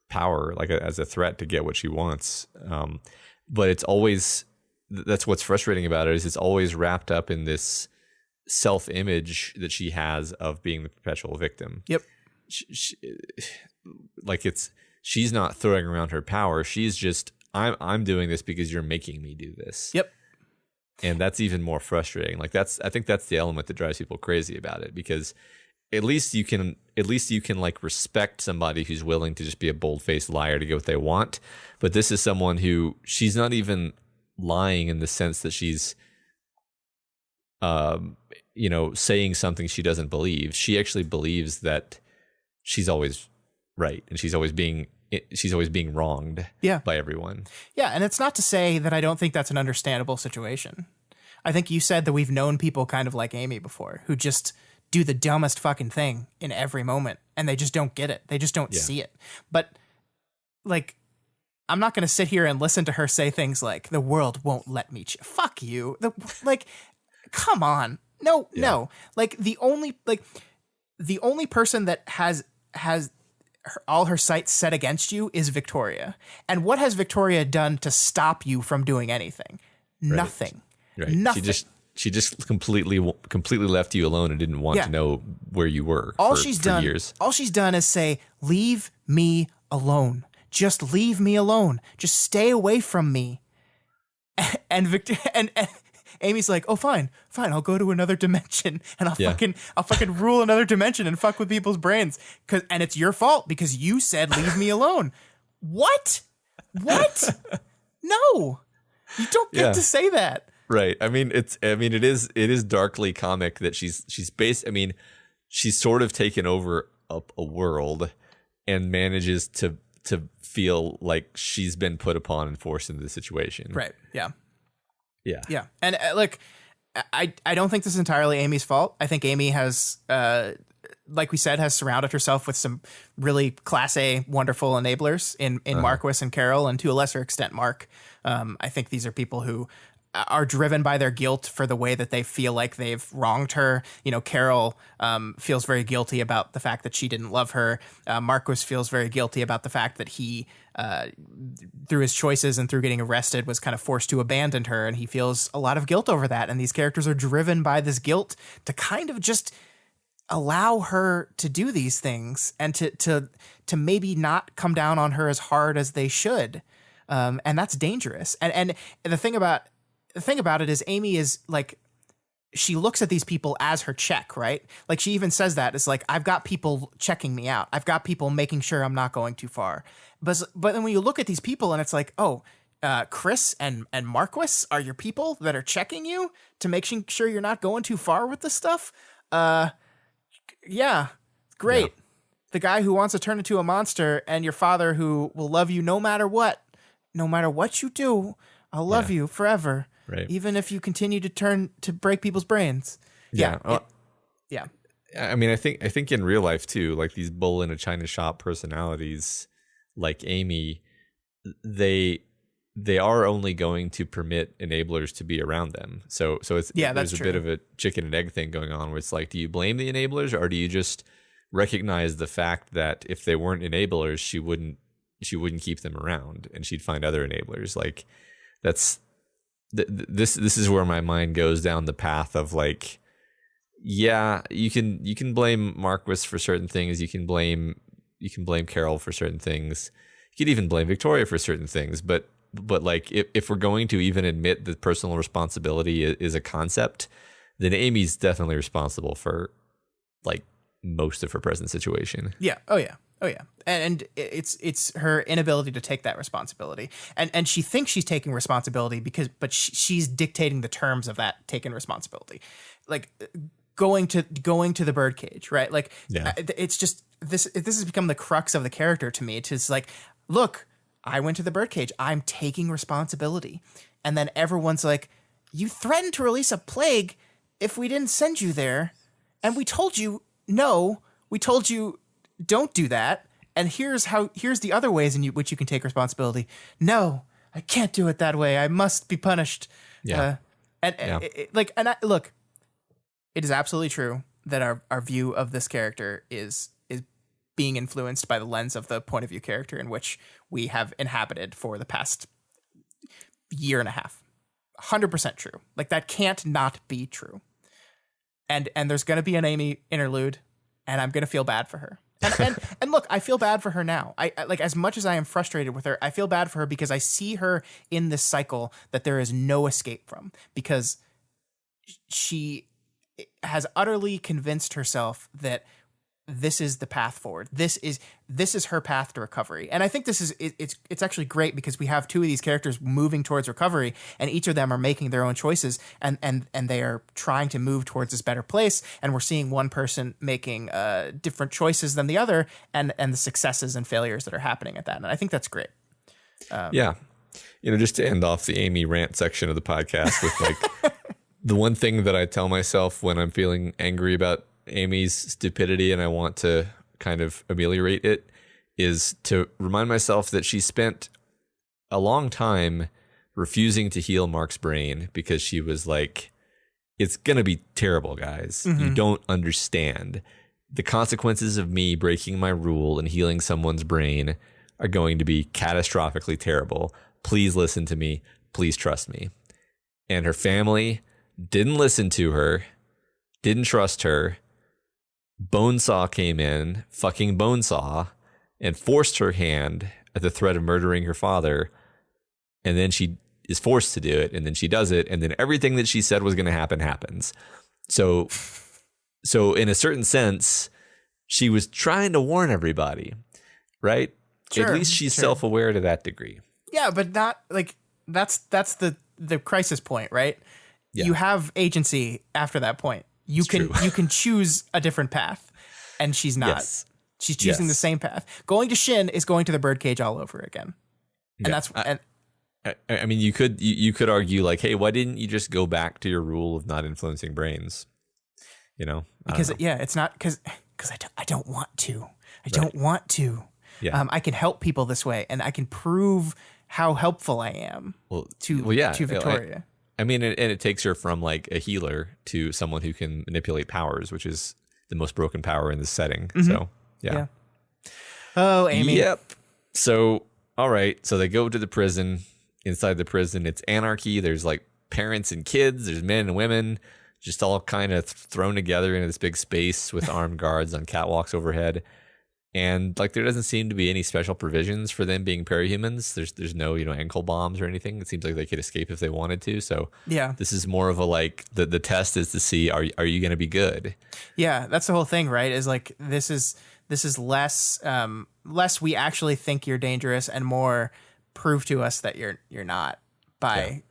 power like as a threat to get what she wants. But it's always, that's what's frustrating about it, is it's always wrapped up in this self-image that she has of being the perpetual victim. Yep. She's not throwing around her power. She's just, I'm doing this because you're making me do this. Yep. And that's even more frustrating. I think that's the element that drives people crazy about it, because at least you can like respect somebody who's willing to just be a bold-faced liar to get what they want. But this is someone who, she's not even lying in the sense that she's saying something she doesn't believe. She actually believes that she's always right and she's always being wronged by everyone. Yeah, and it's not to say that I don't think that's an understandable situation. I think you said that we've known people kind of like Amy before who just do the dumbest fucking thing in every moment and they just don't get it. They just don't see it. But like, I'm not going to sit here and listen to her say things like the world won't let me. Fuck you. Come on. No. Like the only person that has all her sights set against you is Victoria. And what has Victoria done to stop you from doing anything? Right. Nothing. Right. Nothing. She just completely left you alone and didn't want to know where you were for years. All she's done is say, leave me alone. Just leave me alone. Just stay away from me. And Victor and Amy's like, oh, fine, I'll go to another dimension and I'll Yeah. fucking rule another dimension and fuck with people's brains. And it's your fault because you said leave me alone. What? No, you don't get to say that. Right. I mean, it is darkly comic that she's based. I mean, she's sort of taken over a world and manages to feel like she's been put upon and forced into the situation. Right. Yeah. Yeah. Yeah. And look, I don't think this is entirely Amy's fault. I think Amy has, like we said, has surrounded herself with some really class A, wonderful enablers in Marquis and Carol, and to a lesser extent, Mark. I think these are people who are driven by their guilt for the way that they feel like they've wronged her. You know, Carol feels very guilty about the fact that she didn't love her. Marquis feels very guilty about the fact that he, through his choices and through getting arrested, was kind of forced to abandon her, and he feels a lot of guilt over that. And these characters are driven by this guilt to kind of just allow her to do these things and to maybe not come down on her as hard as they should. And that's dangerous. And the thing about it is Amy is like, she looks at these people as her check, right? Like she even says that it's like, I've got people checking me out. I've got people making sure I'm not going too far. But then when you look at these people and it's like, oh, Chris and Marquis are your people that are checking you to make sure you're not going too far with this stuff. Yeah, great. Yeah. The guy who wants to turn into a monster and your father who will love you no matter what you do, I'll love you forever. Right. Even if you continue to break people's brains. Yeah. Yeah. I mean, I think in real life too, like these bull in a china shop personalities like Amy, they are only going to permit enablers to be around them. So it's there's a bit of a chicken and egg thing going on where it's like, do you blame the enablers or do you just recognize the fact that if they weren't enablers, she wouldn't keep them around and she'd find other enablers? Like that's this is where my mind goes down the path of like, yeah, you can blame Marquis for certain things. You can blame Carol for certain things. You could even blame Victoria for certain things. But like if we're going to even admit that personal responsibility is a concept, then Amy's definitely responsible for like most of her present situation. Yeah. Oh yeah. And it's her inability to take that responsibility, and she thinks she's taking responsibility but she's dictating the terms of that taken responsibility, like going to the birdcage, right? Like, yeah. It's just this has become the crux of the character to me. It's like, look, I went to the birdcage, I'm taking responsibility, and then everyone's like, you threatened to release a plague if we didn't send you there, and we told you no, we told you don't do that, and here's the other ways in which you can take responsibility. No, I can't do it that way. I must be punished. Yeah. Look, it is absolutely true that our view of this character is being influenced by the lens of the point of view character in which we have inhabited for the past year and a half. 100% true. Like that can't not be true. And there's going to be an Amy interlude, and I'm going to feel bad for her. And look, I feel bad for her now. I like, as much as I am frustrated with her, I feel bad for her because I see her in this cycle that there is no escape from, because she has utterly convinced herself that this is the path forward. This is her path to recovery. And I think it's actually great because we have two of these characters moving towards recovery, and each of them are making their own choices, and they are trying to move towards this better place. And we're seeing one person making different choices than the other, and the successes and failures that are happening at that. And I think that's great. Yeah. Just to end off the Amy rant section of the podcast with like the one thing that I tell myself when I'm feeling angry about Amy's stupidity and I want to kind of ameliorate it is to remind myself that she spent a long time refusing to heal Mark's brain because she was like, it's going to be terrible, guys. Mm-hmm. You don't understand. The consequences of me breaking my rule and healing someone's brain are going to be catastrophically terrible. Please listen to me. Please trust me. And her family didn't listen to her, didn't trust her. Bonesaw came in, fucking Bonesaw, and forced her hand at the threat of murdering her father. And then she is forced to do it, and then she does it, and then everything that she said was going to happen happens. So in a certain sense, she was trying to warn everybody, right? Sure, At least she's self-aware to that degree. Yeah, but not like that's the crisis point, right? Yeah. You have agency after that point. You can choose a different path, and she's not. Yes. She's choosing the same path. Going to Shin is going to the birdcage all over again, and that's. I mean, you could argue like, hey, why didn't you just go back to your rule of not influencing brains? You know, because it's not because I don't want to. I don't want to. Yeah. I can help people this way, and I can prove how helpful I am to Victoria. I mean, and it takes her from like a healer to someone who can manipulate powers, which is the most broken power in this setting. Mm-hmm. So, yeah. Oh, Amy. Yep. So, all right. So they go to the prison. Inside the prison, it's anarchy. There's like parents and kids. There's men and women, just all kind of thrown together into this big space with armed guards on catwalks overhead. And like there doesn't seem to be any special provisions for them being parahumans. There's no, ankle bombs or anything. It seems like they could escape if they wanted to. So yeah, this is more of a like the test is to see are you going to be good? Yeah, that's the whole thing, right? Is like this is less we actually think you're dangerous and more prove to us that you're not by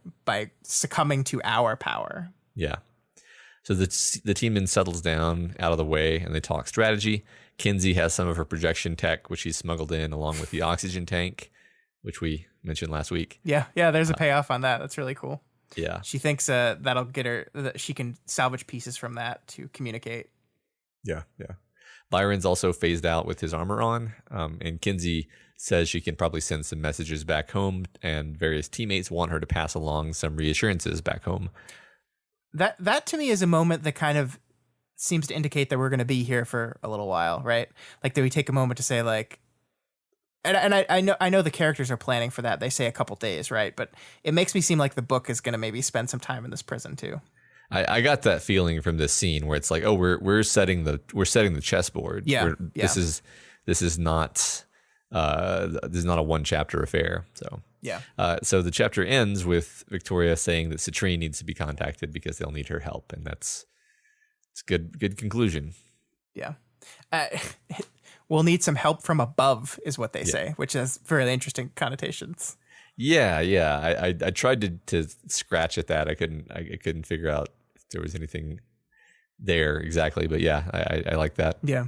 succumbing to our power. Yeah. So the team then settles down out of the way and they talk strategy. Kenzie has some of her projection tech, which she's smuggled in along with the oxygen tank, which we mentioned last week. Yeah. There's a payoff on that. That's really cool. Yeah. She thinks that'll get her, that she can salvage pieces from that to communicate. Yeah. Byron's also phased out with his armor on. And Kenzie says she can probably send some messages back home, and various teammates want her to pass along some reassurances back home. That to me is a moment that kind of seems to indicate that we're going to be here for a little while, right? Like that we take a moment to say like, and I know the characters are planning for that. They say a couple days, right? But it makes me seem like the book is going to maybe spend some time in this prison too. I got that feeling from this scene where it's like, oh, we're setting the chessboard. Yeah. This is not a one chapter affair. So yeah. So the chapter ends with Victoria saying that Citrine needs to be contacted because they'll need her help, and it's good conclusion. Yeah. We'll need some help from above is what they say, which has very interesting connotations. Yeah. I tried to scratch at that. I couldn't figure out if there was anything there exactly, but yeah, I like that. Yeah.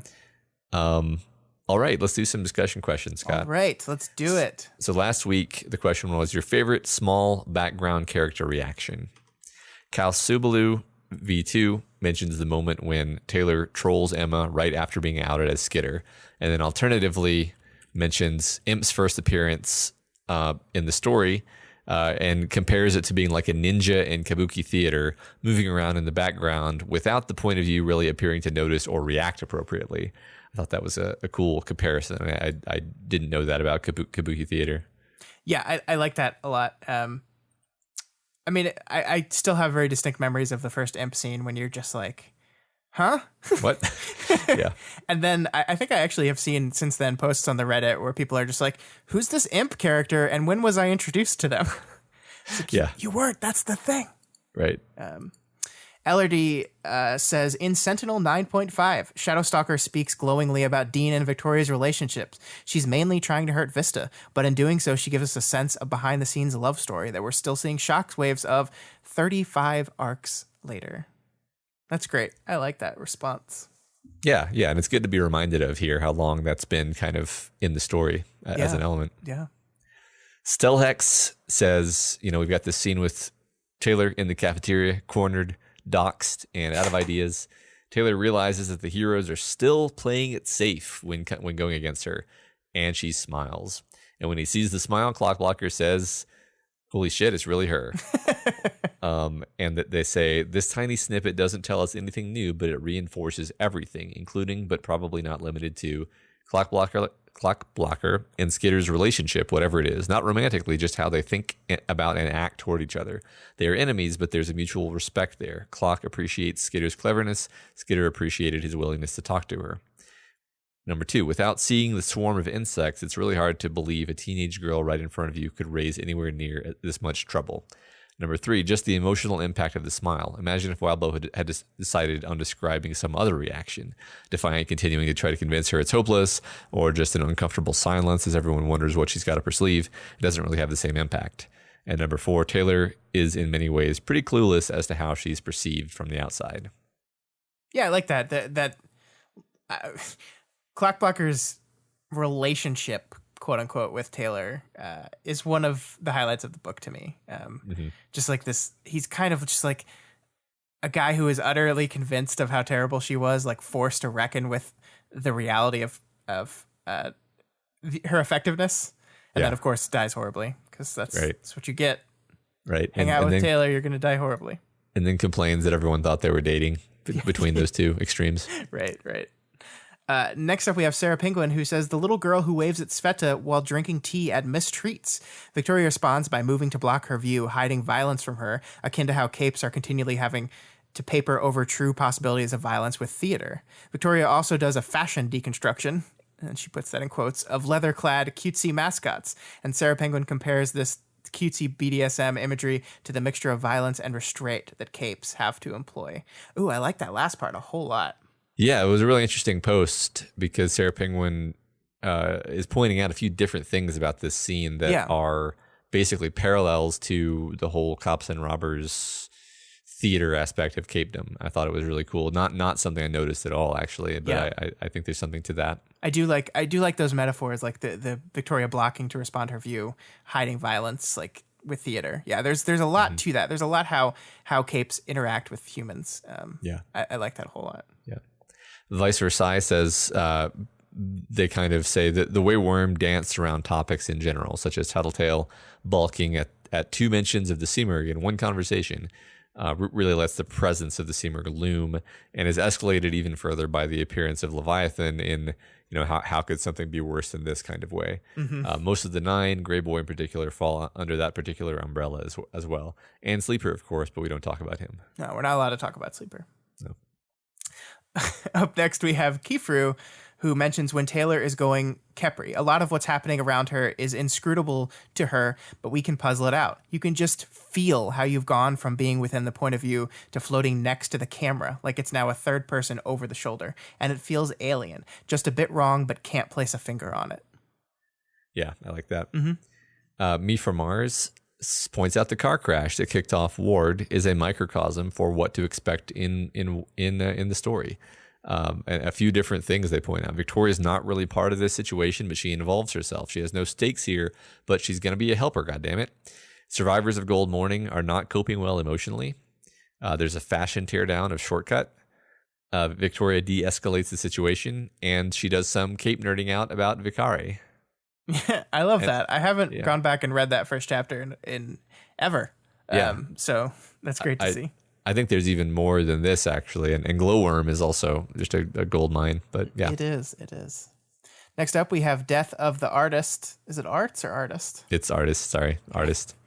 All right, let's do some discussion questions, Scott. All right, let's do it. So last week, the question was your favorite small background character reaction. Cal Subalu V2 mentions the moment when Taylor trolls Emma right after being outed as Skitter, and then alternatively mentions Imp's first appearance in the story and compares it to being like a ninja in kabuki theater, moving around in the background without the point of view really appearing to notice or react appropriately. I thought that was a cool comparison. I didn't know that about kabuki theater. Yeah, I like that a lot. I mean, I still have very distinct memories of the first Imp scene when you're just like, huh? What? Yeah. And then I think I actually have seen since then posts on the Reddit where people are just like, who's this Imp character and when was I introduced to them? Like, you weren't. That's the thing. Right. LRD says, in Sentinel 9.5, Shadowstalker speaks glowingly about Dean and Victoria's relationships. She's mainly trying to hurt Vista, but in doing so, she gives us a sense of behind-the-scenes love story that we're still seeing shockwaves of 35 arcs later. That's great. I like that response. Yeah, and it's good to be reminded of here how long that's been kind of in the story as an element. Yeah. Stelhex says, we've got this scene with Taylor in the cafeteria, cornered, doxed, and out of ideas. Taylor realizes that the heroes are still playing it safe when going against her, and she smiles. And when he sees the smile, Clockblocker says, holy shit, it's really her. And that they say, this tiny snippet doesn't tell us anything new, but it reinforces everything, including, but probably not limited to, Clockblocker and Skitter's relationship, whatever it is, not romantically, just how they think about and act toward each other. They are enemies, but there's a mutual respect there. Clock appreciates Skitter's cleverness. Skitter appreciated his willingness to talk to her. Number 2, without seeing the swarm of insects, it's really hard to believe a teenage girl right in front of you could raise anywhere near this much trouble. Number 3, just the emotional impact of the smile. Imagine if Wildbow had decided on describing some other reaction, defiant, continuing to try to convince her it's hopeless, or just an uncomfortable silence as everyone wonders what she's got up her sleeve. It doesn't really have the same impact. And number 4, Taylor is in many ways pretty clueless as to how she's perceived from the outside. Yeah, I like that. Clockblocker's relationship, quote unquote, with Taylor is one of the highlights of the book to me. Just like this, he's kind of just like a guy who is utterly convinced of how terrible she was, like forced to reckon with the reality of her effectiveness, and then of course dies horribly, because that's what you get. Right. Hang out with Taylor, you're going to die horribly. And then complains that everyone thought they were dating between those two extremes. Right. Next up, we have Sarah Penguin, who says, the little girl who waves at Sveta while drinking tea at Miss Treats. Victoria responds by moving to block her view, hiding violence from her, akin to how capes are continually having to paper over true possibilities of violence with theater. Victoria also does a fashion deconstruction, and she puts that in quotes, of leather-clad cutesy mascots. And Sarah Penguin compares this cutesy BDSM imagery to the mixture of violence and restraint that capes have to employ. Ooh, I like that last part a whole lot. Yeah, it was a really interesting post because Sarah Penguin is pointing out a few different things about this scene that are basically parallels to the whole cops and robbers theater aspect of capedom. I thought it was really cool. Not something I noticed at all, actually, but I think there's something to that. I do like those metaphors, like the Victoria blocking to respond to her view, hiding violence, like with theater. Yeah, there's a lot to that. There's a lot how capes interact with humans. I like that a whole lot. Yeah. Vice Versailles says they kind of say that the way Worm danced around topics in general, such as Tattletale balking at 2 mentions of the Simurgh in one conversation, really lets the presence of the Simurgh loom, and is escalated even further by the appearance of Leviathan in, how could something be worse than this kind of way. Most of the 9, Grey Boy in particular, fall under that particular umbrella as well. And Sleeper, of course, but we don't talk about him. No, we're not allowed to talk about Sleeper. No. Up next, we have Kefru, who mentions when Taylor is going Kepri. A lot of what's happening around her is inscrutable to her, but we can puzzle it out. You can just feel how you've gone from being within the point of view to floating next to the camera, like it's now a third person over the shoulder. And it feels alien, just a bit wrong, but can't place a finger on it. Yeah, I like that. Me from Mars points out the car crash that kicked off Ward is a microcosm for what to expect in the story. And a few different things they point out. Victoria's not really part of this situation, but she involves herself. She has no stakes here, but she's going to be a helper, goddammit. Survivors of Gold Morning are not coping well emotionally. There's a fashion teardown of Shortcut. Victoria de-escalates the situation, and she does some cape nerding out about Vicare. Yeah, I love that. I haven't gone back and read that first chapter in ever. So that's great to see. I think there's even more than this, actually. And Glowworm is also just a gold mine. But yeah. It is. Next up, we have Death of the Artist. Is it Arts or Artist? It's Artist. Sorry. Artist.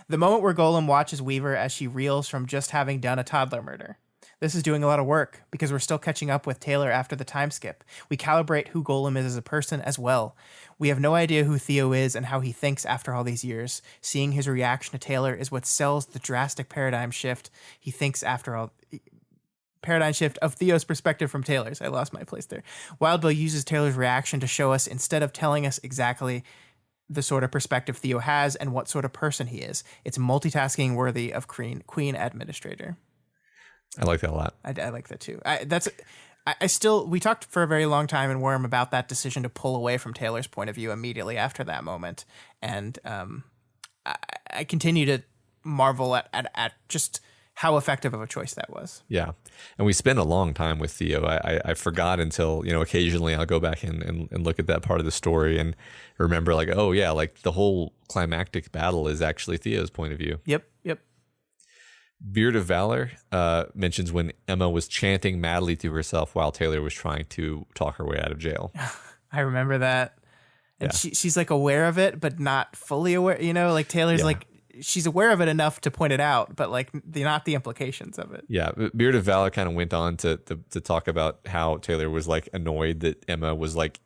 The moment where Golem watches Weaver as she reels from just having done a toddler murder. This is doing a lot of work because we're still catching up with Taylor after the time skip. We calibrate who Golem is as a person as well. We have no idea who Theo is and how he thinks after all these years. Seeing his reaction to Taylor is what sells the drastic paradigm shift he thinks after all. Paradigm shift of Theo's perspective from Taylor's. I lost my place there. Wildbow uses Taylor's reaction to show us, instead of telling us exactly the sort of perspective Theo has and what sort of person he is. It's multitasking worthy of Queen Administrator. I like that a lot. I like that too. We talked for a very long time in Worm about that decision to pull away from Taylor's point of view immediately after that moment. And I continue to marvel at just how effective of a choice that was. Yeah. And we spend a long time with Theo. I forgot until, occasionally I'll go back and look at that part of the story and remember like, oh yeah, like the whole climactic battle is actually Theo's point of view. Yep. Beard of Valor mentions when Emma was chanting madly to herself while Taylor was trying to talk her way out of jail. I remember that. And she's like aware of it, but not fully aware, like Taylor's like she's aware of it enough to point it out, but like not the implications of it. Yeah, Beard of Valor kind of went on to talk about how Taylor was like annoyed that Emma was like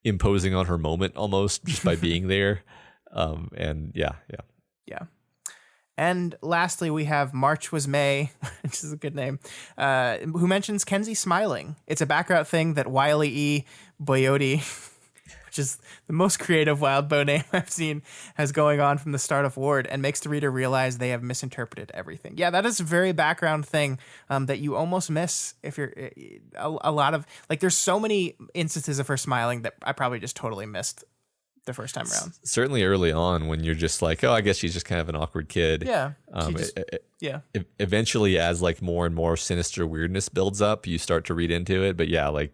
imposing on her moment almost just by being there. And yeah. And lastly, we have March Was May, which is a good name, who mentions Kenzie smiling. It's a background thing that Wiley E. Boyote, which is the most creative wild bow name I've seen, has going on from the start of Ward, and makes the reader realize they have misinterpreted everything. Yeah, that is a very background thing that you almost miss if you're a lot of, like, there's so many instances of her smiling that I probably just totally missed the first time around. Certainly early on when you're just like, oh, I guess she's just kind of an awkward kid. Yeah. Eventually, as like more and more sinister weirdness builds up, you start to read into it. But yeah, like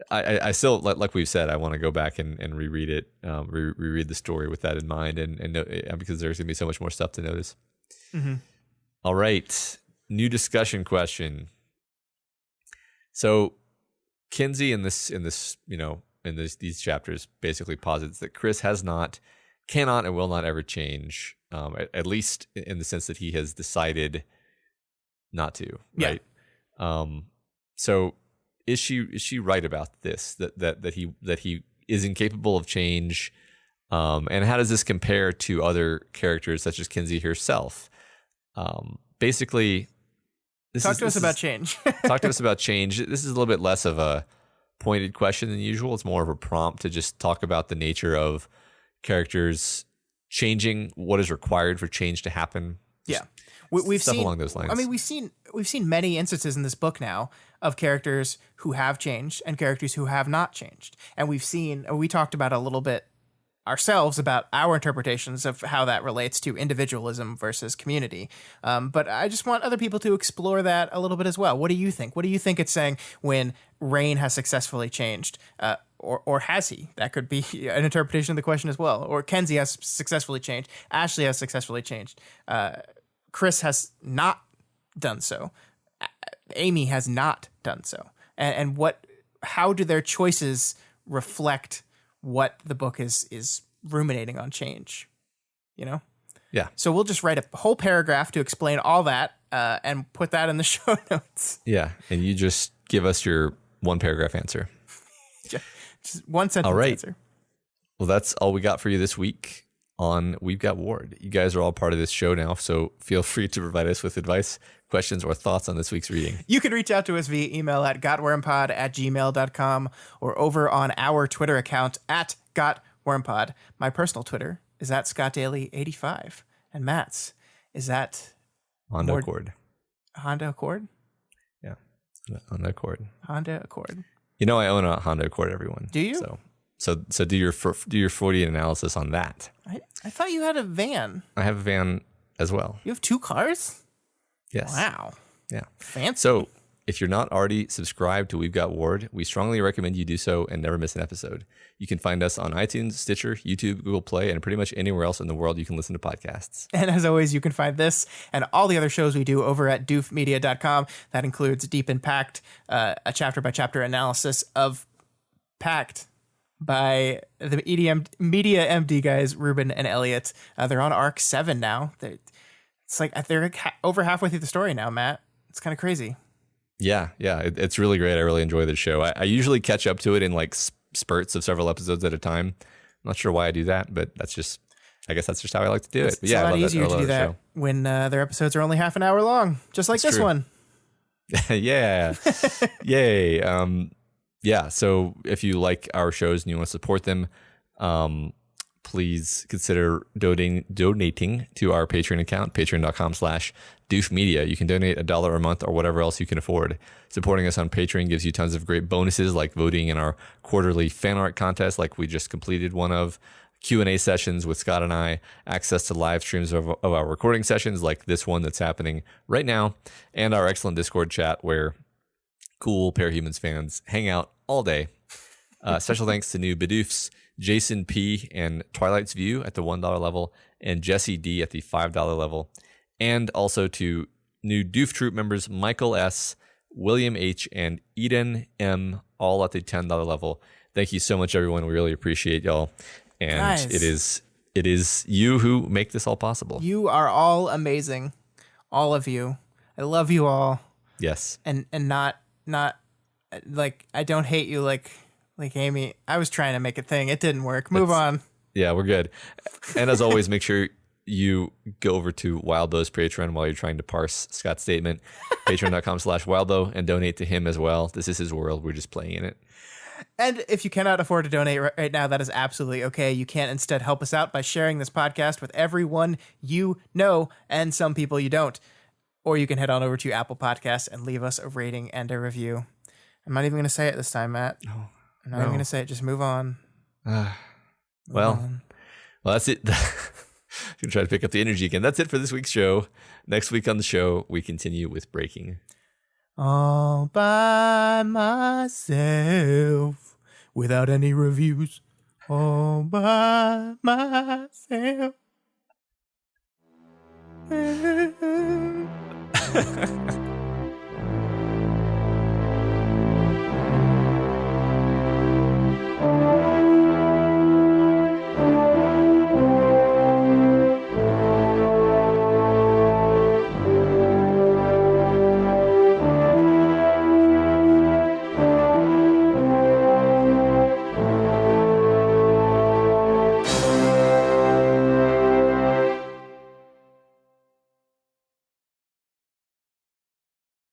I still, like we've said, I want to go back and reread it, reread the story with that in mind, and because there's gonna be so much more stuff to notice. Mm-hmm. All right, new discussion question. So Kenzie in these chapters basically posits that Chris cannot and will not ever change, at least in the sense that he has decided not to, right? Yeah. So is she right about this, that he is incapable of change, and how does this compare to other characters such as Kenzie herself? Basically, talk to us about change. Talk to us about change. This is a little bit less of a pointed question than usual. It's more of a prompt to just talk about the nature of characters changing, what is required for change to happen. Yeah, we've stuff seen along those lines. I mean, we've seen many instances in this book now of characters who have changed and characters who have not changed, and we talked about a little bit ourselves about our interpretations of how that relates to individualism versus community. But I just want other people to explore that a little bit as well. What do you think? What do you think it's saying when Rain has successfully changed? Or has he? That could be an interpretation of the question as well. Or Kenzie has successfully changed. Ashley has successfully changed. Chris has not done so. Amy has not done so. And how do their choices reflect what the book is ruminating on change, you know? Yeah. So we'll just write a whole paragraph to explain all that and put that in the show notes. Yeah. And you just give us your one paragraph answer. Just one sentence answer. Well, that's all we got for you this week on We've Got Ward. You guys are all part of this show now, so feel free to provide us with advice, questions, or thoughts on this week's reading. You can reach out to us via email at gotwormpod@gmail.com or over on our Twitter account at gotwormpod. My personal Twitter is at scottdaily85, and Matt's is at Honda Accord. Honda Accord? Yeah, Honda Accord. Honda Accord. You know, I own a Honda Accord, everyone. Do you? So do your Freudian analysis on that. I thought you had a van. I have a van as well. You have 2 cars? Yes. Wow. Yeah. Fancy. So if you're not already subscribed to We've Got Ward, we strongly recommend you do so and never miss an episode. You can find us on iTunes, Stitcher, YouTube, Google Play, and pretty much anywhere else in the world you can listen to podcasts. And as always, you can find this and all the other shows we do over at doofmedia.com. That includes Deep Impact, a chapter-by-chapter analysis of Pact by the Media MD guys, Ruben and Elliot. They're on arc 7 now. It's like they're over halfway through the story now, Matt. It's kind of crazy. Yeah, it's really great. I really enjoy this show. I usually catch up to it in like spurts of several episodes at a time. I'm not sure why I do that, but I guess that's just how I like to do it. But yeah, it's a lot easier to do that when their episodes are only half an hour long, just like this one. Yeah. Yay. Yeah, so if you like our shows and you want to support them, please consider donating to our Patreon account, patreon.com/doofmedia. You can donate $1 a month or whatever else you can afford. Supporting us on Patreon gives you tons of great bonuses, like voting in our quarterly fan art contest, like we just completed one of, Q&A sessions with Scott and I, access to live streams of our recording sessions, like this one that's happening right now, and our excellent Discord chat where cool Parahumans fans hang out all day. Special thanks to new Bidoofs, Jason P. and Twilight's View at the $1 level, and Jesse D. at the $5 level, and also to new Doof Troop members Michael S., William H., and Eden M., all at the $10 level. Thank you so much, everyone. We really appreciate y'all. And Guys, it is it is you who make this all possible. You are all amazing. All of you. I love you all. Yes. And not like I don't hate you like Amy. I was trying to make a thing. It didn't work. Move on. Yeah, we're good. And as always, make sure you go over to Wildbow's Patreon while you're trying to parse Scott's statement. Patreon.com/Wildbow and donate to him as well. This is his world. We're just playing in it. And if you cannot afford to donate right now, that is absolutely okay. You can instead help us out by sharing this podcast with everyone you know and some people you don't. Or you can head on over to Apple Podcasts and leave us a rating and a review. I'm not even going to say it this time, Matt. No. I'm not even going to say it. Just move on. Well, that's it. You can try to pick up the energy again. That's it for this week's show. Next week on the show, we continue with breaking. All by myself, without any reviews. All by myself.